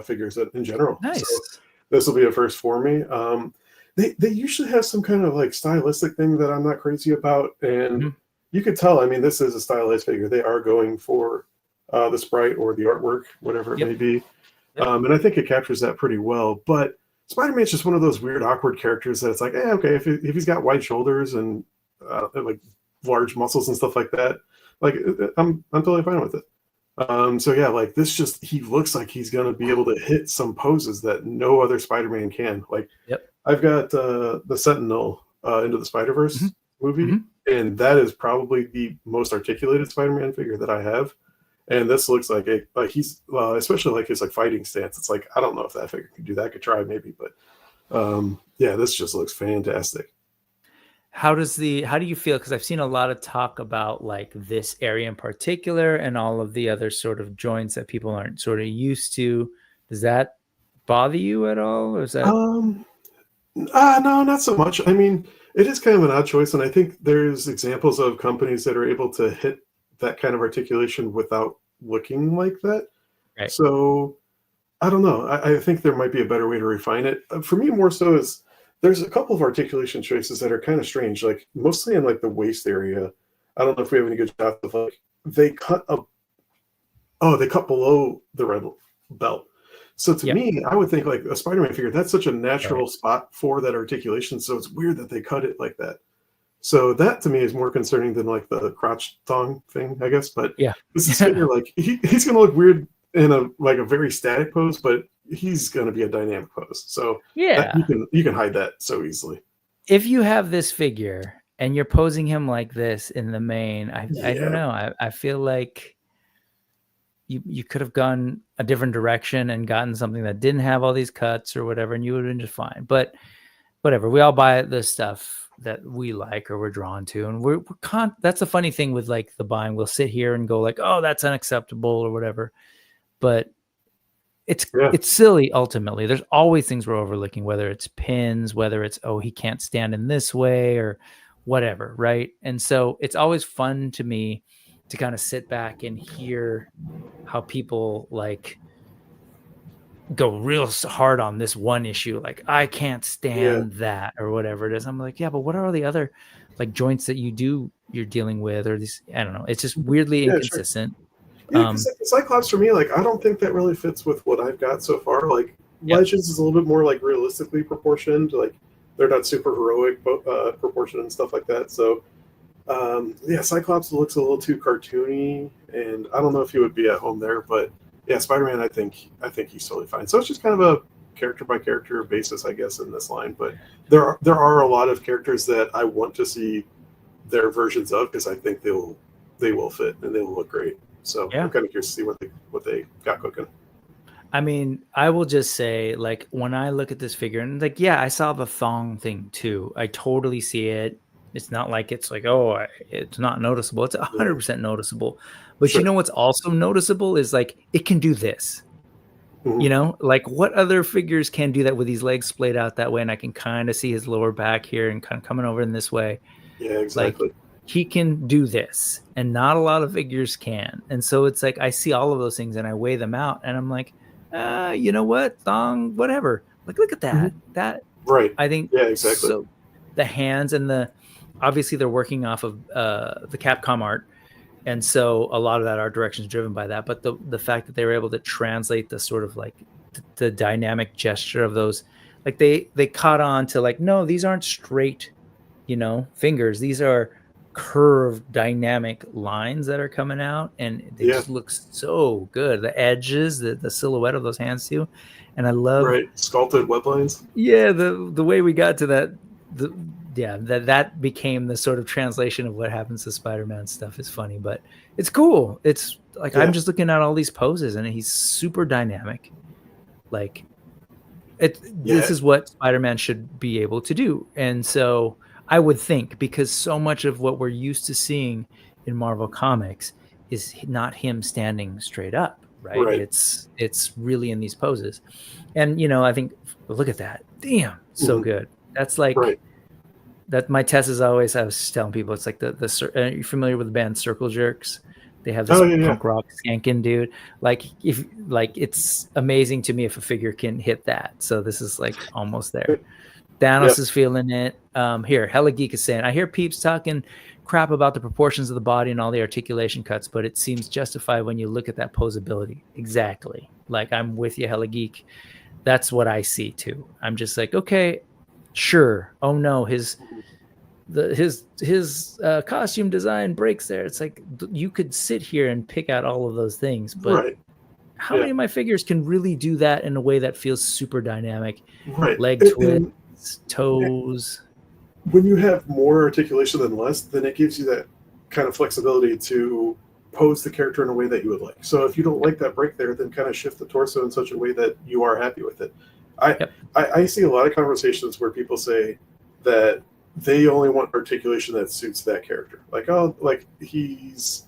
figures in general. Nice. So this will be a first for me. They usually have some kind of like stylistic thing that I'm not crazy about, and you could tell. I mean, this is a stylized figure. They are going for the sprite or the artwork, whatever it may be, and I think it captures that pretty well. But Spider-Man's just one of those weird, awkward characters that it's like, okay, if he's got wide shoulders and like large muscles and stuff like that, like I'm totally fine with it. Like this he looks like he's gonna be able to hit some poses that no other Spider-Man can. Like, I've got the Sentinel Into the Spider-Verse movie, and that is probably the most articulated Spider-Man figure that I have. And this looks like he's especially like his like fighting stance. It's like I don't know if that figure could do that. I could try maybe, but this just looks fantastic. How do you feel? Because I've seen a lot of talk about like this area in particular and all of the other sort of joints that people aren't sort of used to. Does that bother you at all? Or is that no, not so much. I mean, it is kind of an odd choice, and I think there's examples of companies that are able to hit that kind of articulation without looking like that. Right. So I don't know. I think there might be a better way to refine it. For me, more so is there's a couple of articulation choices that are kind of strange, like mostly in like the waist area. I don't know if we have any good shots of like they cut below the red belt. So to me, I would think like a Spider-Man figure, that's such a natural spot for that articulation. So it's weird that they cut it like that. So that to me is more concerning than like the crotch thong thing, I guess. But this is figure like he's gonna look weird in a very static pose, but he's going to be a dynamic pose. So you can hide that so easily. If you have this figure and you're posing him like this in the main, I don't know. I feel like you could have gone a different direction and gotten something that didn't have all these cuts or whatever, and you would have been just fine. But whatever, we all buy the stuff that we like or we're drawn to, and that's the funny thing with like the buying. We'll sit here and go like, oh, that's unacceptable or whatever, but it's silly. Ultimately, there's always things we're overlooking, whether it's pins, whether it's, he can't stand in this way or whatever. Right. And so it's always fun to me to kind of sit back and hear how people like go real hard on this one issue. Like, I can't stand that or whatever it is. I'm like, but what are all the other like joints that you're dealing with, or these, I don't know. It's just weirdly inconsistent. Sure. Yeah, Cyclops for me, like I don't think that really fits with what I've got so far. Like Legends is a little bit more like realistically proportioned. Like they're not super heroic proportion and stuff like that. So Cyclops looks a little too cartoony, and I don't know if he would be at home there. But Spider-Man, I think he's totally fine. So it's just kind of a character by character basis, I guess, in this line. But there are a lot of characters that I want to see their versions of because I think they will fit and they will look great. So I'm kind of curious to see what they got cooking. I mean, I will just say, like, when I look at this figure, and like, I saw the thong thing too. I totally see it. It's not like it's like, it's not noticeable. It's 100% noticeable. But you know what's also noticeable is like it can do this. Mm-hmm. You know, like what other figures can do that with these legs splayed out that way? And I can kind of see his lower back here and kind of coming over in this way. Yeah, exactly. Like, he can do this, and not a lot of figures can. And so it's like I see all of those things and I weigh them out, and I'm like, you know what, thong, whatever. Like, look at that. Mm-hmm. That right. I think exactly. So the hands and the obviously they're working off of the Capcom art, and so a lot of that art direction is driven by that. But the fact that they were able to translate the sort of like the dynamic gesture of those, like they caught on to like, no, these aren't straight, fingers. These are curved dynamic lines that are coming out, and they just look so good. The edges, the silhouette of those hands too. And I love sculpted web lines. Yeah, the way we got to that, that became the sort of translation of what happens to Spider-Man stuff is funny, but it's cool. It's like I'm just looking at all these poses, and he's super dynamic. Like this is what Spider-Man should be able to do, and so I would think, because so much of what we're used to seeing in Marvel Comics is not him standing straight up, right? It's really in these poses, and I think, look at that, damn, so good. That's like that. My test is always, I was telling people, it's like are you familiar with the band Circle Jerks? They have this punk rock skanking dude. Like it's amazing to me if a figure can hit that. So this is like almost there. Thanos is feeling it. Here, Hella Geek is saying, I hear peeps talking crap about the proportions of the body and all the articulation cuts, but it seems justified when you look at that posability. Exactly. Like, I'm with you, Hella Geek. That's what I see too. I'm just like, okay, sure. Oh no, his costume design breaks there. It's like, you could sit here and pick out all of those things, but how many of my figures can really do that in a way that feels super dynamic? Leg twists, toes. When you have more articulation than less, then it gives you that kind of flexibility to pose the character in a way that you would like. So if you don't like that break there, then kind of shift the torso in such a way that you are happy with it. I see a lot of conversations where people say that they only want articulation that suits that character. Like, oh, like he's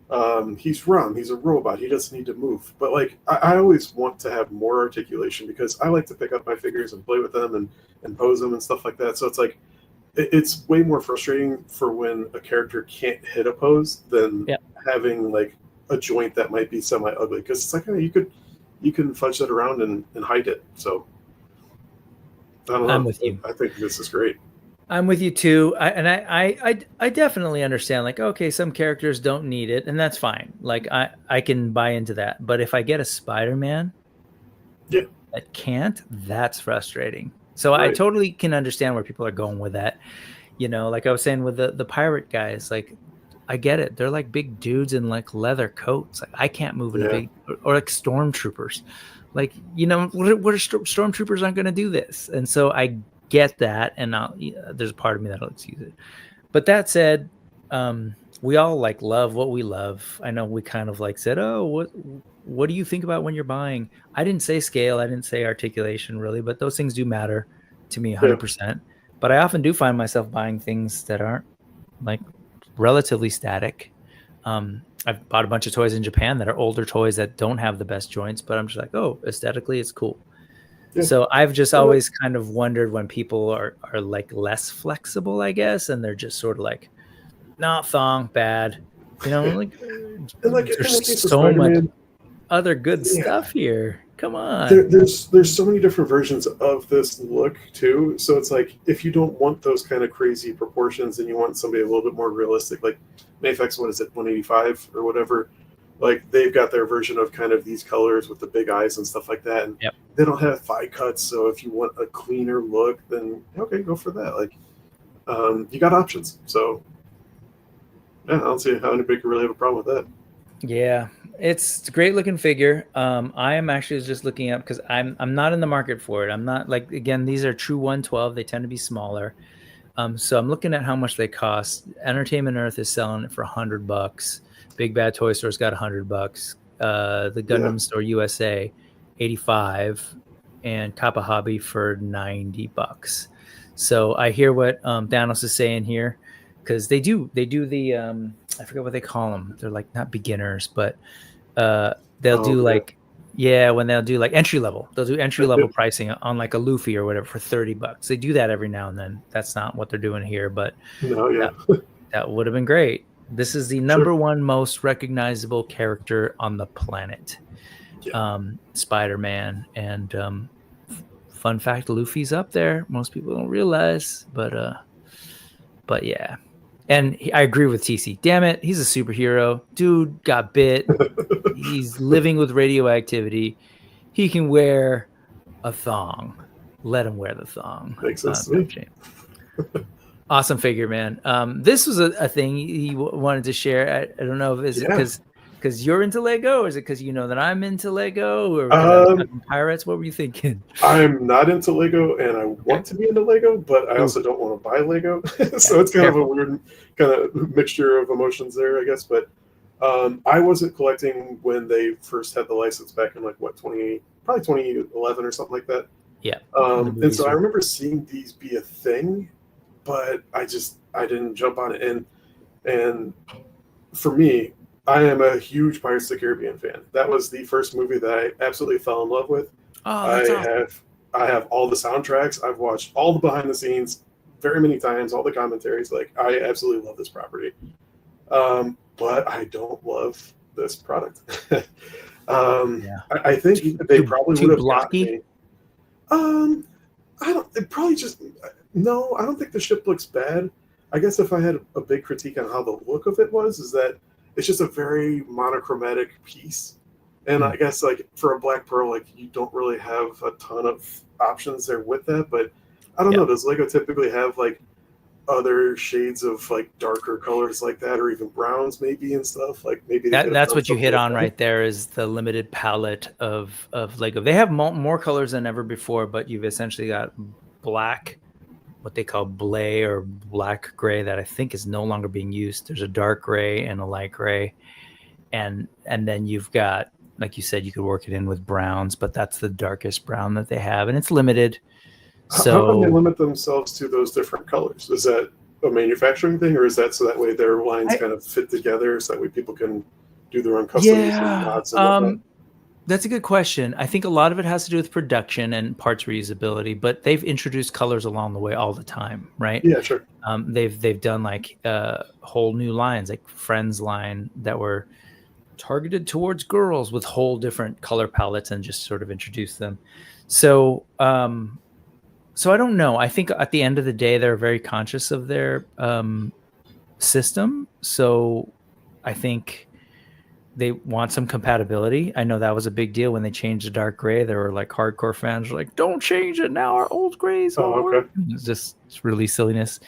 wrong. He's a robot. He doesn't need to move. But like, I always want to have more articulation because I like to pick up my figures and play with them and pose them and stuff like that. So it's like, it's way more frustrating for when a character can't hit a pose than having like a joint that might be semi ugly. Because it's like, you can fudge that around and hide it. So I don't know. I'm with you. I think this is great. I'm with you too. I definitely understand, like, okay, some characters don't need it, and that's fine. Like, I can buy into that. But if I get a Spider-Man that can't, that's frustrating. So I totally can understand where people are going with that. Like I was saying with the pirate guys, like, I get it. They're like big dudes in like leather coats. Like, I can't move in a big, or like stormtroopers. Like, what are stormtroopers aren't going to do this? And so I get that, and there's a part of me that'll excuse it. But that said, we all like love what we love. I know we kind of like said, oh, what do you think about when you're buying? I didn't say scale, I didn't say articulation really, but those things do matter to me 100%. But I often do find myself buying things that aren't like relatively static. I've bought a bunch of toys in Japan that are older toys that don't have the best joints, but I'm just like, oh, aesthetically it's cool. So I've just always kind of wondered when people are like less flexible, I guess, and they're just sort of like, nah, thong, bad. Like, there's so much other good stuff here. Come on. There's so many different versions of this look too. So it's like, if you don't want those kind of crazy proportions and you want somebody a little bit more realistic, like Mayfex, what is it, 185 or whatever? Like, they've got their version of kind of these colors with the big eyes and stuff like that. And they don't have thigh cuts. So if you want a cleaner look, then okay, go for that. Like, you got options. So yeah, I don't see how anybody could really have a problem with that. Yeah, it's a great looking figure. I am actually just looking up because I'm not in the market for it. I'm not, like, again, these are true 112. They tend to be smaller. So I'm looking at how much they cost. Entertainment Earth is selling it for $100. Big Bad Toy Store's got $100. The Gundam Store USA, $85, and Kappa Hobby for $90. So I hear what Thanos is saying here, because they do the I forget what they call them. They're like not beginners, but they'll do like when they'll do like entry level. They'll do entry level pricing on like a Luffy or whatever for $30. They do that every now and then. That's not what they're doing here, but that would have been great. This is the number one most recognizable character on the planet, Spider-Man. And fun fact, Luffy's up there. Most people don't realize, but But yeah. And I agree with TC. Damn it, he's a superhero. Dude got bit. He's living with radioactivity. He can wear a thong. Let him wear the thong. Makes sense to me. Awesome figure, man. This was a thing he wanted to share. I don't know if it's because you're into Lego, or is it because you know that I'm into Lego, or because I'm Pirates? What were you thinking? I'm not into Lego, and I want to be into Lego, but I also don't want to buy Lego. So it's kind of a weird kind of mixture of emotions there, I guess. But I wasn't collecting when they first had the license back in like probably 2011 or something like that. Yeah. And so I remember seeing these be a thing, but I didn't jump on it. And for me, I am a huge Pirates of the Caribbean fan. That was the first movie that I absolutely fell in love with. Oh, that's awesome. I have all the soundtracks. I've watched all the behind the scenes very many times, all the commentaries. Like, I absolutely love this property. But I don't love this product. I think they probably would have blocky. Me. I don't think the ship looks bad. I guess if I had a big critique on how the look of it is that it's just a very monochromatic piece. And I guess like for a Black Pearl, like you don't really have a ton of options there with that. But I don't know. Does Lego typically have like other shades of like darker colors like that, or even browns maybe and stuff? Like maybe that's what you hit on right there, is the limited palette of Lego. They have more colors than ever before, but you've essentially got black, what they call blay or black gray, that I think is no longer being used. There's a dark gray and a light gray, and then you've got, like you said, you could work it in with browns, but that's the darkest brown that they have, and it's limited. So how can they limit themselves to those different colors? Is that a manufacturing thing, or is that so that way their lines kind of fit together, so that way people can do their own customs and mods and whatnot? That's a good question. I think a lot of it has to do with production and parts reusability, but they've introduced colors along the way all the time, right? Yeah, sure. They've done like whole new lines, like Friends line, that were targeted towards girls with whole different color palettes, and just sort of introduced them. So I don't know. I think at the end of the day, they're very conscious of their system. So I think they want some compatibility. I know that was a big deal when they changed the dark gray. There were like hardcore fans were like, "Don't change it now. Our old grays." It's just really silliness.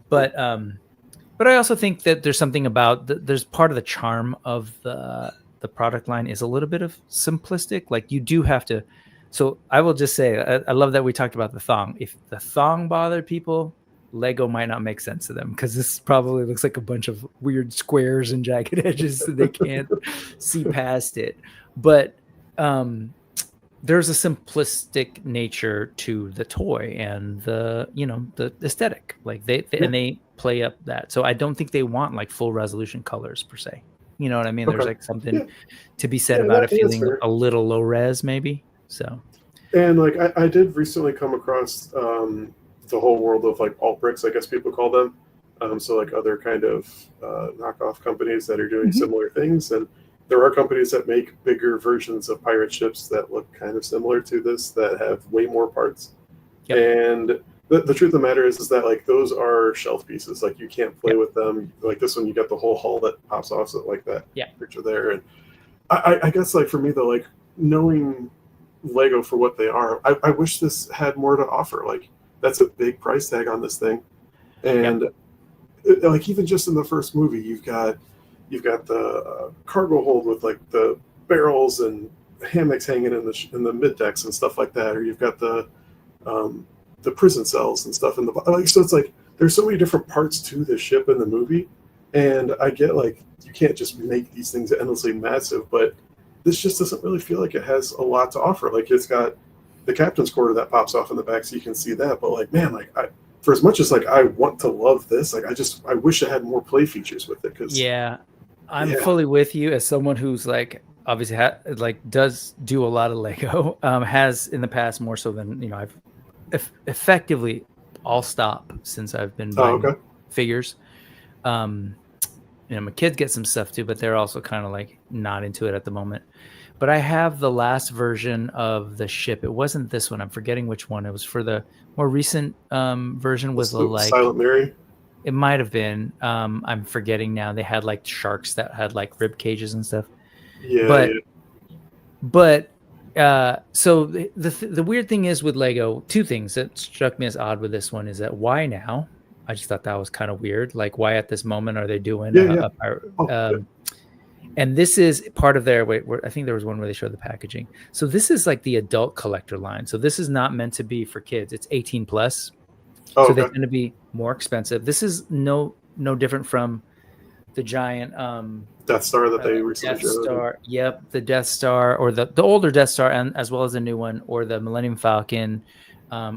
But I also think that there's something about there's part of the charm of the product line is a little bit of simplistic. Like you do have to. So I will just say, I love that we talked about the thong. If the thong bothered people, Lego might not make sense to them, because this probably looks like a bunch of weird squares and jagged edges, so they can't see past it. But there's a simplistic nature to the toy and the aesthetic. Like they play up that. So I don't think they want like full resolution colors per se. You know what I mean? There's like something to be said about it feeling a little low res, maybe. So, and like I did recently come across the whole world of like alt bricks, I guess people call them. So like other kind of knockoff companies that are doing similar things, and there are companies that make bigger versions of pirate ships that look kind of similar to this, that have way more parts. Yep. And the truth of the matter is that like those are shelf pieces. Like you can't play with them. Like this one, you got the whole hull that pops off, so like that picture there. And I guess like for me though, like knowing Lego for what they are, I wish this had more to offer. Like that's a big price tag on this thing, and like even just in the first movie, you've got the cargo hold with like the barrels and hammocks hanging in the mid decks and stuff like that, or you've got the prison cells and stuff in the like. So it's like there's so many different parts to this ship in the movie, and I get like you can't just make these things endlessly massive, but this just doesn't really feel like it has a lot to offer. Like it's got the captain's quarter that pops off in the back, so you can see that. But like, man, like for as much as like I want to love this, like I wish it had more play features with it. Cause I'm fully with you as someone who's like obviously does do a lot of Lego. Has in the past more so than I've effectively all stop since I've been buying figures. My kids get some stuff too, but they're also kind of like not into it at the moment. But I have the last version of the ship. It wasn't this one. I'm forgetting which one. It was for the more recent version. Was the like Silent Mary? It might have been. I'm forgetting now. They had like sharks that had like rib cages and stuff. Yeah. But so the weird thing is with Lego, two things that struck me as odd with this one is that why now? I just thought that was kind of weird. Like, why at this moment are they doing a pirate? And this is part of their I think there was one where they showed the packaging. So this is like the adult collector line. So this is not meant to be for kids. It's 18 plus. So they're going to be more expensive. This is no different from the giant Death Star that they recently showed. Yep, the Death Star, or the older Death Star, and as well as the new one, or the Millennium Falcon,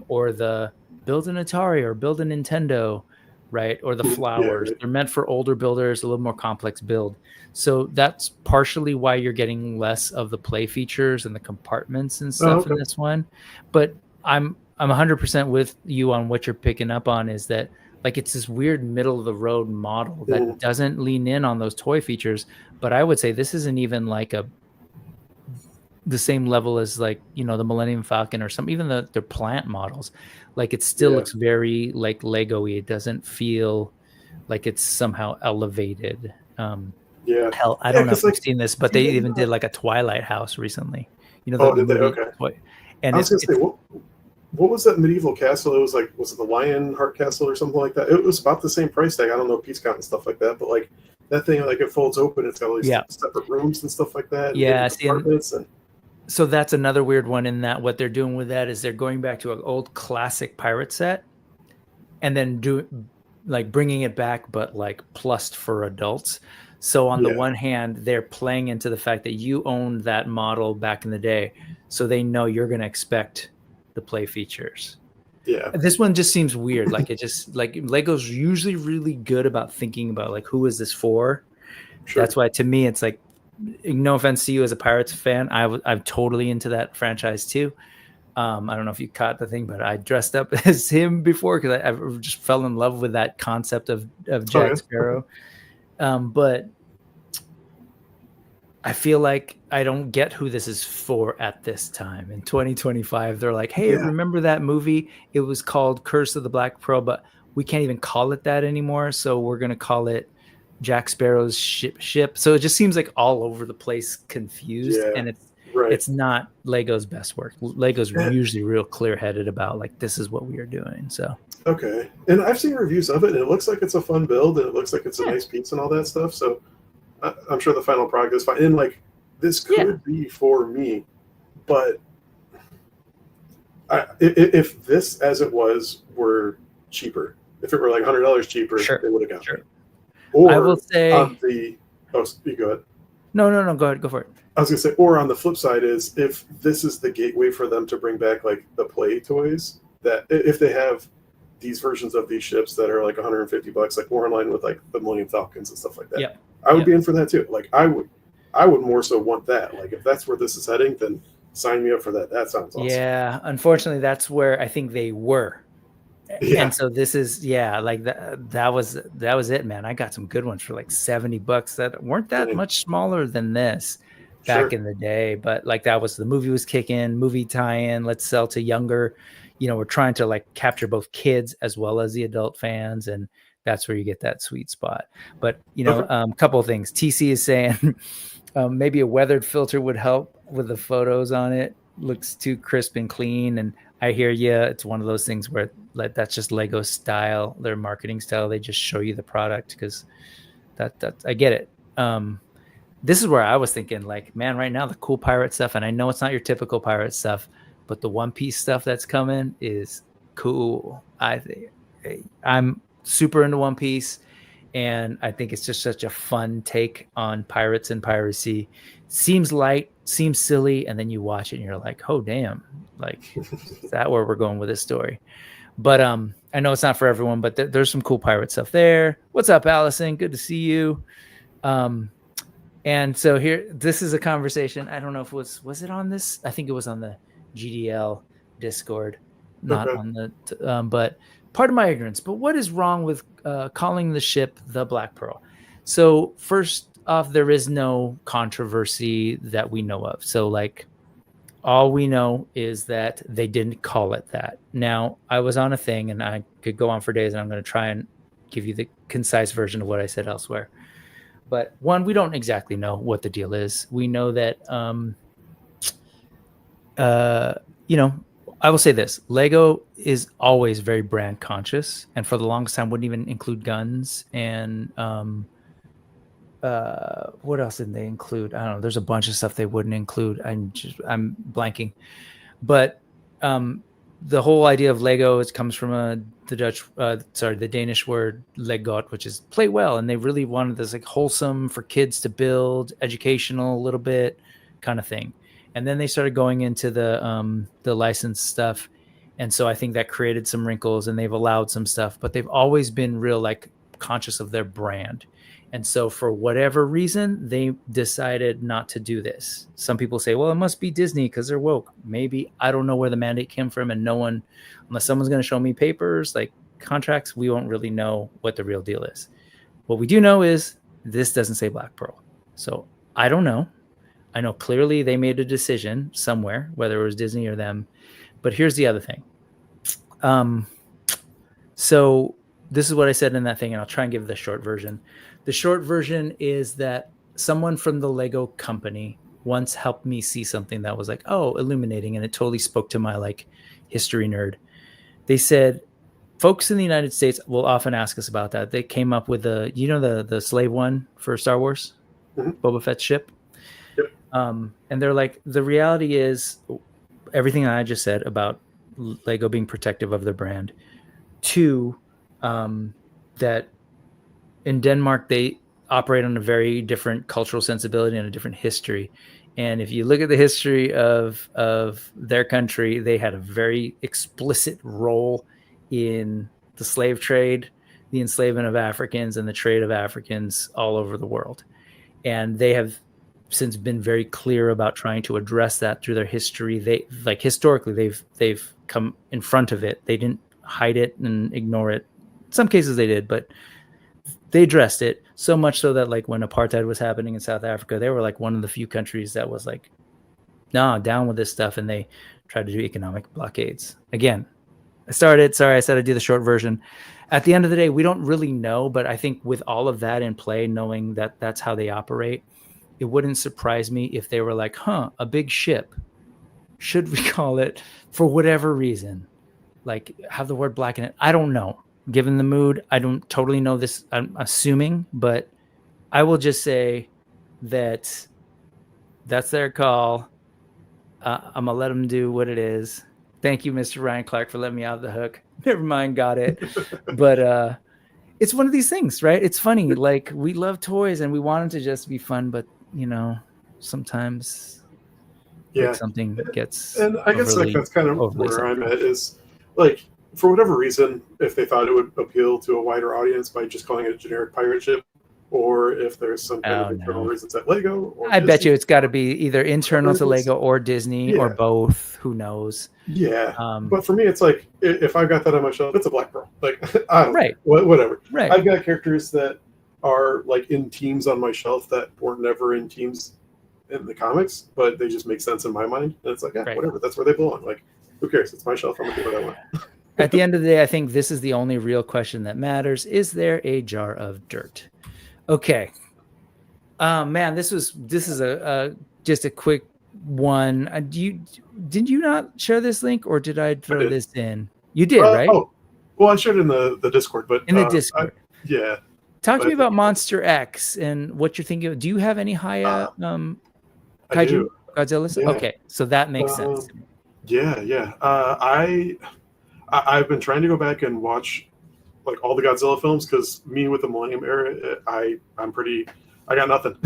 or the build an Atari or build a Nintendo, right? Or the flowers. They're meant for older builders, a little more complex build. So that's partially why you're getting less of the play features and the compartments and stuff in this one. But I'm 100% with you on what you're picking up on, is that like it's this weird middle of the road model that doesn't lean in on those toy features. But I would say this isn't even like the same level as like, you know, the Millennium Falcon or some, even their plant models. Like it still looks very like Lego-y. It doesn't feel like it's somehow elevated. Hell, I don't know if you've seen this, but they even did like a Twilight House recently. You know, did they? Okay. And I was going to say, what was that medieval castle? It was like, was it the Lionheart Castle or something like that? It was about the same price tag. I don't know, piece count and stuff like that, but like that thing, like it folds open. It's got all these separate rooms and stuff like that. Yeah. So that's another weird one in that what they're doing with that is they're going back to an old classic pirate set and then bringing it back, but like plussed for adults. So on the one hand, they're playing into the fact that you owned that model back in the day. So they know you're going to expect the play features. Yeah. This one just seems weird. Like it just like Lego's usually really good about thinking about like, who is this for? Sure. That's why to me, it's like, no offense to you as a Pirates fan, I'm totally into that franchise too. I don't know if you caught the thing, but I dressed up as him before because I just fell in love with that concept of Jack Sparrow. But I feel like I don't get who this is for at this time. In 2025, they're like, hey, remember that movie? It was called Curse of the Black Pearl, but we can't even call it that anymore. So we're going to call it Jack Sparrow's ship. So it just seems like all over the place, confused. And it's not Lego's best work. Lego's usually real clear-headed about like, this is what we are doing. So. Okay. And I've seen reviews of it, and it looks like it's a fun build, and it looks like it's a nice piece and all that stuff. So I'm sure the final product is fine. And like, this could be for me, but if this, as it was, were cheaper, if it were like $100 cheaper, they would have got it. Or I will say on the you go ahead. No, go ahead, go for it. I was gonna say, or on the flip side is if this is the gateway for them to bring back like the play toys, that if they have these versions of these ships that are like $150, like more in line with like the Millennium Falcons and stuff like that. I would be in for that too. Like I would more so want that. Like if that's where this is heading, then sign me up for that. That sounds awesome. Yeah, unfortunately, that's where I think they were. Yeah. And so this is like that was it, man. I got some good ones for like $70 that weren't that much smaller than this back in the day. But like that was the movie was kicking, movie tie-in. Let's sell to younger. You know, we're trying to like capture both kids as well as the adult fans, and that's where you get that sweet spot. But you know, a couple of things. TC is saying maybe a weathered filter would help with the photos on it. Looks too crisp and clean, and I hear you. It's one of those things where like that's just Lego style, their marketing style. They just show you the product because that I get it. This is where I was thinking, like, man, right now the cool pirate stuff, and I know it's not your typical pirate stuff, but the One Piece stuff that's coming is cool. I think I'm super into One Piece, and I think it's just such a fun take on pirates and piracy. Seems light, seems silly, and then you watch it and you're like, oh damn, like is that where we're going with this story? But I know it's not for everyone, but there's some cool pirate stuff there. What's up, Allison? Good to see you. And so here, this is a conversation. I don't know if was it on this? I think it was on the GDL Discord, not on the. But part of my ignorance. But what is wrong with calling the ship the Black Pearl? So first off, there is no controversy that we know of. So like, all we know is that they didn't call it that. Now, I was on a thing, and I could go on for days, and I'm going to try and give you the concise version of what I said elsewhere. But one, we don't exactly know what the deal is. We know that, I will say this: Lego is always very brand conscious, and for the longest time wouldn't even include guns. And what else did they include? I don't know. There's a bunch of stuff they wouldn't include. I'm blanking. But the whole idea of Lego comes from the Danish word "leggot," which is play well, and they really wanted this like wholesome for kids to build, educational a little bit kind of thing. And then they started going into the licensed stuff, and so I think that created some wrinkles, and they've allowed some stuff, but they've always been real like conscious of their brand. And so for whatever reason, they decided not to do this. Some people say, well, it must be Disney because they're woke. Maybe. I don't know where the mandate came from, and no one, unless someone's going to show me papers, like contracts, we won't really know what the real deal is. What we do know is this doesn't say Black Pearl. So I don't know. I know clearly they made a decision somewhere, whether it was Disney or them. But here's the other thing. So this is what I said in that thing, and I'll try and give the short version. The short version is that someone from the Lego company once helped me see something that was like, oh, illuminating. And it totally spoke to my like history nerd. They said, folks in the United States will often ask us about that. They came up with the slave one for Star Wars, Boba Fett's ship. Yep. And they're like, the reality is everything I just said about Lego being protective of their brand. Two, that in Denmark, they operate on a very different cultural sensibility and a different history. And if you look at the history of their country, they had a very explicit role in the slave trade, the enslavement of Africans, and the trade of Africans all over the world. And they have since been very clear about trying to address that through their history. They like historically they've come in front of it. They didn't hide it and ignore it. In some cases they did, but they addressed it so much so that like when apartheid was happening in South Africa, they were like one of the few countries that was like, nah, down with this stuff. And they tried to do economic blockades. Again, I said I'd do the short version. At the end of the day, we don't really know, but I think with all of that in play, knowing that that's how they operate, it wouldn't surprise me if they were like, a big ship. Should we call it, for whatever reason, like have the word black in it? I don't know. Given the mood, I don't totally know this. I'm assuming, but I will just say that that's their call. I'm going to let them do what it is. Thank you, Mr. Ryan Clark, for letting me out of the hook. Never mind, got it. But it's one of these things, right? It's funny. Like, we love toys and we want them to just be fun, but, sometimes something gets and I guess like that's kind of where I'm at is like, for whatever reason, if they thought it would appeal to a wider audience by just calling it a generic pirate ship, or if there's some kind of internal reasons at Lego. Or I bet you it's got to be either internal to Lego or Disney or both. Who knows? Yeah. But for me, it's like, if I've got that on my shelf, it's a Black Pearl. Like, I don't know, whatever. Right. I've got characters that are like in teams on my shelf that were never in teams in the comics, but they just make sense in my mind. And it's like, whatever. That's where they belong. Like, who cares? It's my shelf. I'm going to do what I want. At the end of the day, I think this is the only real question that matters. Is there a jar of dirt? Okay. Man, this is just a quick one. Did you not share this link, or did I throw this in? You did, right? Oh, well, I shared it in the Discord, but in the Discord. Talk to me about Monster X and what you're thinking of. Do you have any Haya Kaiju Godzilla? Yeah. Okay, so that makes sense. Yeah. I've been trying to go back and watch like all the Godzilla films, because me with the Millennium Era, I got nothing.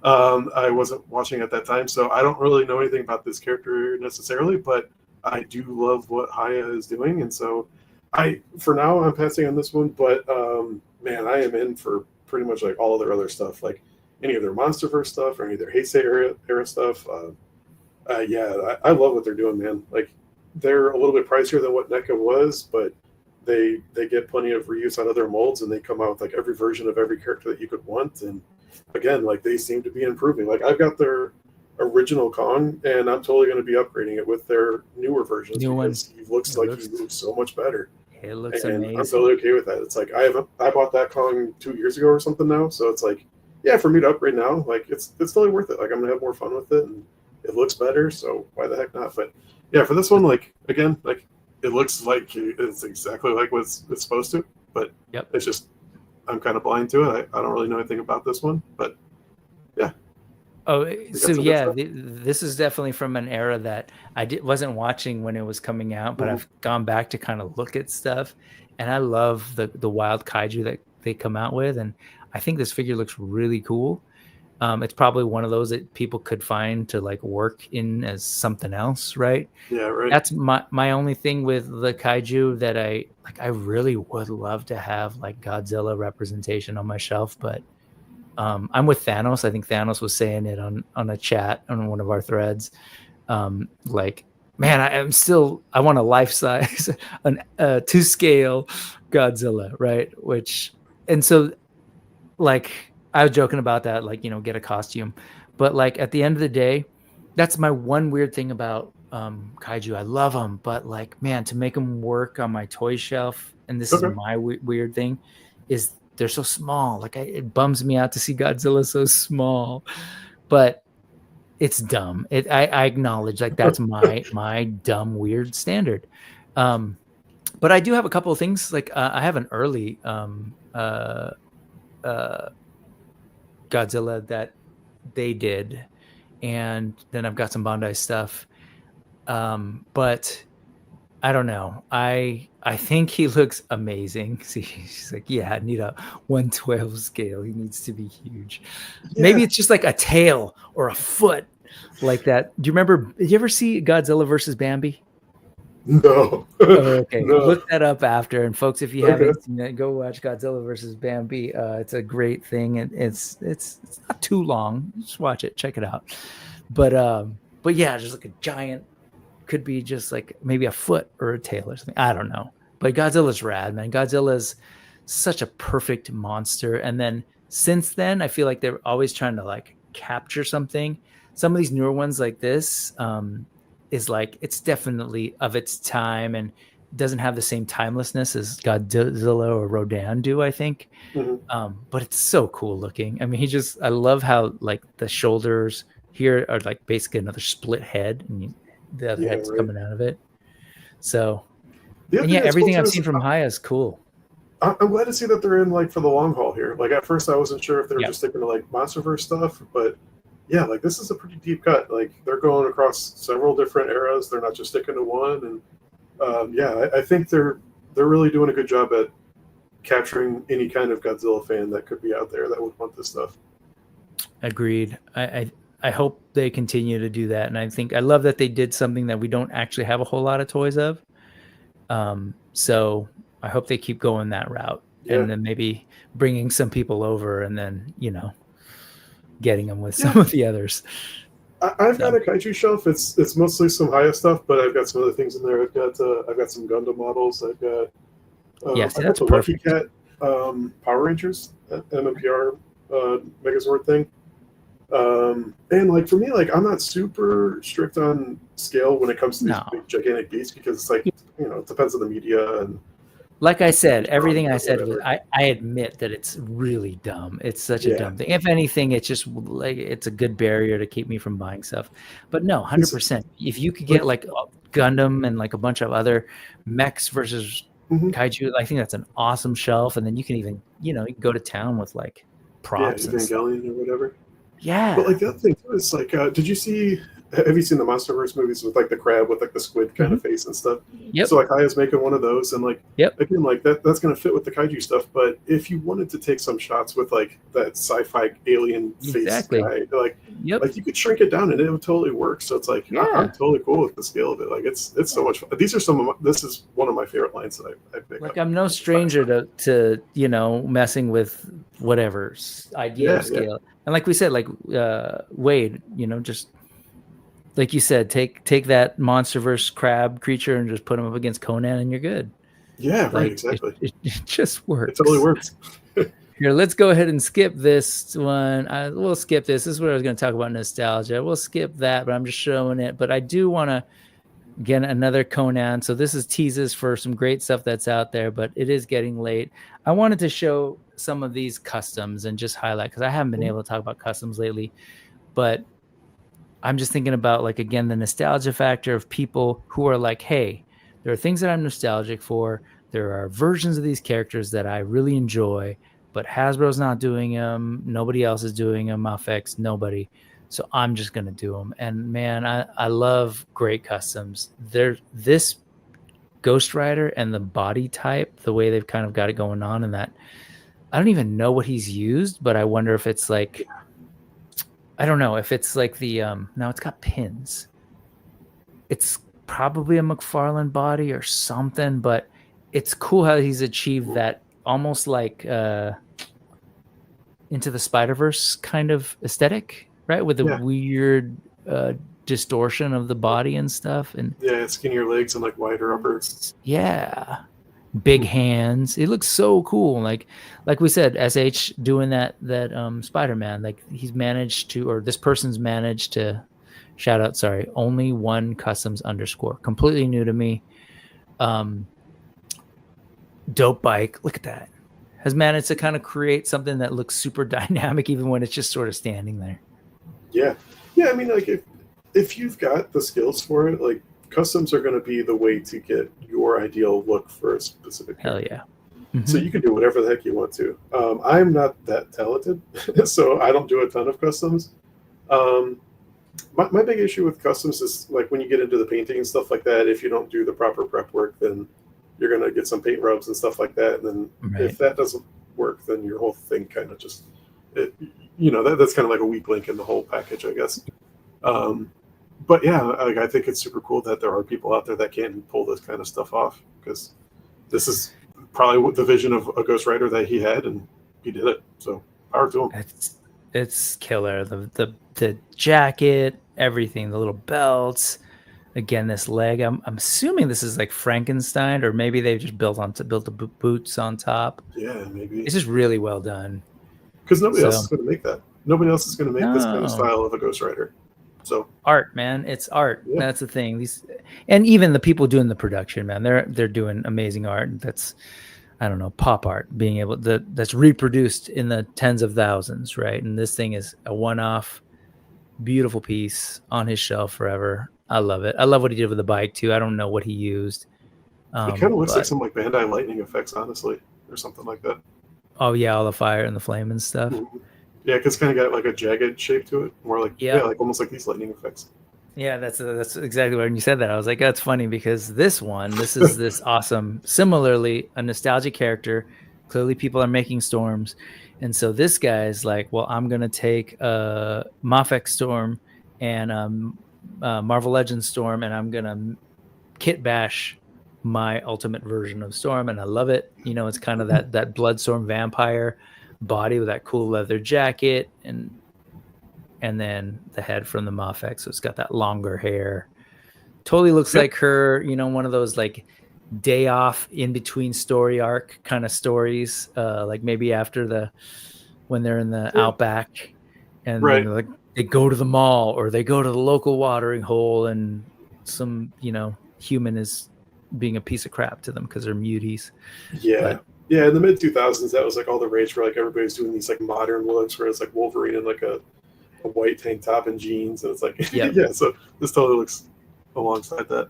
I wasn't watching at that time, so I don't really know anything about this character necessarily, but I do love what Haya is doing, and so for now I'm passing on this one, but man, I am in for pretty much like all of their other stuff, like any of their Monsterverse stuff or any of their Heisei era stuff. I love what they're doing, man. Like, they're a little bit pricier than what NECA was, but they get plenty of reuse out of their molds, and they come out with like every version of every character that you could want. And again, like, they seem to be improving. Like, I've got their original Kong, and I'm totally going to be upgrading it with their newer versions, because he looks like he moves so much better. It looks and amazing. I'm totally okay with that. It's like I bought that Kong 2 years ago or something now, so it's like, yeah, for me to upgrade now, like it's totally worth it. Like I'm gonna have more fun with it, and it looks better, so why the heck not? But yeah, for this one, like again, like it looks like it's exactly like what it's supposed to, but it's just I'm kind of blind to it. I don't really know anything about this one, but yeah. Oh, so yeah, this is definitely from an era that I wasn't watching when it was coming out, but I've gone back to kind of look at stuff, and I love the wild kaiju that they come out with, and I think this figure looks really cool. It's probably one of those that people could find to like work in as something else, right? Yeah, right. That's my only thing with the kaiju that I like. I really would love to have like Godzilla representation on my shelf, but I'm with Thanos. I think Thanos was saying it on a chat on one of our threads. Like, man, I want a life size, to scale Godzilla, right? And so like I was joking about that, like, get a costume, but like at the end of the day, that's my one weird thing about kaiju. I love them, but like, man, to make them work on my toy shelf, and this is my weird thing, is they're so small. Like it bums me out to see Godzilla so small, but it's dumb. I acknowledge like that's my dumb weird standard. But I do have a couple of things. Like I have an early Godzilla that they did, and then I've got some Bandai stuff. But I don't know. I think he looks amazing. See, she's like, yeah, I need a 1/12 scale. He needs to be huge. Yeah. Maybe it's just like a tail or a foot like that. Do you remember? Did you ever see Godzilla versus Bambi? No. Okay, No. Look that up after. And folks, if you haven't seen it, go watch Godzilla versus Bambi. It's a great thing, and it's not too long. Just watch it, check it out. But yeah, just like a giant. Could be just like maybe a foot or a tail or something. I don't know. But Godzilla's rad, man. Godzilla's such a perfect monster. And then since then, I feel like they're always trying to like capture something. Some of these newer ones like this is like, it's definitely of its time and doesn't have the same timelessness as Godzilla or Rodan do, I think. But it's so cool looking. I mean, I love how like the shoulders here are like basically another split head, and the other head's coming out of it. So, and yeah, everything I've seen from Haya is cool. I'm glad to see that they're in like for the long haul here. Like at first I wasn't sure if they were just sticking to like Monsterverse stuff, but yeah, like this is a pretty deep cut. Like they're going across several different eras. They're not just sticking to one. And yeah, I think they're really doing a good job at capturing any kind of Godzilla fan that could be out there that would want this stuff. Agreed. I hope they continue to do that. And I love that they did something that we don't actually have a whole lot of toys of. So I hope they keep going that route, and then maybe bringing some people over and then, getting them with some of the others. I've got a kaiju shelf. It's mostly some Haya stuff, but I've got some other things in there. I've got some Gundam models. I've got that's the perfect. Lucky Cat Power Rangers MMPR Megazord thing. And like for me, like I'm not super strict on scale when it comes to these big, gigantic beasts, because it's like, it depends on the media. And like I said, everything I said was, I admit that it's really dumb. It's such a dumb thing. If anything, it's just like, it's a good barrier to keep me from buying stuff. But no, 100%. If you could get like Gundam and like a bunch of other mechs versus kaiju, I think that's an awesome shelf. And then you can even, you can go to town with like props and Evangelion or whatever. Yeah. But like the other thing too is like, have you seen the Monsterverse movies with like the crab with like the squid kind of face and stuff? Yep. So like Haya's making one of those, and like again, like that's gonna fit with the kaiju stuff. But if you wanted to take some shots with like that sci-fi alien face guy, like you could shrink it down and it would totally work. So it's like I'm totally cool with the scale of it. Like it's so much fun. This is one of my favorite lines that I pick up. I'm no stranger to messing with whatever idea of scale. And like we said, like Wade, just like you said, take that Monsterverse crab creature and just put him up against Conan, and you're good. Yeah, right, exactly. It just works. It totally works. Here, let's go ahead and skip this one. We'll skip this. This is what I was going to talk about, nostalgia. We'll skip that, but I'm just showing it. But I do want to Again, another Conan. So this is teases for some great stuff that's out there, but it is getting late. I wanted to show some of these customs and just highlight, because I haven't been able to talk about customs lately, but I'm just thinking about, like, again, the nostalgia factor of people who are like, hey, there are things that I'm nostalgic for. There are versions of these characters that I really enjoy, but Hasbro's not doing them. Nobody else is doing them. Mafex, nobody. So I'm just going to do them. And man, I love great customs. This Ghost Rider and the body type, the way they've kind of got it going on, and that I don't even know what he's used, but I wonder if it's like, I don't know if it's like the no, it's got pins. It's probably a McFarlane body or something, but it's cool how he's achieved that almost like Into the Spider-Verse kind of aesthetic, right? With the weird distortion of the body and stuff, and skinnier legs and like wider uppers. Yeah, big hands. It looks so cool. Like we said, SH doing that Spider-Man. Like he's managed to, or this person's managed to. Shout out, sorry, only one customs _ completely new to me. Dope bike. Look at that. Has managed to kind of create something that looks super dynamic, even when it's just sort of standing there. Yeah. I mean, like if you've got the skills for it, like customs are going to be the way to get your ideal look for a specific character. Hell yeah. Mm-hmm. So you can do whatever the heck you want to. I'm not that talented, so I don't do a ton of customs. My big issue with customs is like when you get into the painting and stuff like that, if you don't do the proper prep work, then you're going to get some paint rubs and stuff like that. And then if that doesn't work, then your whole thing kind of just, that's kind of like a weak link in the whole package, I guess. But yeah, I think it's super cool that there are people out there that can pull this kind of stuff off, because this is probably the vision of a Ghost Rider that he had, and he did it. So power to him. It's killer. The jacket, everything, the little belts. Again, this leg. I'm assuming this is like Frankenstein, or maybe they've just built the boots on top. Yeah, maybe. It's just really well done. Because nobody else is going to make that. Nobody else is going to make this kind of style of a Ghost Rider. So art, man, it's art. Yeah. That's the thing. And even the people doing the production, man, they're doing amazing art. That's, I don't know, pop art, being able that's reproduced in the tens of thousands, right? And this thing is a one-off, beautiful piece on his shelf forever. I love it. I love what he did with the bike too. I don't know what he used. It kind of looks like some like Bandai lightning effects, honestly, or something like that. Oh yeah, all the fire and the flame and stuff. Mm-hmm. Yeah, because it's kind of got like a jagged shape to it, more like like almost like these lightning effects. Yeah, that's exactly when you said that. I was like, that's funny, because this is this awesome, similarly a nostalgic character. Clearly, people are making storms, and so this guy's like, well, I'm gonna take Mafex Storm and Marvel Legends Storm, and I'm gonna kit bash my ultimate version of Storm, and I love it. It's kind of that Bloodstorm vampire body with that cool leather jacket, and then the head from the Mafex, so it's got that longer hair. Totally looks like her, one of those like day off in between story arc kind of stories, like maybe after when they're in the outback, and like they go to the mall or they go to the local watering hole, and some human is being a piece of crap to them because they're muties. Yeah, in the mid 2000s, that was like all the rage where like everybody's doing these like modern looks where it's like Wolverine in like a white tank top and jeans, and it's like so this totally looks alongside that.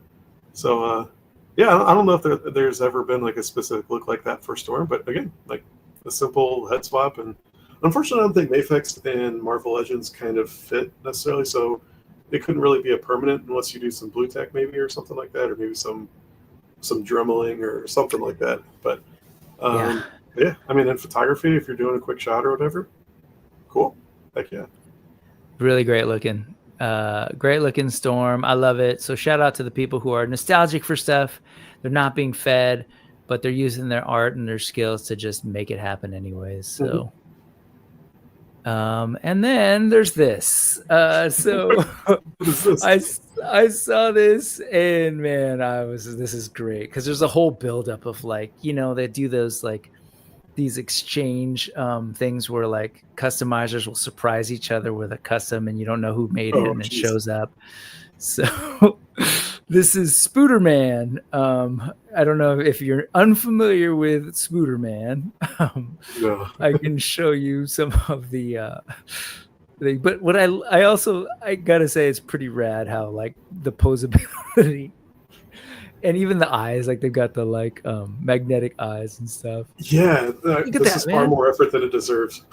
So I don't know if there's ever been like a specific look like that for Storm, but again, like a simple head swap. And unfortunately, I don't think Mafex and Marvel Legends kind of fit necessarily, so it couldn't really be a permanent unless you do some blue tech maybe or something like that, or maybe some dremeling or something like that. But I mean, in photography, if you're doing a quick shot or whatever, cool. Heck yeah. Really great looking Storm. I love it. So shout out to the people who are nostalgic for stuff. They're not being fed, but they're using their art and their skills to just make it happen anyways. So and then there's this. So what is this? I saw this, and man, this is great, because there's a whole buildup of like, they do those like these exchange things where like customizers will surprise each other with a custom, and you don't know who made it, and it shows up. So This is Spooderman. I don't know if you're unfamiliar with Spooderman. No. I can show you some of the but what I also gotta say it's pretty rad how like the posability and even the eyes, like they've got the like magnetic eyes and stuff. Yeah, this is far more effort than it deserves.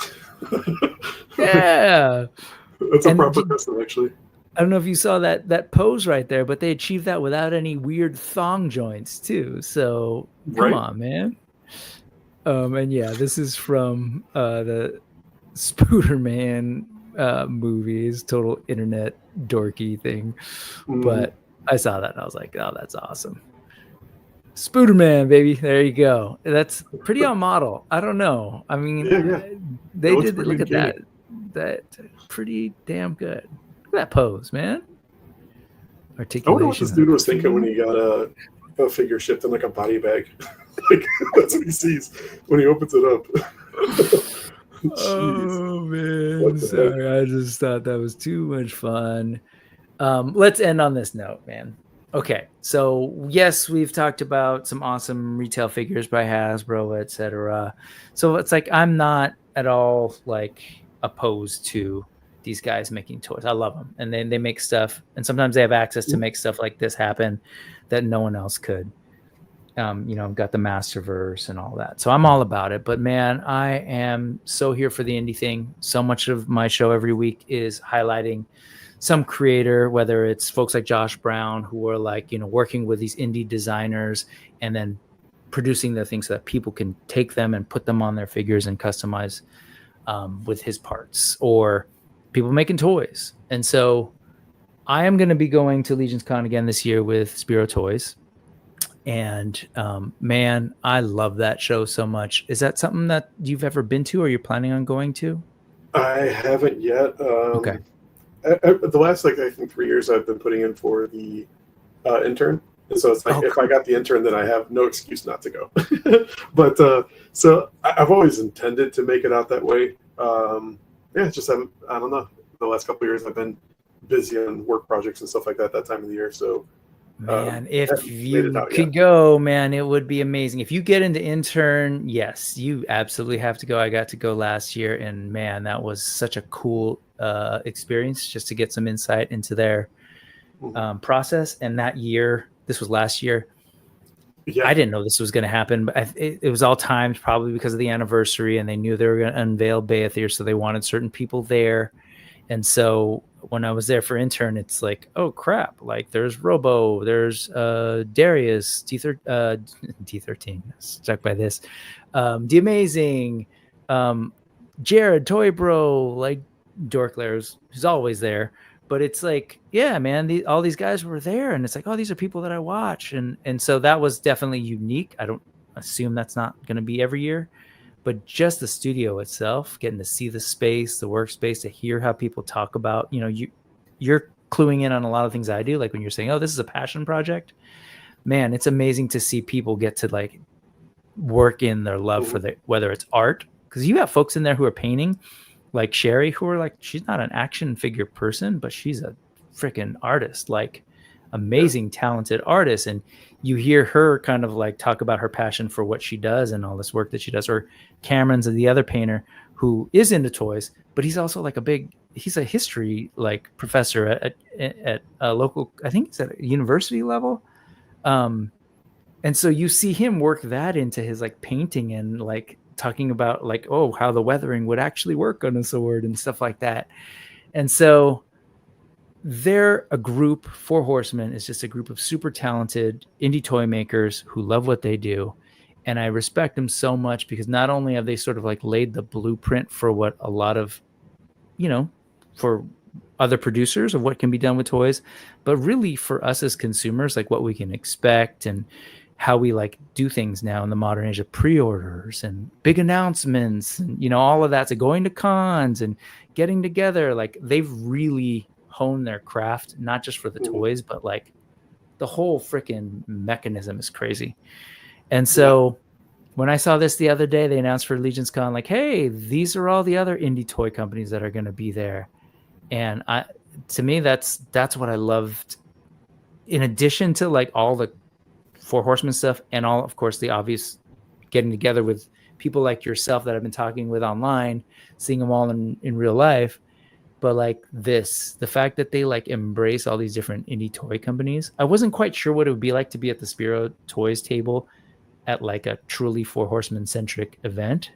Yeah, it's a proper custom, actually. I don't know if you saw that pose right there, but they achieved that without any weird thong joints too. So come on, man. And yeah, this is from the Spooderman movies, total internet dorky thing. But I saw that and I was like, oh, that's awesome. Spooderman, baby. There you go. That's pretty on model. I don't know. I mean, they did look at that. That pretty damn good. Look at that pose, man. Articulation. I wonder what this dude was thinking when he got a figure shipped in like a body bag. Like that's what he sees when he opens it up. Oh man, sorry. I just thought that was too much fun. Let's end on this note, man. Okay, so yes, we've talked about some awesome retail figures by Hasbro, etc. So it's like I'm not at all like opposed to these guys making toys. I love them, and they make stuff, and sometimes they have access to make stuff like this happen that no one else could. I've got the Masterverse and all that, so I'm all about it. But man, I am so here for the indie thing. So much of my show every week is highlighting some creator, whether it's folks like Josh Brown who are like, working with these indie designers and then producing the things so that people can take them and put them on their figures and customize with his parts, or people making toys. And so I am going to be going to Legion's Con again this year with Spiro Toys. And man, I love that show so much. Is that something that you've ever been to or you're planning on going to? I haven't yet. Okay. The last, I think 3 years I've been putting in for the intern. And so it's like, if I got the intern, then I have no excuse not to go. But so I've always intended to make it out that way. It's just, I don't know. The last couple of years I've been busy on work projects and stuff like that time of the year. So man, if you could go, man, it would be amazing. If you get into intern, yes, you absolutely have to go. I got to go last year, and man, that was such a cool experience just to get some insight into their process. And that year, this was last year, I didn't know this was going to happen, but it was all timed probably because of the anniversary, and they knew they were going to unveil Beathir, so they wanted certain people there. And so when I was there for intern, it's like, oh crap, like there's Robo, there's Darius, D13, stuck by this, The Amazing, Jared, Toy Bro, like Dorklair, who's always there. But it's like, yeah, man, all these guys were there, and it's like, oh, these are people that I watch. And so that was definitely unique. I don't assume that's not going to be every year. But just the studio itself, getting to see the space, the workspace, to hear how people talk about, you're cluing in on a lot of things I do. Like when you're saying, oh, this is a passion project, man, it's amazing to see people get to like work in their love for whether it's art, because you have folks in there who are painting, like Sherry, who are like, she's not an action figure person, but she's a freaking artist, like amazing, talented artist. And you hear her kind of like talk about her passion for what she does and all this work that she does. Or Cameron's the other painter who is into toys, but he's also like he's a history like professor at a local, I think it's at a university level. And so you see him work that into his like painting and like talking about like, oh, how the weathering would actually work on a sword and stuff like that. And so they're a group. Four Horsemen is just a group of super talented indie toy makers who love what they do. And I respect them so much because not only have they sort of like laid the blueprint for what a lot of, for other producers of what can be done with toys, but really for us as consumers, like what we can expect and how we like do things now in the modern age of pre-orders and big announcements and, all of that. So going to cons and getting together, like they've really hone their craft, not just for the toys, but like the whole freaking mechanism is crazy. And so when I saw this the other day, they announced for Legion's Con, like, hey, these are all the other indie toy companies that are going to be there. And to me, that's what I loved in addition to like all the Four Horsemen stuff and all, of course, the obvious getting together with people like yourself that I've been talking with online, seeing them all in real life. But like the fact that they like embrace all these different indie toy companies, I wasn't quite sure what it would be like to be at the Spiro Toys table at like a truly Four Horsemen centric event.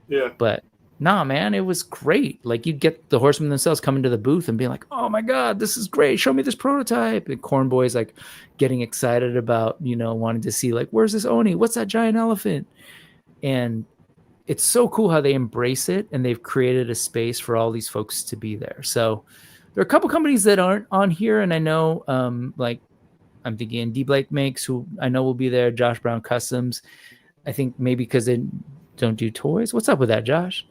Yeah. But nah, man, it was great. Like you'd get the Horsemen themselves coming to the booth and being like, oh my God, this is great. Show me this prototype. And Corn Boy's like getting excited about, you know, wanting to see like, where's this Oni? What's that giant elephant? And it's so cool how they embrace it, and they've created a space for all these folks to be there. So there are a couple companies that aren't on here, and I know like I'm thinking D Blake Makes, who I know will be there, Josh Brown Customs. I think maybe because they don't do toys. What's up with that, Josh?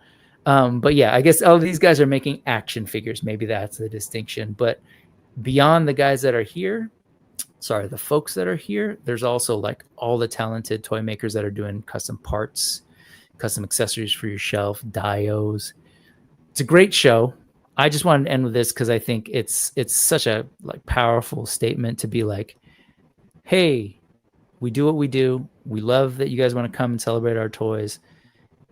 But yeah, I guess all of these guys are making action figures. Maybe that's the distinction. But beyond the guys that are here, the folks that are here, there's also like all the talented toy makers that are doing custom parts, custom accessories for your shelf, dios. It's a great show. I just wanted to end with this because I think it's such a like powerful statement to be like, hey, we do what we do. We love that you guys want to come and celebrate our toys,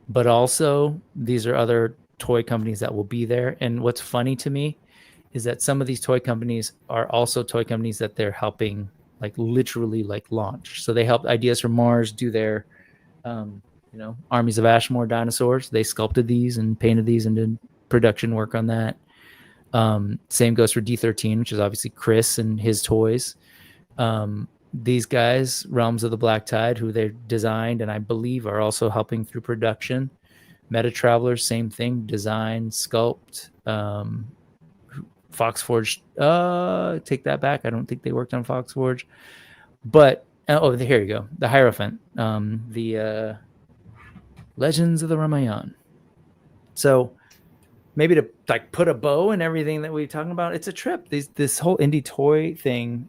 but also these are other toy companies that will be there. And what's funny to me is that some of these toy companies are also toy companies that they're helping like literally like launch. So they helped Ideas from Mars do their you know, Armies of Ashmore dinosaurs. They sculpted these and painted these and did production work on that. Same goes for D13, which is obviously Chris and his toys. These guys, Realms of the Black Tide, who they designed and I believe are also helping through production. Meta Travelers, same thing, design, sculpt. Foxforge, take that back. I don't think they worked on Foxforge. But, here you go. The Hierophant, the Legends of the Ramayana. So maybe to like put a bow in everything that we're talking about, it's a trip. This whole indie toy thing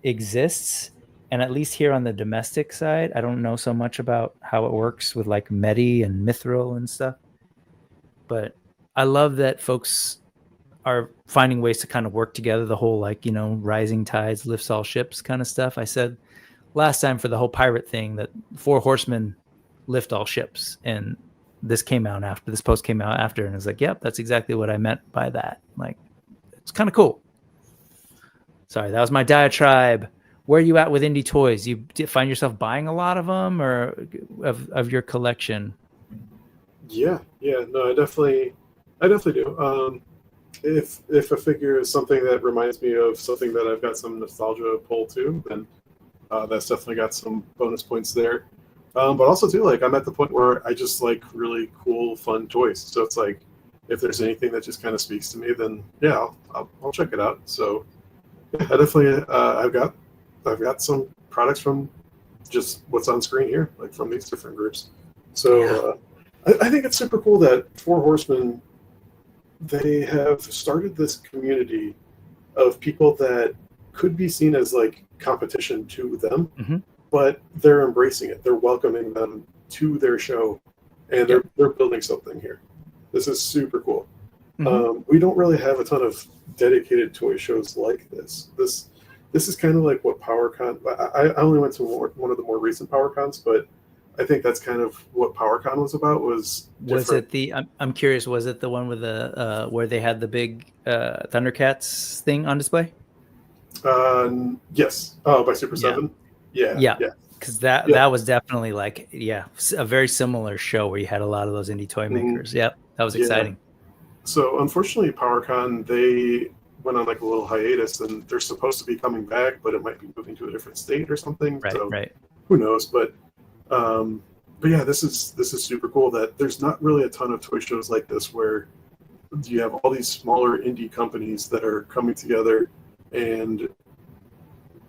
exists. And at least here on the domestic side, I don't know so much about how it works with like Mety and Mithril and stuff. But I love that folks are finding ways to kind of work together, the whole like, you know, rising tides lifts all ships kind of stuff. I said last time for the whole pirate thing that Four Horsemen lift all ships, and this post came out after, and it's like, yep, that's exactly what I meant by that. Like, it's kind of cool. Sorry, that was my diatribe. Where are you at with indie toys? You find yourself buying a lot of them, or of your collection? No, I definitely do. If a figure is something that reminds me of something that I've got some nostalgia pull to, then that's definitely got some bonus points there. But also too, like I'm at the point where I just like really cool, fun toys. So it's like if there's anything that just kind of speaks to me, then yeah, I'll check it out. So yeah, I definitely I've got some products from just what's on screen here, like from these different groups. So I think it's super cool that Four Horsemen, they have started this community of people that could be seen as like competition to them, but they're embracing it. They're welcoming them to their show, and they're building something here. This is super cool. We don't really have a ton of dedicated toy shows like this. This is kind of like what PowerCon. I only went to one of the more recent PowerCons, but I think that's kind of what PowerCon was about. Was it the? I'm curious. Was it the one with the where they had the big Thundercats thing on display? Yes. Oh, by Super 7. Yeah. Because that was definitely like a very similar show where you had a lot of those indie toy makers. Yep, that was exciting. So unfortunately, PowerCon, they went on like a little hiatus, and they're supposed to be coming back, but it might be moving to a different state or something. Right. Who knows? But yeah, this is super cool that there's not really a ton of toy shows like this where you have all these smaller indie companies that are coming together and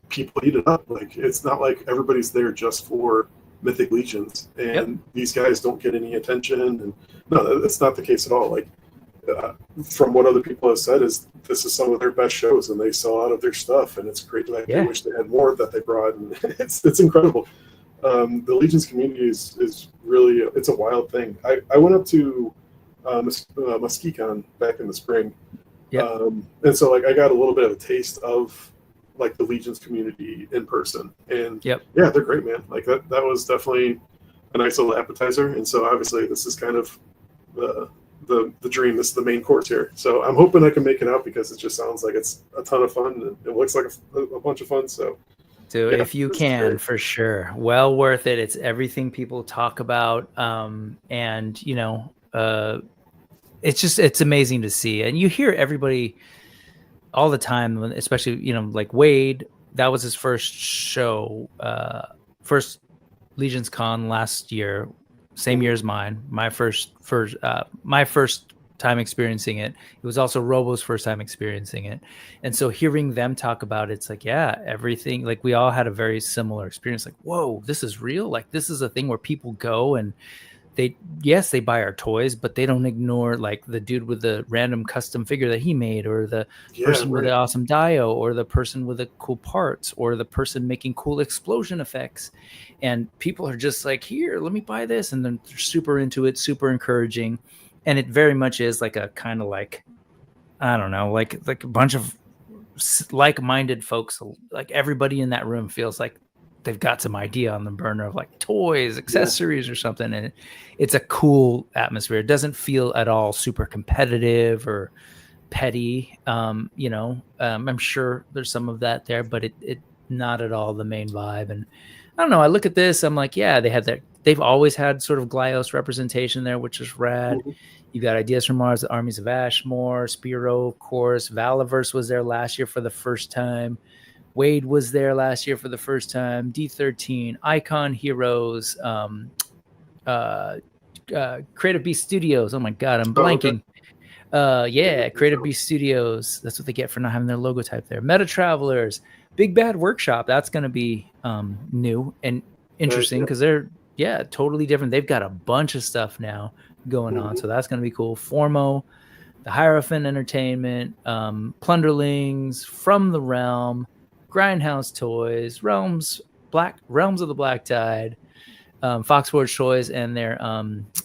people eat it up. Like it's not like everybody's there just for Mythic Legions, and these guys don't get any attention. And no, that's not the case at all. Like from what other people have said, is this is some of their best shows, and they sell out of their stuff, and it's great. Like I wish they had more that they brought, and it's incredible. The Legions community is really, it's a wild thing. I went up to Muskecon back in the spring, and so like I got a little bit of a taste of like the Legions community in person. And Yep. yeah, they're great, man. Like that was definitely a nice little appetizer. And so obviously this is kind of the dream. This is the main course here. So I'm hoping I can make it out because it just sounds like it's a ton of fun and it looks like a bunch of fun. So dude, if you can, for sure, well worth it. It's everything people talk about. And you know, it's amazing to see. And you hear everybody all the time, especially, you know, like Wade, that was his first show, first Legions Con last year, same year as mine. My first time experiencing it. It was also Robo's first time experiencing it. And so hearing them talk about it, it's like, yeah, everything, like we all had a very similar experience. Like, whoa, this is real. Like this is a thing where people go and they buy our toys, but they don't ignore like the dude with the random custom figure that he made, or the person with the awesome dio, or the person with the cool parts, or the person making cool explosion effects. And people are just like, here, let me buy this. And then they're super into it, super encouraging. And it very much is like a kind of like, I don't know, like a bunch of like-minded folks. Like everybody in that room feels like they've got some idea on the burner of like toys, accessories, or something. And it's a cool atmosphere. It doesn't feel at all super competitive or petty. You know, I'm sure there's some of that there, but it not at all the main vibe. And I don't know, I look at this, I'm like, yeah, they've always had sort of Glyos representation there, which is rad. Mm-hmm. You got Ideas from Mars, the Armies of Ashmore, Spiro, of course. Valaverse was there last year for the first time. Wade was there last year for the first time. D13, Icon Heroes, Creative Beast Studios. Oh my God, I'm blanking. Yeah, Creative Beast Studios. That's what they get for not having their logo type there. Meta Travelers, Big Bad Workshop. That's going to be new and interesting because they're totally different. They've got a bunch of stuff now going on, so that's going to be cool. Formo, the Hierophant Entertainment, Plunderlings, From the Realm, Grindhouse Toys, Realms of the Black Tide, Foxforge Toys, and their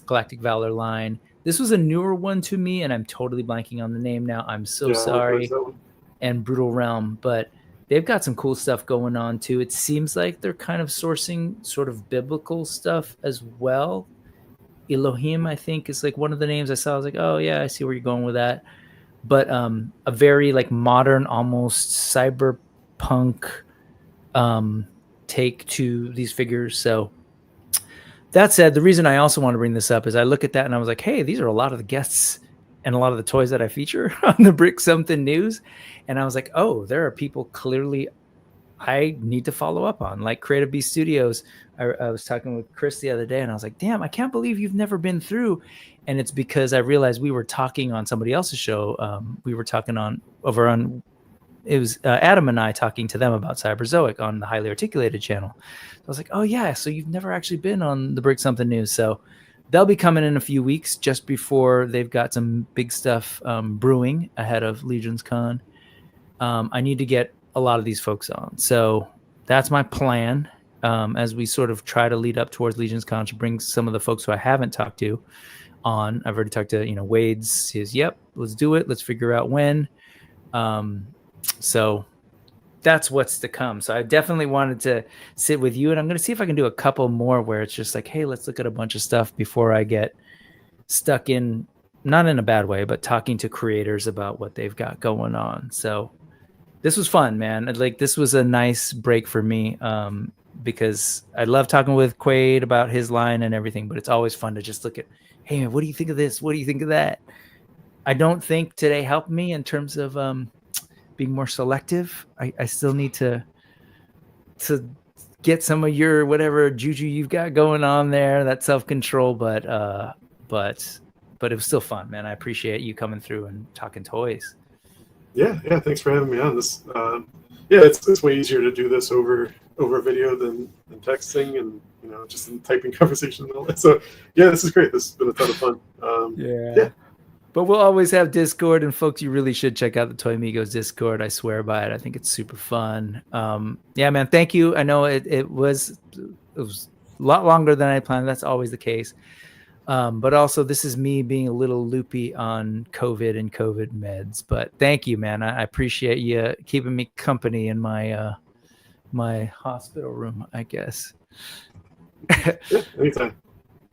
Galactic Valor line. This was a newer one to me, and I'm totally blanking on the name now. I'm so sorry. And Brutal Realm, but they've got some cool stuff going on too. It seems like they're kind of sourcing sort of biblical stuff as well. Elohim, I think, is like one of the names I saw. I was like, oh yeah, I see where you're going with that. But a very like modern, almost cyberpunk take to these figures. So that said, the reason I also want to bring this up is I look at that and I was like, hey, these are a lot of the guests and a lot of the toys that I feature on the Brick Something News. And I was like, oh, there are people clearly I need to follow up on, like Creative Beast Studios. I was talking with Chris the other day and I was like, damn, I can't believe you've never been through. And it's because I realized we were talking on somebody else's show. We were talking it was Adam and I talking to them about Cyberzoic on the Highly Articulated channel. I was like, oh yeah, so you've never actually been on the Brick Something News. So they'll be coming in a few weeks just before they've got some big stuff brewing ahead of Legions Con. I need to get a lot of these folks on. So that's my plan as we sort of try to lead up towards Legions Con to bring some of the folks who I haven't talked to on. I've already talked to, Wade's says, yep, let's do it. Let's figure out when. So that's what's to come. So I definitely wanted to sit with you, and I'm going to see if I can do a couple more where it's just like, hey, let's look at a bunch of stuff before I get stuck in, not in a bad way, but talking to creators about what they've got going on. So this was fun, man. Like this was a nice break for me because I love talking with Quaid about his line and everything, but it's always fun to just look at, hey man, what do you think of this? What do you think of that? I don't think today helped me in terms of being more selective. I still need to get some of your whatever juju you've got going on there, that self-control, but it was still fun, man. I appreciate you coming through and talking toys. Yeah, thanks for having me on this. It's way easier to do this over video than texting and just in typing conversation and all that. So yeah, this is great. This has been a ton of fun. Yeah. But we'll always have Discord, and folks, you really should check out the Toy Amigos Discord. I swear by it. I think it's super fun. Yeah, man, thank you. I know it was a lot longer than I planned. That's always the case. But also, this is me being a little loopy on COVID and COVID meds. But thank you, man. I appreciate you keeping me company in my my hospital room, I guess. Yeah, anytime.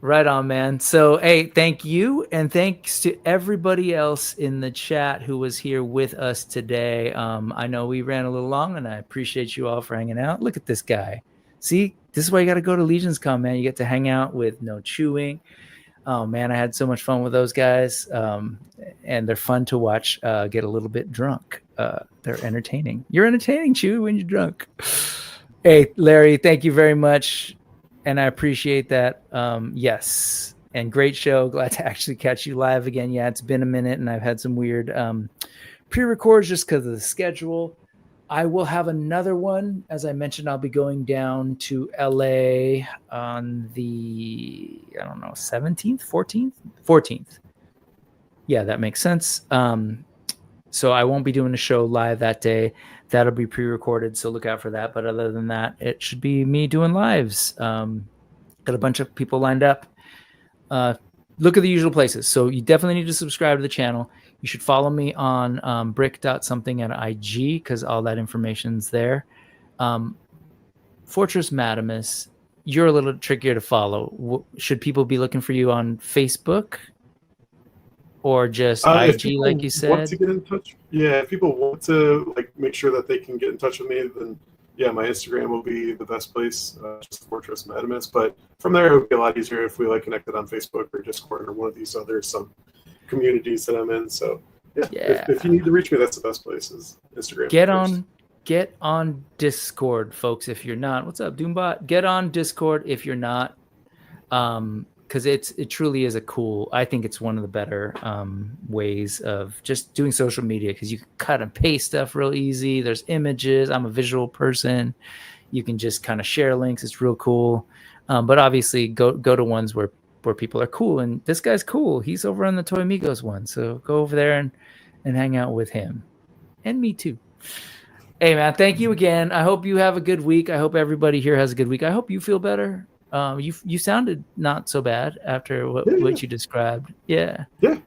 Right on, man. So, hey, thank you. And thanks to everybody else in the chat who was here with us today. I know we ran a little long, and I appreciate you all for hanging out. Look at this guy. See, this is why you got to go to Legion's Con, man. You get to hang out with No Chewing. Oh, man, I had so much fun with those guys. And they're fun to watch get a little bit drunk. They're entertaining. You're entertaining, Chewy, when you're drunk. Hey, Larry, thank you very much. And I appreciate that. Yes. And great show. Glad to actually catch you live again. Yeah, it's been a minute, and I've had some weird pre-records just because of the schedule. I will have another one. As I mentioned, I'll be going down to LA on the, 17th, 14th. Yeah, that makes sense. So I won't be doing a show live that day. That'll be pre-recorded, so look out for that. But other than that, it should be me doing lives. Got a bunch of people lined up. Look at the usual places. So you definitely need to subscribe to the channel. You should follow me on brick.something at IG because all that information's there. Fortress Mattimus, you're a little trickier to follow. Should people be looking for you on Facebook? Or just IG, like you said? Want to get in touch? Yeah, if people want to make sure that they can get in touch with me, then yeah, my Instagram will be the best place, just Fortress Mattimus. But from there, it would be a lot easier if we connected on Facebook or Discord or one of these other communities that I'm in. So yeah. If you need to reach me, that's the best place is Instagram. Get on Discord, folks. If you're not, what's up, Doombot? Get on Discord if you're not. Because it truly is I think it's one of the better ways of just doing social media, because you can cut and paste stuff real easy. There's images. I'm a visual person. You can just kind of share links. It's real cool. But obviously go to ones where people are cool. And this guy's cool. He's over on the Toy Amigos one. So go over there and hang out with him. And me too. Hey, man, thank you again. I hope you have a good week. I hope everybody here has a good week. I hope you feel better. You sounded not so bad after what you described. Yeah. No,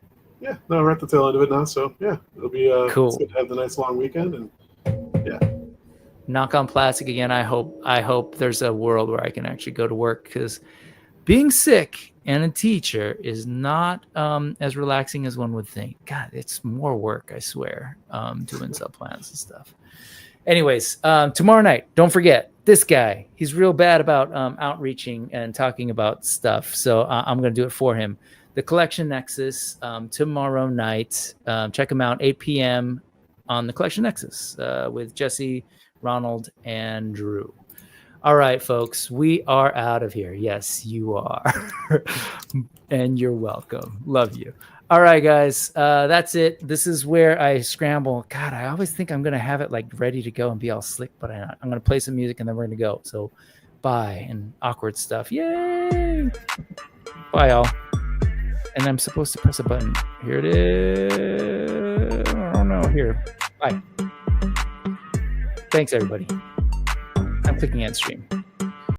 we're at the tail end of it now, so yeah, it'll be cool. It's good to have the nice long weekend, and yeah. Knock on plastic again. I hope there's a world where I can actually go to work, because being sick and a teacher is not as relaxing as one would think. God, it's more work, I swear, doing subplans and stuff. Anyways, tomorrow night, don't forget, this guy, he's real bad about outreaching and talking about stuff. So I'm going to do it for him. The Collection Nexus, tomorrow night. Check him out, 8 p.m. on the Collection Nexus with Jesse, Ronald, and Drew. All right, folks, we are out of here. Yes, you are. And you're welcome. Love you. All right, guys, that's it. This is where I scramble. God, I always think I'm going to have it ready to go and be all slick, but I'm not. I'm going to play some music and then we're going to go. So bye and awkward stuff. Yay. Bye, y'all. And I'm supposed to press a button. Here it is. Oh, no. Here. Bye. Thanks, everybody. I'm clicking end stream.